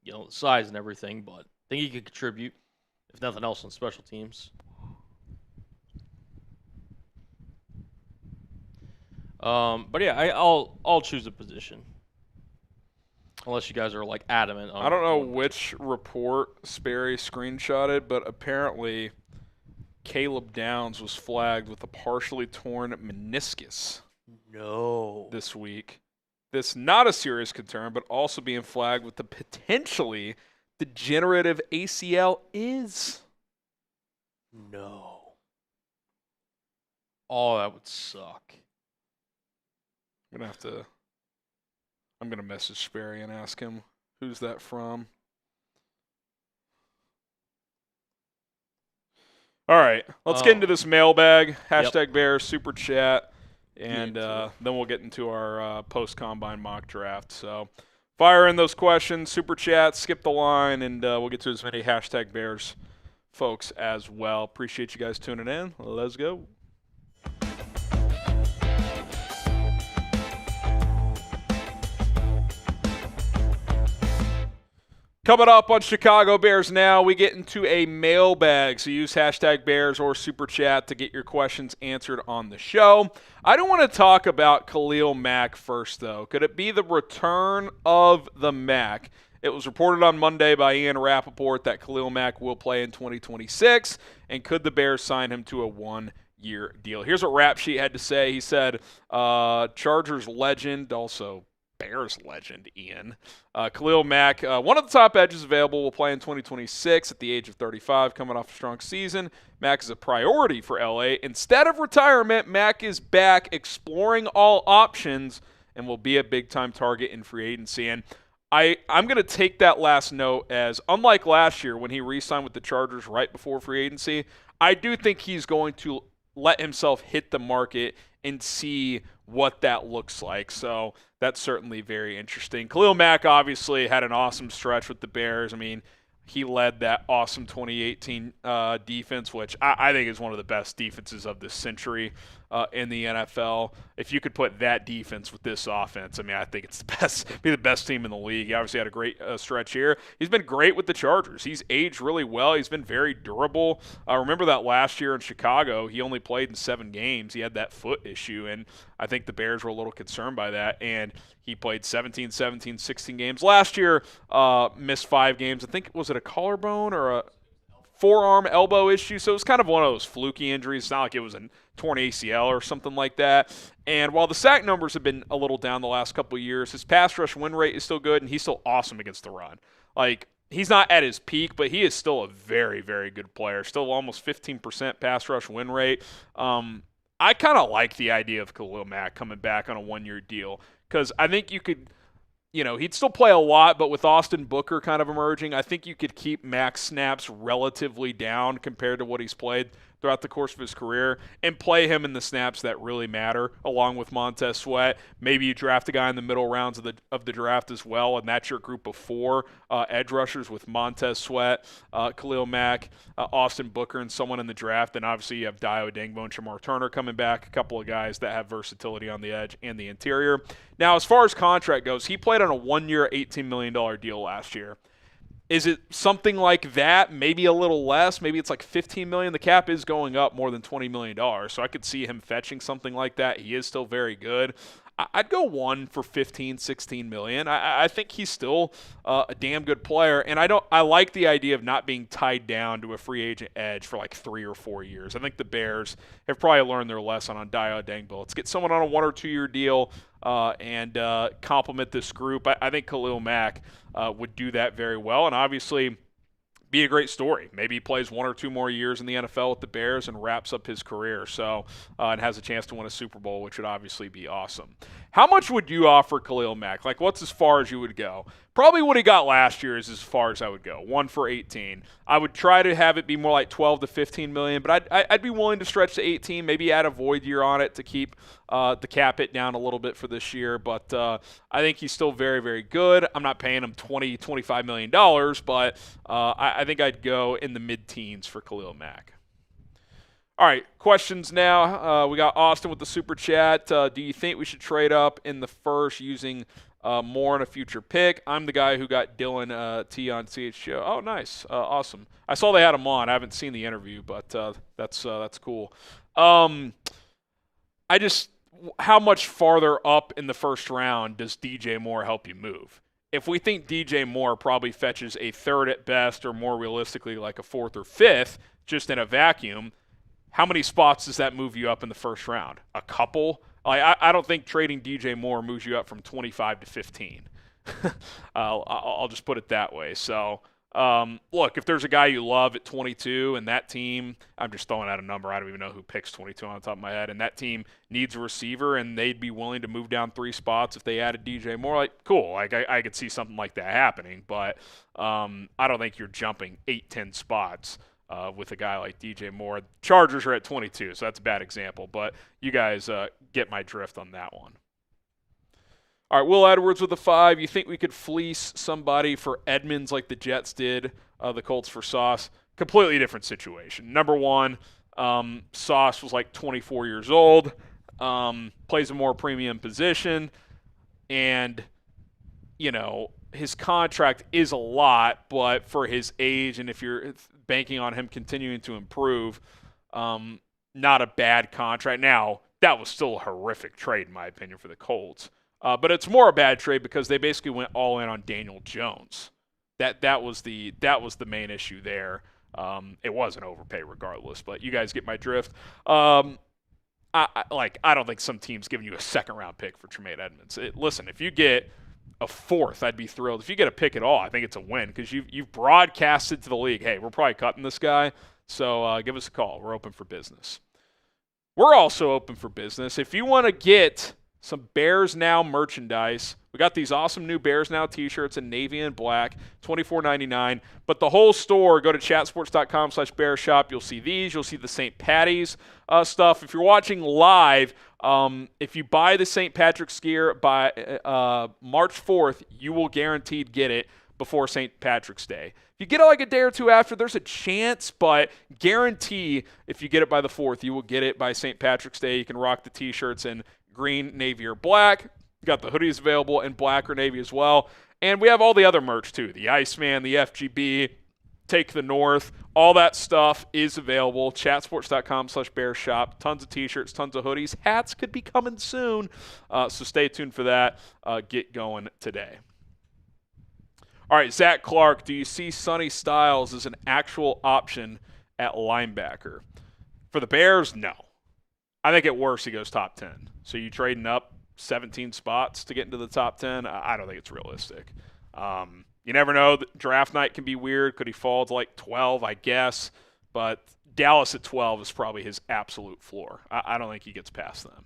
the size and everything. But I think he could contribute, if nothing else, on special teams. But yeah, I'll choose a position. Unless you guys are like adamant on. I don't know which report Sperry screenshotted, but apparently Caleb Downs was flagged with a partially torn meniscus. No. This week. This not a serious concern, but also being flagged with the potentially degenerative ACL is. No. Oh, that would suck. I'm going to message Sperry and ask him, who's that from? All right, let's get into this mailbag. Hashtag Bears, Super Chat, and then we'll get into our post-combine mock draft. So fire in those questions, Super Chat, skip the line, and we'll get to as many Hashtag Bears folks as well. Appreciate you guys tuning in. Let's go. Coming up on Chicago Bears Now, we get into a mailbag. So use hashtag Bears or Super Chat to get your questions answered on the show. I don't want to talk about Khalil Mack first, though. Could it be the return of the Mack? It was reported on Monday by Ian Rappaport that Khalil Mack will play in 2026, and could the Bears sign him to a one-year deal? Here's what Rap Sheet had to say. He said, Chargers legend, also Bears legend, Ian. Khalil Mack, one of the top edges available, will play in 2026 at the age of 35, coming off a strong season. Mack is a priority for LA. Instead of retirement, Mack is back exploring all options and will be a big-time target in free agency. And I'm going to take that last note as, unlike last year when he re-signed with the Chargers right before free agency, I do think he's going to let himself hit the market and see what that looks like. So that's certainly very interesting. Khalil Mack obviously had an awesome stretch with the Bears. I mean, he led that awesome 2018 defense, which I think is one of the best defenses of this century in the NFL. If you could put that defense with this offense, I mean, I think it's the best team in the league. He obviously had a great stretch here. He's been great with the Chargers. He's aged really well. He's been very durable. Remember that last year in Chicago, he only played in 7 games. He had that foot issue, and I think the Bears were a little concerned by that, and he played 17, 16 games. Last year, missed 5 games. I think, was it a collarbone or a forearm elbow issue? So it was kind of one of those fluky injuries. It's not like it was a torn ACL or something like that. And while the sack numbers have been a little down the last couple of years, his pass rush win rate is still good, and he's still awesome against the run. Like, he's not at his peak, but he is still a very, very good player. Still almost 15% pass rush win rate. I kind of like the idea of Khalil Mack coming back on a one-year deal because I think you could he'd still play a lot, but with Austin Booker kind of emerging, I think you could keep Max snaps relatively down compared to what he's played throughout the course of his career and play him in the snaps that really matter along with Montez Sweat. Maybe you draft a guy in the middle rounds of the draft as well, and that's your group of 4 edge rushers with Montez Sweat, Khalil Mack, Austin Booker, and someone in the draft. And obviously you have Dio Dengbo and Shamar Turner coming back, a couple of guys that have versatility on the edge and the interior. Now, as far as contract goes, he played on a 1-year, $18 million deal last year. Is it something like that? Maybe a little less. Maybe it's like $15 million. The cap is going up more than $20 million, so I could see him fetching something like that. He is still very good. I'd go one for $15, $16 million. I think he's still a damn good player, and I like the idea of not being tied down to a free agent edge for like 3 or 4 years. I think the Bears have probably learned their lesson on Dio Dengbo. Let's get someone on a 1 or 2 year deal and complement this group. I think Khalil Mack would do that very well, and obviously be a great story. Maybe he plays 1 or 2 more years in the NFL with the Bears and wraps up his career. So, and has a chance to win a Super Bowl, which would obviously be awesome. How much would you offer Khalil Mack? Like, what's as far as you would go? Probably what he got last year is as far as I would go. 1 for 18. I would try to have it be more like 12 to 15 million, but I'd be willing to stretch to 18. Maybe add a void year on it to keep the cap hit down a little bit for this year. But I think he's still very, very good. I'm not paying him $25 million, but I think I'd go in the mid-teens for Khalil Mack. All right, questions now. We got Austin with the super chat. Do you think we should trade up in the first using more in a future pick? I'm the guy who got Dylan T on CHGO. Oh, nice. Awesome. I saw they had him on. I haven't seen the interview, but that's cool. How much farther up in the first round does DJ Moore help you move? If we think DJ Moore probably fetches a 3rd at best, or more realistically like a 4th or 5th, just in a vacuum, how many spots does that move you up in the first round? A couple? I don't think trading DJ Moore moves you up from 25 to 15. I'll just put it that way. So, look, if there's a guy you love at 22 and that team, I'm just throwing out a number. I don't even know who picks 22 on the top of my head, and that team needs a receiver and they'd be willing to move down 3 spots if they added DJ Moore, like, cool. Like, I could see something like that happening, but I don't think you're jumping 8-10 spots with a guy like DJ Moore. Chargers are at 22, so that's a bad example, but you guys get my drift on that one. All right, Will Edwards with a 5. You think we could fleece somebody for Edmonds like the Jets did, the Colts for Sauce? Completely different situation. Number one, Sauce was like 24 years old, plays a more premium position, and, his contract is a lot, but for his age and if you're banking on him continuing to improve, not a bad contract. Now, that was still a horrific trade, in my opinion, for the Colts. But it's more a bad trade because they basically went all in on Daniel Jones. That was the main issue there. It was an overpay regardless, but you guys get my drift. I don't think some team's giving you a 2nd-round pick for Tremaine Edmonds. Listen, if you get a 4th, I'd be thrilled. If you get a pick at all, I think it's a win because you've broadcasted to the league, hey, we're probably cutting this guy, so give us a call. We're open for business. We're also open for business. If you want to get some Bears Now merchandise, we got these awesome new Bears Now t-shirts in navy and black, $24.99. But the whole store, go to chatsports.com/bearshop. You'll see these. You'll see the St. Patty's stuff. If you're watching live, if you buy the St. Patrick's gear by March 4th, you will guaranteed get it before St. Patrick's Day. If you get it like a day or two after, there's a chance, but guarantee if you get it by the 4th, you will get it by St. Patrick's Day. You can rock the t-shirts in green, navy, or black. We got the hoodies available in black or navy as well. And we have all the other merch too. The Iceman, the FGB, Take the North, all that stuff is available. Chatsports.com/bearshop. Tons of t-shirts, tons of hoodies. Hats could be coming soon. So stay tuned for that. Get going today. All right, Zach Clark, do you see Sonny Styles as an actual option at linebacker? For the Bears, no. I think at worst he goes top 10. So you trading up 17 spots to get into the top 10? I don't think it's realistic. You never know. Draft night can be weird. Could he fall to like 12, I guess. But Dallas at 12 is probably his absolute floor. I don't think he gets past them.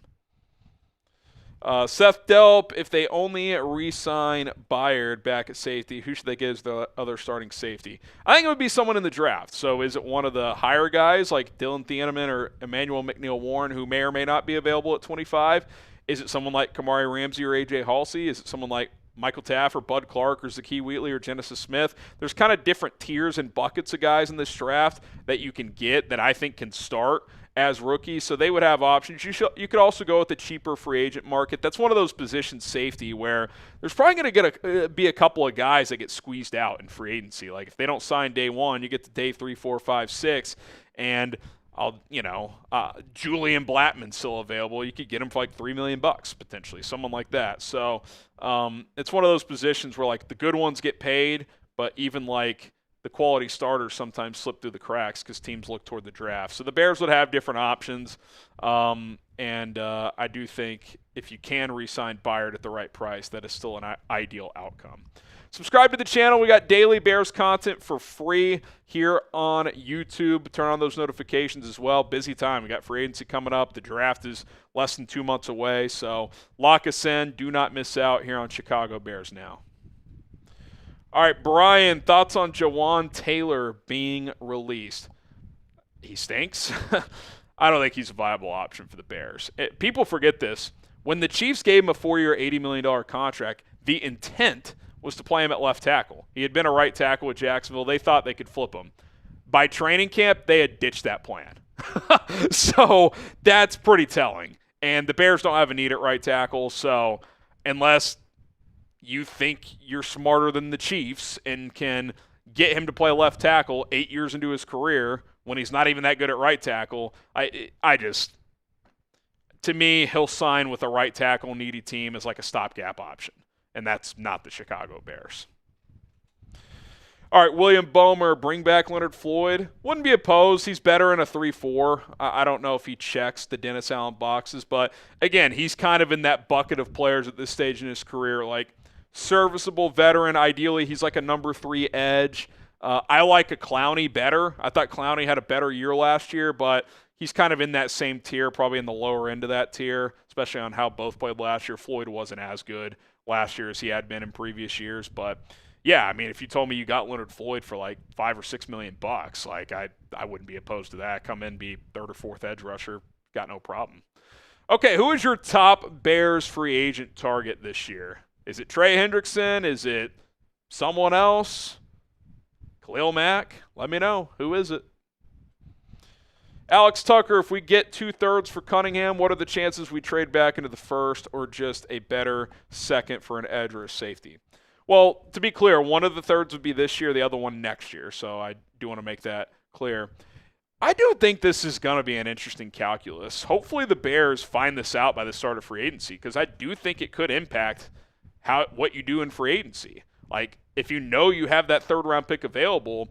Seth Delp, if they only re-sign Byard back at safety, who should they get as the other starting safety? I think it would be someone in the draft. So is it one of the higher guys like Dylan Thieneman or Emmanuel McNeil-Warren, who may or may not be available at 25? Is it someone like Kamari Ramsey or A.J. Halsey? Is it someone like Michael Taff or Bud Clark or Zakee Wheatley or Genesis Smith? There's kind of different tiers and buckets of guys in this draft that you can get that I think can start as rookies, so they would have options. You could also go with the cheaper free agent market. That's one of those positions, safety, where there's probably going to be a couple of guys that get squeezed out in free agency. Like if they don't sign day one, you get to day 3, 4, 5, 6, and Julian Blattman's still available. You could get him for like $3 million potentially, someone like that. So it's one of those positions where like the good ones get paid, but even like the quality starters sometimes slip through the cracks because teams look toward the draft. So the Bears would have different options, and I do think if you can re-sign Byard at the right price, that is still an ideal outcome. Subscribe to the channel. We got daily Bears content for free here on YouTube. Turn on those notifications as well. Busy time. We got free agency coming up. The draft is less than 2 months away, so lock us in. Do not miss out here on Chicago Bears Now. All right, Brian, thoughts on Jawan Taylor being released? He stinks. I don't think he's a viable option for the Bears. People forget this. When the Chiefs gave him a 4-year, $80 million contract, the intent was to play him at left tackle. He had been a right tackle with Jacksonville. They thought they could flip him. By training camp, they had ditched that plan. So that's pretty telling. And the Bears don't have a need at right tackle, so unless you think you're smarter than the Chiefs and can get him to play left tackle 8 years into his career when he's not even that good at right tackle, to me, he'll sign with a right tackle needy team as like a stopgap option, and that's not the Chicago Bears. All right, William Bomer, bring back Leonard Floyd. Wouldn't be opposed. He's better in a 3-4. I don't know if he checks the Dennis Allen boxes, but again, he's kind of in that bucket of players at this stage in his career, like serviceable veteran. Ideally, he's like a number 3 edge. I like a Clowney better. I thought Clowney had a better year last year, but he's kind of in that same tier, probably in the lower end of that tier, especially on how both played last year. Floyd wasn't as good last year as he had been in previous years, but yeah, I mean, if you told me you got Leonard Floyd for like $5 or $6 million, like I wouldn't be opposed to that. Come in, be third or fourth edge rusher, got no problem. Okay, who is your top Bears free agent target this year? Is it Trey Hendrickson? Is it someone else? Khalil Mack? Let me know. Who is it? Alex Tucker, if we get 2/3 for Cunningham, what are the chances we trade back into the first or just a better second for an edge or a safety? Well, to be clear, one of the thirds would be this year, the other one next year, so I do want to make that clear. I do think this is going to be an interesting calculus. Hopefully the Bears find this out by the start of free agency, because I do think it could impact what you do in free agency. Like, if you know you have that third-round pick available,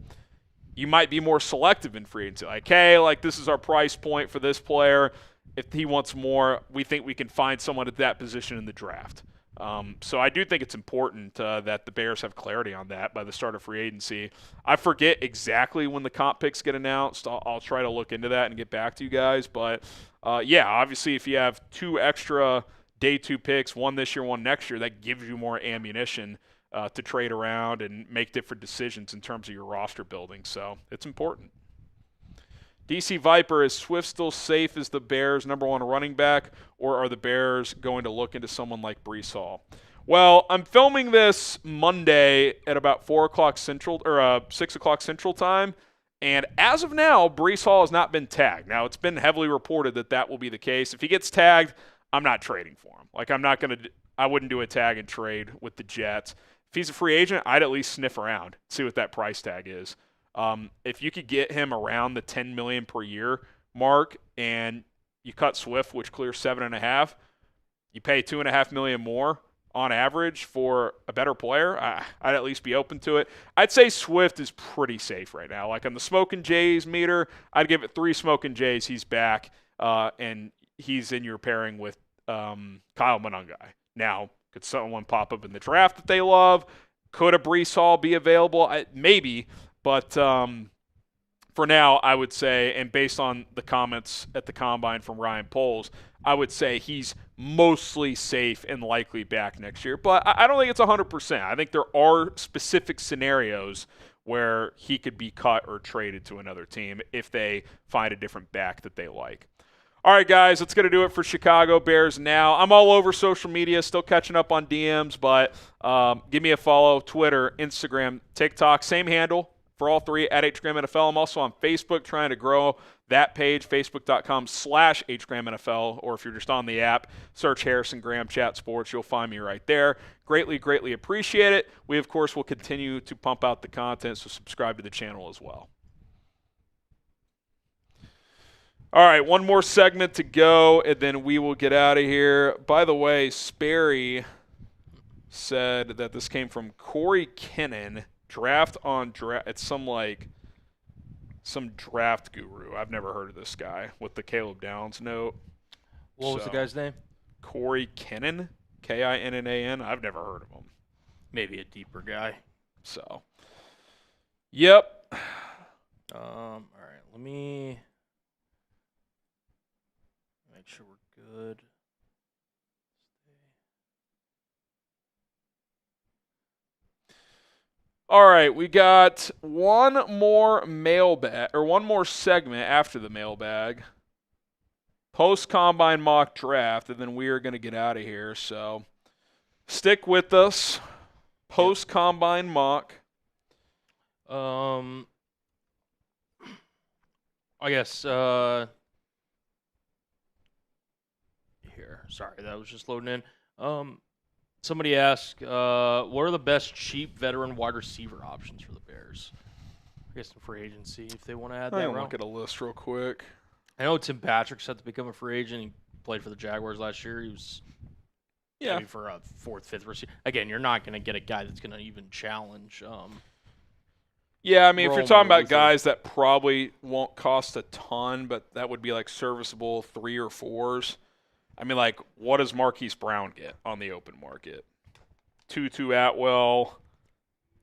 you might be more selective in free agency. Like, hey, like this is our price point for this player. If he wants more, we think we can find someone at that position in the draft. So I do think it's important that the Bears have clarity on that by the start of free agency. I forget exactly when the comp picks get announced. I'll try to look into that and get back to you guys. But, yeah, obviously if you have 2 extra day 2 picks, one this year, one next year, that gives you more ammunition to trade around and make different decisions in terms of your roster building. So it's important. DC Viper, is Swift still safe as the Bears' number 1 running back, or are the Bears going to look into someone like Breece Hall? Well, I'm filming this Monday at about 4 o'clock Central, or 6 o'clock Central time, and as of now, Breece Hall has not been tagged. Now, it's been heavily reported that that will be the case. If he gets tagged, I'm not trading for him. Like, I wouldn't do a tag and trade with the Jets. If he's a free agent, I'd at least sniff around, see what that price tag is. If you could get him around the $10 million per year mark, and you cut Swift, which clears $7.5, you pay $2.5 million more on average for a better player, I'd at least be open to it. I'd say Swift is pretty safe right now. Like on the Smokin' Jays meter, I'd give it 3 Smokin' Jays. He's back, and he's in your pairing with Kyle Monangai. Now, could someone pop up in the draft that they love? Could a Breece Hall be available? Maybe. But for now, I would say, and based on the comments at the Combine from Ryan Poles, I would say he's mostly safe and likely back next year. But I don't think it's 100%. I think there are specific scenarios where he could be cut or traded to another team if they find a different back that they like. All right, guys, that's going to do it for Chicago Bears now. I'm all over social media, still catching up on DMs, but give me a follow, Twitter, Instagram, TikTok, same handle for all three at HGramNFL. I'm also on Facebook trying to grow that page, facebook.com/HGramNFL, or if you're just on the app, search Harrison Graham Chat Sports. You'll find me right there. Greatly, greatly appreciate it. We, of course, will continue to pump out the content, so subscribe to the channel as well. All right, one more segment to go, and then we will get out of here. By the way, Sperry said that this came from Corey Kinnan, draft on draft. It's some draft guru. I've never heard of this guy with the Caleb Downs note. What was the guy's name? Corey Kinnan, Kinnan. I've never heard of him. Maybe a deeper guy. So, yep. All right, let me make sure we're good. All right, we got one more mailbag, or one more segment after the mailbag. Post-combine mock draft, and then we are going to get out of here. So stick with us. Post-combine mock. I guess here. Sorry, that was just loading in. Somebody asked, what are the best cheap veteran wide receiver options for the Bears? I guess in free agency, if they want to add that. I'll look at a list real quick. I know Tim Patrick's set to become a free agent. He played for the Jaguars last year. He was maybe for a fourth, fifth receiver. Again, you're not going to get a guy that's going to even challenge. Yeah, I mean, if you're talking about Luther. guys that probably won't cost a ton, but that would be like serviceable 3 or 4s. I mean, like, what does Marquise Brown get on the open market? Tutu Atwell.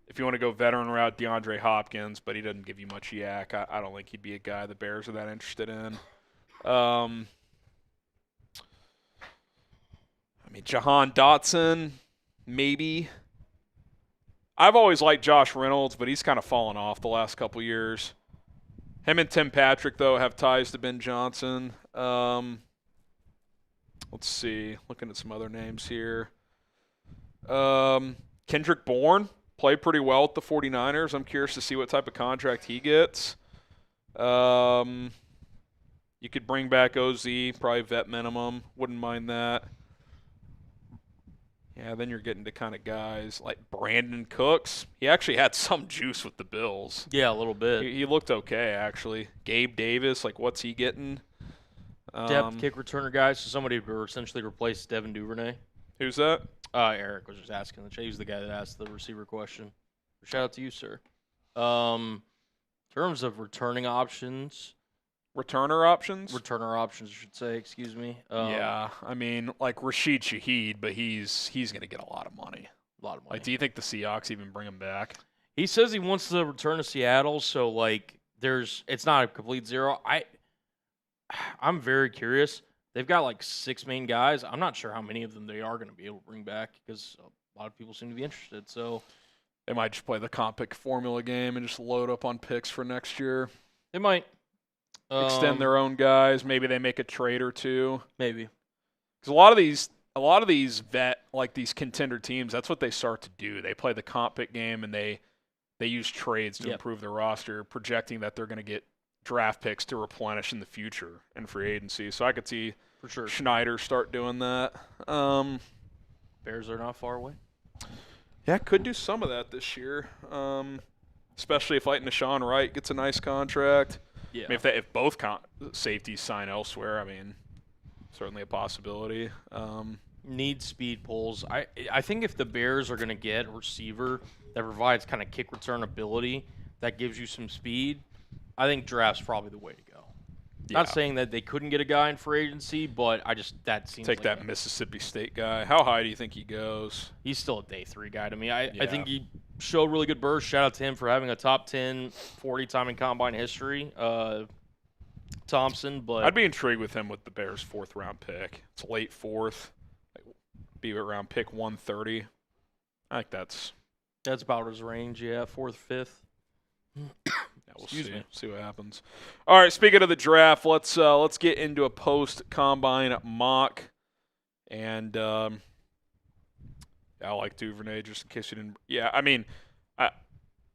If you want to go veteran route, DeAndre Hopkins, but he doesn't give you much yak. I don't think he'd be a guy the Bears are that interested in. I mean, Jahan Dotson, maybe. I've always liked Josh Reynolds, but he's kind of fallen off the last couple years. Him and Tim Patrick, though, have ties to Ben Johnson. Let's see. Looking at some other names here. Kendrick Bourne played pretty well with the 49ers. I'm curious to see what type of contract he gets. You could bring back OZ, probably vet minimum. Wouldn't mind that. Yeah, then you're getting to kind of guys like Brandon Cooks. He actually had some juice with the Bills. Yeah, a little bit. He looked okay, actually. Gabe Davis, like, what's he getting? Depth kick returner guys. So somebody essentially replaced Devin Duvernay. Who's that? Eric was just asking. He was the guy that asked the receiver question. Shout out to you, sir. In terms of returning options. Returner options, I should say. Excuse me. Yeah, I mean, like Rashid Shaheed, but he's going to get a lot of money. Like, do you think the Seahawks even bring him back? He says he wants to return to Seattle, so like, it's not a complete zero. I'm very curious. They've got like 6 main guys. I'm not sure how many of them they are going to be able to bring back because a lot of people seem to be interested. So they might just play the comp pick formula game and just load up on picks for next year. They might extend their own guys. Maybe they make a trade or two. Maybe because a lot of these these contender teams, that's what they start to do. They play the comp pick game and they use trades to improve their roster, projecting that they're going to get draft picks to replenish in the future in free agency. So I could see for sure Schneider start doing that. Bears are not far away. Yeah, could do some of that this year, especially if like Nashawn Wright gets a nice contract. Yeah. I mean, if both safeties sign elsewhere, I mean, certainly a possibility. Need speed pulls. I think if the Bears are going to get a receiver that provides kind of kick return ability that gives you some speed, I think draft's probably the way to go. Yeah. Not saying that they couldn't get a guy in free agency, but that seems take like that Mississippi State guy. How high do you think he goes? He's still a day 3 guy to me. I think showed really good burst. Shout out to him for having a top 10 40-time in combine history. Thompson, but I'd be intrigued with him with the Bears' 4th-round pick. It's late 4th, be around pick 130. I think that's about his range. Yeah, 4th, 5th. Yeah, we'll see what happens. All right, speaking of the draft, let's get into a post-combine mock. And I like Duvernay, just in case you didn't. Yeah, I mean,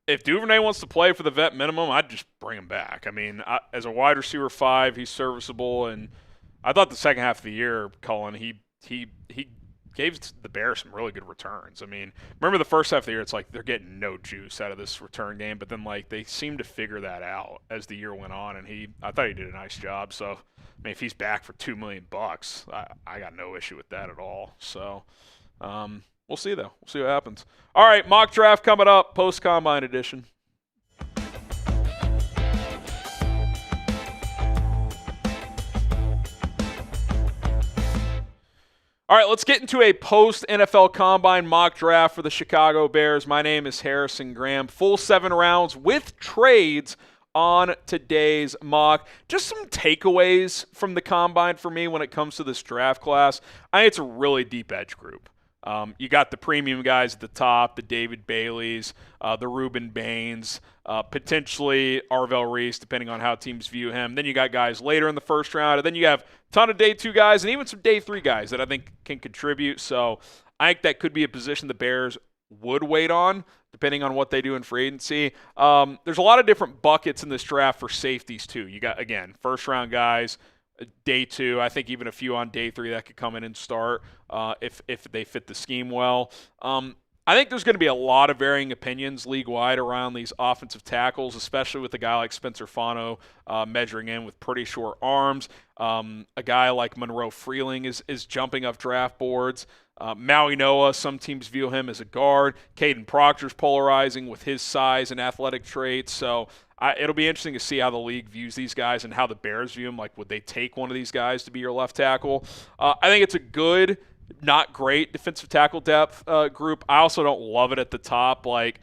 if Duvernay wants to play for the vet minimum, I'd just bring him back. I mean, as a wide receiver 5, he's serviceable, and I thought the second half of the year, Cullen, he gave the Bears some really good returns. I mean, remember the first half of the year, it's like they're getting no juice out of this return game, but then like they seemed to figure that out as the year went on, and I thought he did a nice job. So, I mean, if he's back for $2 million, I got no issue with that at all. So, we'll see though. We'll see what happens. All right, mock draft coming up, post combine edition. All right, let's get into a post-NFL Combine mock draft for the Chicago Bears. My name is Harrison Graham. Full 7 rounds with trades on today's mock. Just some takeaways from the Combine for me when it comes to this draft class. I think it's a really deep edge group. You got the premium guys at the top, the David Baileys, the Reuben Baines, potentially Arvell Reese, depending on how teams view him. Then you got guys later in the first round, and then you have a ton of day 2 guys and even some day 3 guys that I think can contribute. So I think that could be a position the Bears would wait on, depending on what they do in free agency. There's a lot of different buckets in this draft for safeties, too. You got, again, first-round guys, day 2, I think even a few on day 3 that could come in and start if they fit the scheme well. I think there's going to be a lot of varying opinions league-wide around these offensive tackles, especially with a guy like Spencer Fano measuring in with pretty short arms. A guy like Monroe Freeling is jumping up draft boards. Maui Noah, some teams view him as a guard. Caden Proctor's polarizing with his size and athletic traits. So it'll be interesting to see how the league views these guys and how the Bears view them. Like, would they take one of these guys to be your left tackle? I think it's a good, not great defensive tackle depth group. I also don't love it at the top. Like,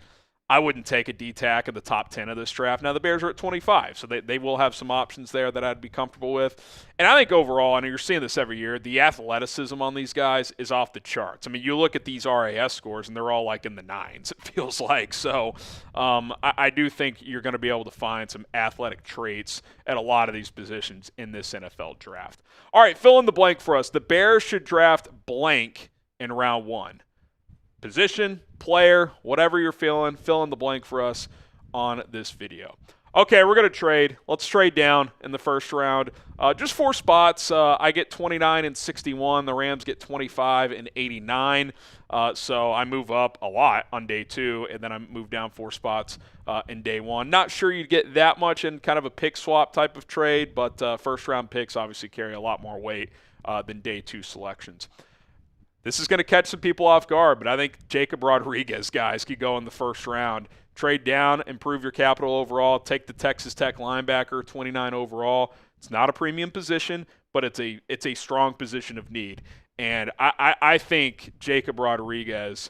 I wouldn't take a D-tack in the top 10 of this draft. Now, the Bears are at 25, so they will have some options there that I'd be comfortable with. And I think overall, and you're seeing this every year, the athleticism on these guys is off the charts. I mean, you look at these RAS scores, and they're all like in the 9s, it feels like. So I do think you're going to be able to find some athletic traits at a lot of these positions in this NFL draft. All right, fill in the blank for us. The Bears should draft blank in round 1. Position, player, whatever you're feeling, fill in the blank for us on this video. Okay, we're going to trade. Let's trade down in the first round. Just 4 spots. I get 29 and 61. The Rams get 25 and 89. So I move up a lot on day 2, and then I move down 4 spots in day 1. Not sure you'd get that much in kind of a pick swap type of trade, but first-round picks obviously carry a lot more weight than day 2 selections. This is going to catch some people off guard, but I think Jacob Rodriguez, guys, could go in the first round. Trade down, improve your capital overall, take the Texas Tech linebacker, 29 overall. It's not a premium position, but it's a strong position of need. And I think Jacob Rodriguez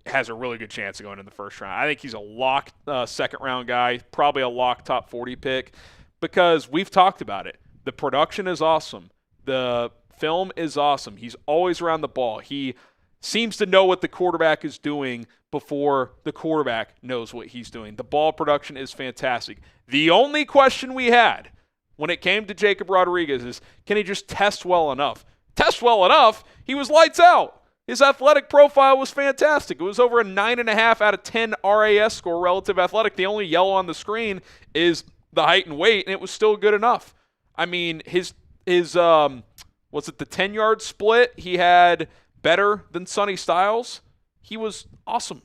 has a really good chance of going in the first round. I think he's a lock second-round guy, probably a lock top 40 pick, because we've talked about it. The production is awesome. The film is awesome. He's always around the ball. He seems to know what the quarterback is doing before the quarterback knows what he's doing. The ball production is fantastic. The only question we had when it came to Jacob Rodriguez is, can he just test well enough? Test well enough? He was lights out. His athletic profile was fantastic. It was over a 9.5 out of 10 RAS score, relative athletic. The only yellow on the screen is the height and weight, and it was still good enough. I mean, his was it the 10-yard split? He had better than Sonny Styles. He was awesome.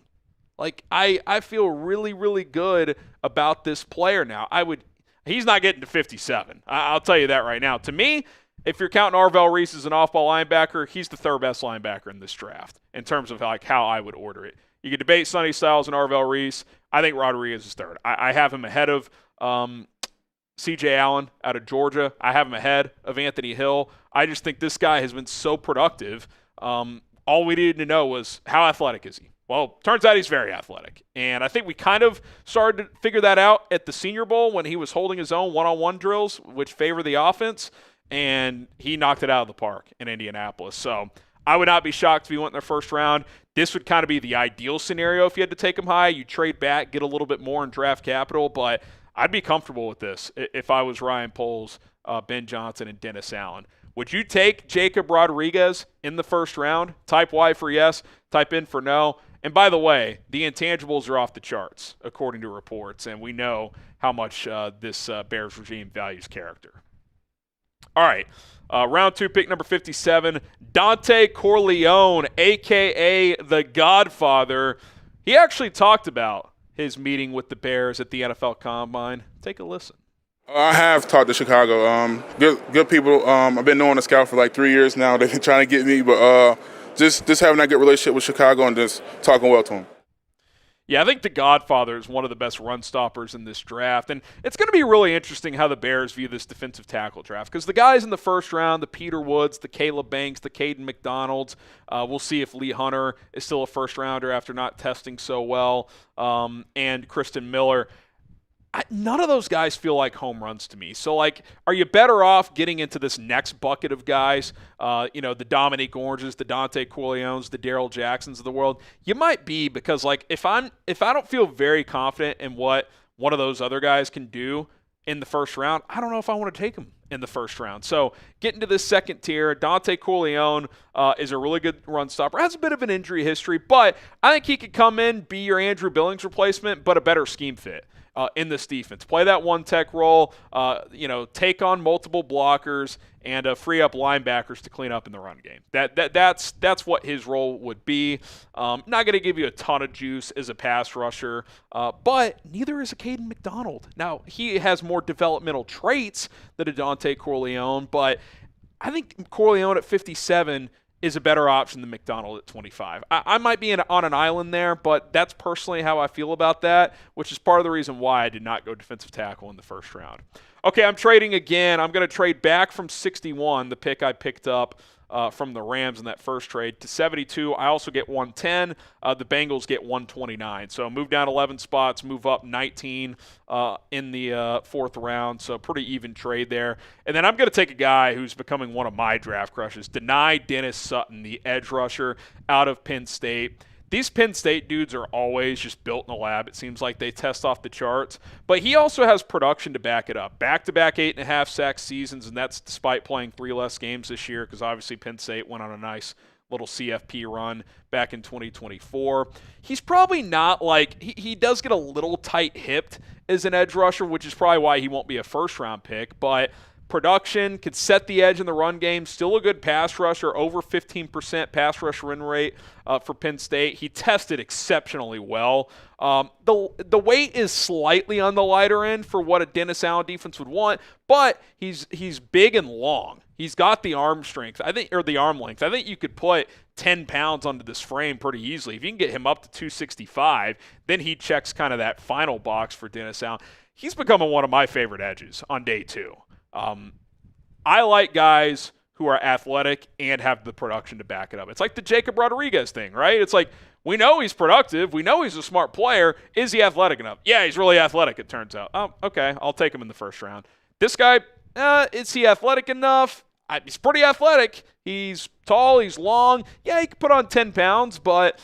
Like, I feel really, really good about this player now. He's not getting to 57. I'll tell you that right now. To me, if you're counting Arvell Reese as an off-ball linebacker, he's the 3rd best linebacker in this draft in terms of like how I would order it. You could debate Sonny Styles and Arvell Reese. I think Rodriguez is 3rd. I have him ahead of C.J. Allen out of Georgia. I have him ahead of Anthony Hill. I just think this guy has been so productive. All we needed to know was, how athletic is he? Well, turns out he's very athletic. And I think we kind of started to figure that out at the Senior Bowl when he was holding his own one-on-one drills, which favor the offense, and he knocked it out of the park in Indianapolis. So I would not be shocked if he went in the first round. This would kind of be the ideal scenario if you had to take him high. You trade back, get a little bit more in draft capital, but I'd be comfortable with this if I was Ryan Poles, Ben Johnson, and Dennis Allen. Would you take Jacob Rodriguez in the first round? Type Y for yes, type in for no. And by the way, the intangibles are off the charts, according to reports, and we know how much this Bears regime values character. All right, round 2, pick number 57, Dante Corleone, a.k.a. the Godfather. He actually talked about his meeting with the Bears at the NFL Combine. Take a listen. I have talked to Chicago. Good people. I've been knowing the scout for like 3 years now. They've been trying to get me, but just having that good relationship with Chicago and just talking well to him. Yeah, I think the Godfather is one of the best run stoppers in this draft. And it's going to be really interesting how the Bears view this defensive tackle draft. Because the guys in the first round, the Peter Woods, the Caleb Banks, the Caden McDonalds, we'll see if Lee Hunter is still a first rounder after not testing so well, and Kristen Miller. None of those guys feel like home runs to me. So, like, are you better off getting into this next bucket of guys, the Dominique Oranges, the Dante Corleones, the Darrell Jacksons of the world? You might be, because, like, if I don't feel very confident in what one of those other guys can do in the first round, I don't know if I want to take him in the first round. So, getting to this second tier, Dante Corleone is a really good run stopper. Has a bit of an injury history, but I think he could come in, be your Andrew Billings replacement, but a better scheme fit in this defense. Play that one-tech role, take on multiple blockers, and free up linebackers to clean up in the run game. That's what his role would be. Not going to give you a ton of juice as a pass rusher, but neither is a Caden McDonald. Now, he has more developmental traits than a Dante Corleone, but I think Corleone at 57 is a better option than McDonald at 25. I might be on an island there, but that's personally how I feel about that, which is part of the reason why I did not go defensive tackle in the first round. Okay, I'm trading again. I'm going to trade back from 61, the pick I picked up from the Rams in that first trade, to 72. I also get 110. The Bengals get 129. So move down 11 spots, move up 19 in the fourth round. So pretty even trade there. And then I'm going to take a guy who's becoming one of my draft crushes, Dennis Sutton, the edge rusher out of Penn State. These Penn State dudes are always just built in a lab. It seems like they test off the charts. But he also has production to back it up. Back-to-back 8.5 sack seasons, and that's despite playing 3 less games this year, because obviously Penn State went on a nice little CFP run back in 2024. He's probably not like – he does get a little tight-hipped as an edge rusher, which is probably why he won't be a first-round pick. But – production, could set the edge in the run game, still a good pass rusher, over 15% pass rush win rate for Penn State. He tested exceptionally well. The weight is slightly on the lighter end for what a Dennis Allen defense would want, but he's big and long. He's got the arm strength, or the arm length. I think you could put 10 pounds onto this frame pretty easily. If you can get him up to 265, then he checks kind of that final box for Dennis Allen. He's becoming one of my favorite edges on day 2. I like guys who are athletic and have the production to back it up. It's like the Jacob Rodriguez thing, right? It's like, we know he's productive. We know he's a smart player. Is he athletic enough? Yeah, he's really athletic, it turns out. Oh, okay, I'll take him in the first round. This guy, is he athletic enough? He's pretty athletic. He's tall. He's long. Yeah, he can put on 10 pounds, but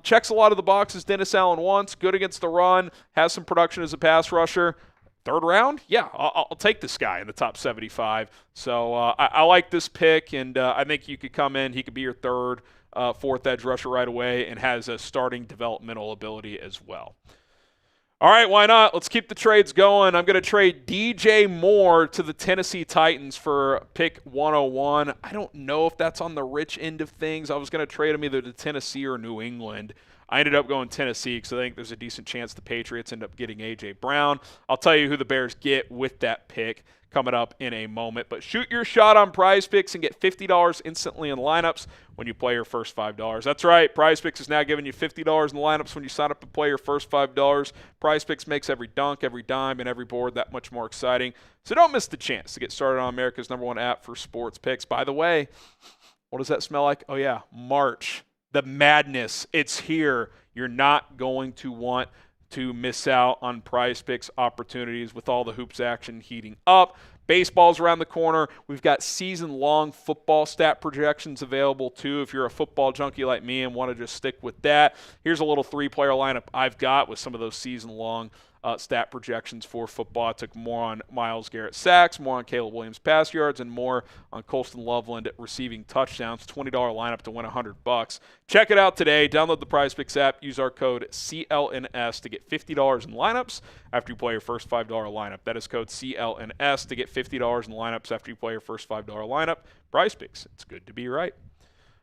checks a lot of the boxes Dennis Allen wants. Good against the run. Has some production as a pass rusher. Third round? Yeah, I'll take this guy in the top 75. So I like this pick, and I think you could come in. He could be your third, fourth edge rusher right away and has a starting developmental ability as well. All right, why not? Let's keep the trades going. I'm going to trade DJ Moore to the Tennessee Titans for pick 101. I don't know if that's on the rich end of things. I was going to trade him either to Tennessee or New England. I ended up going Tennessee because I think there's a decent chance the Patriots end up getting A.J. Brown. I'll tell you who the Bears get with that pick coming up in a moment. But shoot your shot on Prize Picks and get $50 instantly in lineups when you play your first $5. That's right. Prize Picks is now giving you $50 in lineups when you sign up and play your first $5. Prize Picks makes every dunk, every dime, and every board that much more exciting. So don't miss the chance to get started on America's #1 app for sports picks. By the way, what does that smell like? Oh, yeah, March. the madness. It's here. You're not going to want to miss out on Prize Picks opportunities with all the hoops action heating up. Baseball's around the corner. We've got season-long football stat projections available, too, if you're a football junkie like me and want to just stick with that. Here's a little 3-player lineup I've got with some of those season-long stat projections for football. I took more on Myles Garrett sacks, more on Caleb Williams pass yards, and more on Colston Loveland receiving touchdowns. $20 lineup to win $100. Check it out today. Download the Prize Picks app. Use our code CLNS to get $50 in lineups after you play your first $5 lineup. That is code CLNS to get $50 in lineups after you play your first $5 lineup. Prize Picks. It's good to be right.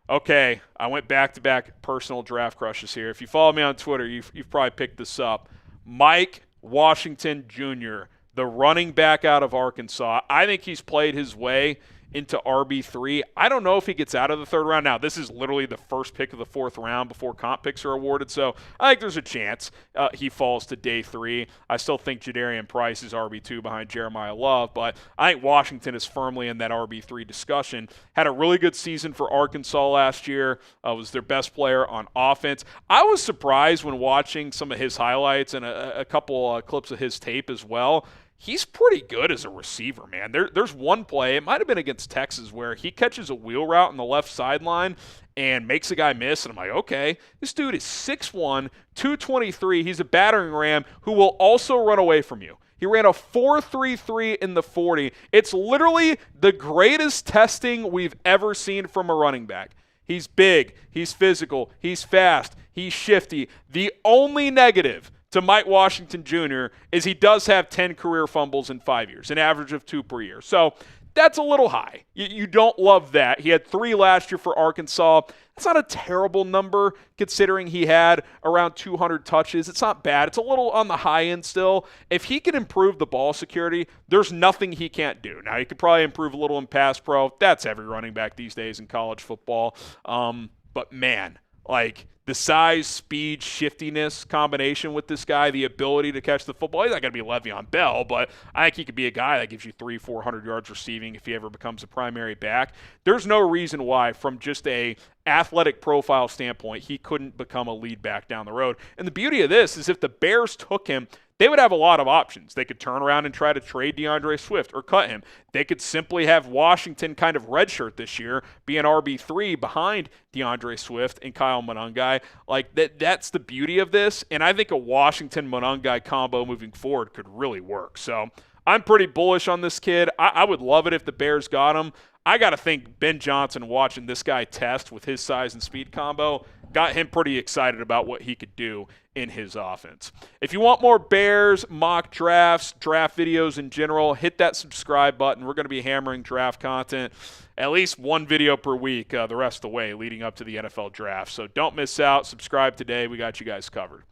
Okay, I went back-to-back personal draft crushes here. If you follow me on Twitter, you've probably picked this up. Mike Washington Jr., the running back out of Arkansas. I think he's played his way into RB3. I don't know if he gets out of the third round. Now, this is literally the first pick of the fourth round before comp picks are awarded, so I think there's a chance he falls to day 3. I still think Jadarian Price is RB2 behind Jeremiah Love, but I think Washington is firmly in that RB3 discussion. Had a really good season for Arkansas last year. Was their best player on offense. I was surprised when watching some of his highlights and a couple clips of his tape as well. He's pretty good as a receiver, man. There's one play, it might have been against Texas, where he catches a wheel route on the left sideline and makes a guy miss, and I'm like, okay, this dude is 6'1", 223. He's a battering ram who will also run away from you. He ran a 4.33 in the 40. It's literally the greatest testing we've ever seen from a running back. He's big, he's physical, he's fast, he's shifty. The only negative to Mike Washington Jr. is he does have 10 career fumbles in 5 years, an average of 2 per year. So that's a little high. You don't love that. He had 3 last year for Arkansas. That's not a terrible number considering he had around 200 touches. It's not bad. It's a little on the high end still. If he can improve the ball security, there's nothing he can't do. Now, he could probably improve a little in pass pro. That's every running back these days in college football. But man, like, the size, speed, shiftiness combination with this guy, the ability to catch the football. He's not going to be Le'Veon Bell, but I think he could be a guy that gives you 300-400 yards receiving if he ever becomes a primary back. There's no reason why, from just a athletic profile standpoint, he couldn't become a lead back down the road. And the beauty of this is if the Bears took him, they would have a lot of options. They could turn around and try to trade DeAndre Swift or cut him. They could simply have Washington kind of redshirt this year, be an RB3 behind DeAndre Swift and Kyle Monangai. Like, that's the beauty of this, and I think a Washington-Monangai combo moving forward could really work. So I'm pretty bullish on this kid. I would love it if the Bears got him. I got to think Ben Johnson, watching this guy test with his size and speed combo, got him pretty excited about what he could do in his offense. If you want more Bears mock drafts, draft videos in general, hit that subscribe button. We're going to be hammering draft content, at least one video per week the rest of the way leading up to the NFL draft. So don't miss out. Subscribe today. We got you guys covered.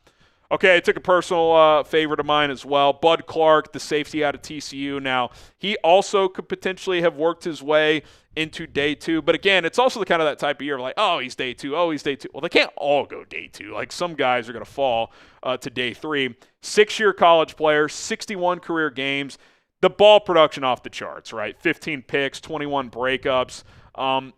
Okay, I took a personal favorite of mine as well. Bud Clark, the safety out of TCU. Now, he also could potentially have worked his way into day 2. But again, it's also the kind of that type of year like, oh, he's day 2, oh, he's day 2. Well, they can't all go day 2. Like, some guys are going to fall to day 3. 6-year college player, 61 career games. The ball production off the charts, right? 15 picks, 21 breakups.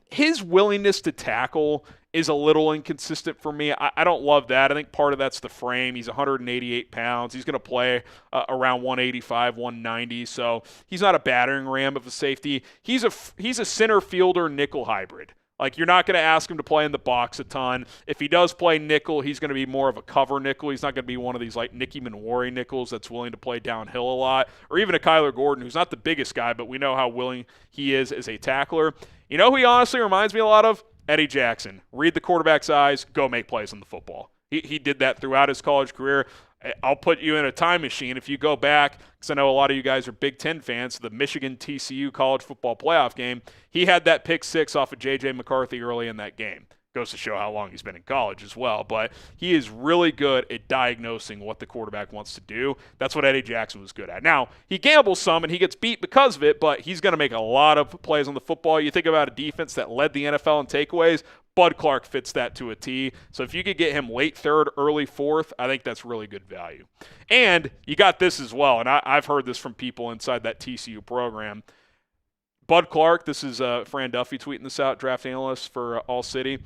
His willingness to tackle is a little inconsistent for me. I don't love that. I think part of that's the frame. He's 188 pounds. He's going to play around 185, 190. So he's not a battering ram of a safety. He's a center fielder nickel hybrid. Like, you're not going to ask him to play in the box a ton. If he does play nickel, he's going to be more of a cover nickel. He's not going to be one of these, like, Nicky Manwari nickels that's willing to play downhill a lot. Or even a Kyler Gordon, who's not the biggest guy, but we know how willing he is as a tackler. You know who he honestly reminds me a lot of? Eddie Jackson. Read the quarterback's eyes, go make plays on the football. He did that throughout his college career. I'll put you in a time machine. If you go back, because I know a lot of you guys are Big Ten fans, the Michigan-TCU college football playoff game, he had that pick 6 off of J.J. McCarthy early in that game. Goes to show how long he's been in college as well. But he is really good at diagnosing what the quarterback wants to do. That's what Eddie Jackson was good at. Now, he gambles some and he gets beat because of it, but he's going to make a lot of plays on the football. You think about a defense that led the NFL in takeaways, Bud Clark fits that to a T. So if you could get him late 3rd, early 4th, I think that's really good value. And you got this as well, and I've heard this from people inside that TCU program. Bud Clark, this is Fran Duffy tweeting this out, draft analyst for All City.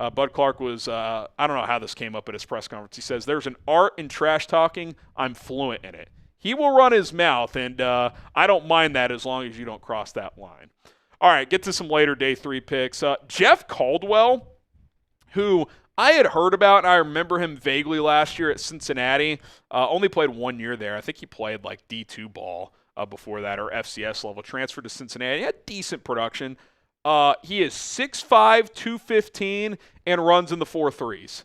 Bud Clark was, I don't know how this came up at his press conference. He says, there's an art in trash talking. I'm fluent in it. He will run his mouth, and I don't mind that as long as you don't cross that line. All right, get to some later day 3 picks. Jeff Caldwell, who I had heard about, and I remember him vaguely last year at Cincinnati. Only played 1 year there. I think he played like D2 ball before that, or FCS level. Transferred to Cincinnati. He had decent production. He is 6'5", 215, and runs in the 4.3s.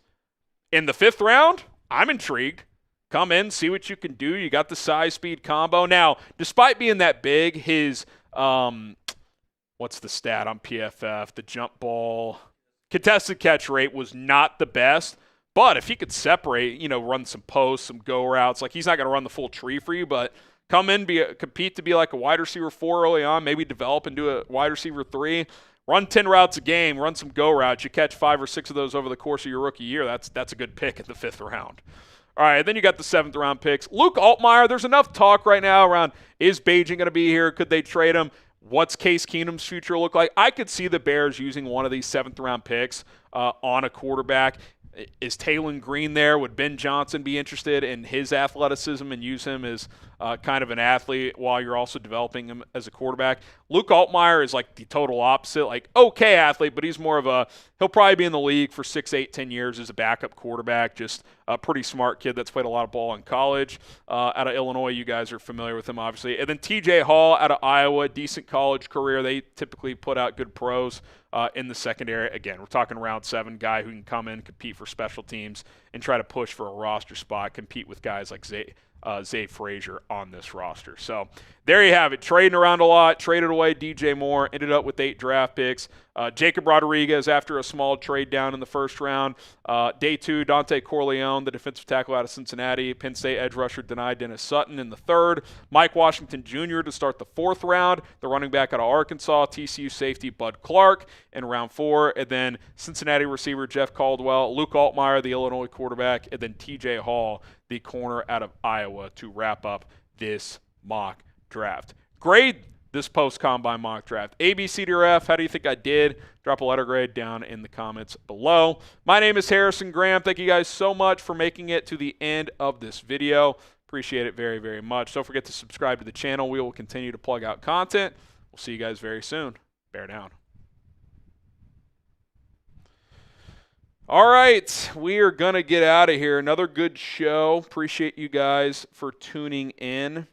In the 5th round, I'm intrigued. Come in, see what you can do. You got the size-speed combo. Now, despite being that big, his what's the stat on PFF? The jump ball contested catch rate was not the best. But if he could separate, run some posts, some go routes, like he's not going to run the full tree for you, but come in, compete to be like a wide receiver 4 early on, maybe develop into a wide receiver 3. Run 10 routes a game, run some go routes. You catch 5 or 6 of those over the course of your rookie year. That's a good pick in the 5th round. All right, then you got the 7th round picks. Luke Altmaier, there's enough talk right now around, is Bagent going to be here? Could they trade him? What's Case Keenum's future look like? I could see the Bears using one of these 7th round picks on a quarterback. Is Taylon Green there? Would Ben Johnson be interested in his athleticism and use him as kind of an athlete while you're also developing him as a quarterback? Luke Altmaier is like the total opposite, like okay athlete, but he's more of he'll probably be in the league for 6, 8, 10 years as a backup quarterback, just a pretty smart kid that's played a lot of ball in college. Out of Illinois, you guys are familiar with him, obviously. And then TJ Hall out of Iowa, decent college career. They typically put out good pros in the secondary. Again, we're talking round 7, guy who can come in, compete for special teams, and try to push for a roster spot, compete with guys like Zay Frazier on this roster. So there you have it. Trading around a lot, traded away DJ Moore, ended up with 8 draft picks. Jacob Rodriguez after a small trade down in the 1st round. Day 2, Dante Corleone, the defensive tackle out of Cincinnati. Penn State edge rusher denied Dennis Sutton in the 3rd. Mike Washington Jr. to start the 4th round. The running back out of Arkansas, TCU safety Bud Clark in round 4. And then Cincinnati receiver Jeff Caldwell, Luke Altmaier, the Illinois quarterback, and then TJ Hall, the corner out of Iowa, to wrap up this mock draft. Grade this post-combine mock draft. A, B, C, D, or F. How do you think I did? Drop a letter grade down in the comments below. My name is Harrison Graham. Thank you guys so much for making it to the end of this video. Appreciate it very, very much. Don't forget to subscribe to the channel. We will continue to plug out content. We'll see you guys very soon. Bear down. All right, we are going to get out of here. Another good show. Appreciate you guys for tuning in.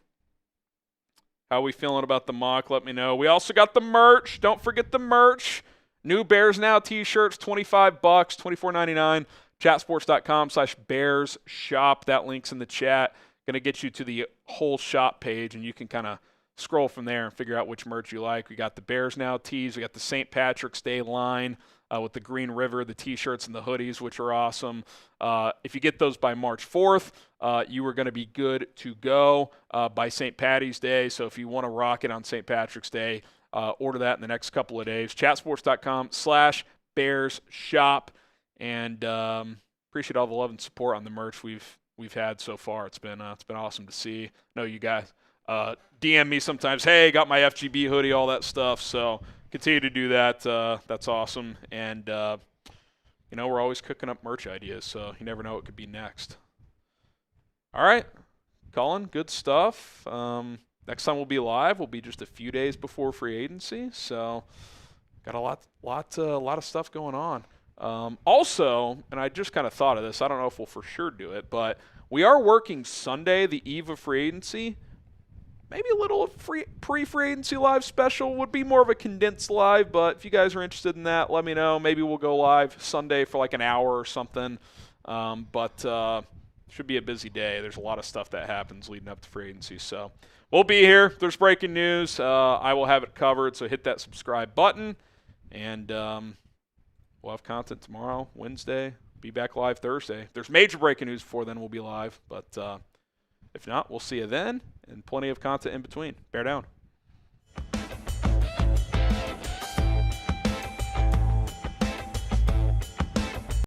How we feeling about the mock? Let me know. We also got the merch. Don't forget the merch. New Bears Now t-shirts, $25, $24.99. Chatsports.com/Bears shop. That link's in the chat. Going to get you to the whole shop page, and you can kind of scroll from there and figure out which merch you like. We got the Bears Now tees. We got the St. Patrick's Day line with the Green River, the t-shirts, and the hoodies, which are awesome. If you get those by March 4th, you are going to be good to go by St. Patty's Day. So if you want to rock it on St. Patrick's Day, order that in the next couple of days. Chatsports.com/Bears shop. And appreciate all the love and support on the merch we've had so far. It's been awesome to see. I know you guys DM me sometimes, hey, got my FGB hoodie, all that stuff. So continue to do that. That's awesome. And, we're always cooking up merch ideas, so you never know what could be next. All right, Colin, good stuff. Next time we'll be live will be just a few days before free agency. So got a lot of stuff going on. Also, and I just kind of thought of this, I don't know if we'll for sure do it, but we are working Sunday, the eve of free agency. Maybe a little pre-free agency live special would be more of a condensed live, but if you guys are interested in that, let me know. Maybe we'll go live Sunday for like an hour or something. But should be a busy day. There's a lot of stuff that happens leading up to free agency. So we'll be here. If there's breaking news, I will have it covered. So hit that subscribe button, and we'll have content tomorrow, Wednesday. Be back live Thursday. If there's major breaking news before then, we'll be live. But if not, we'll see you then, and plenty of content in between. Bear down.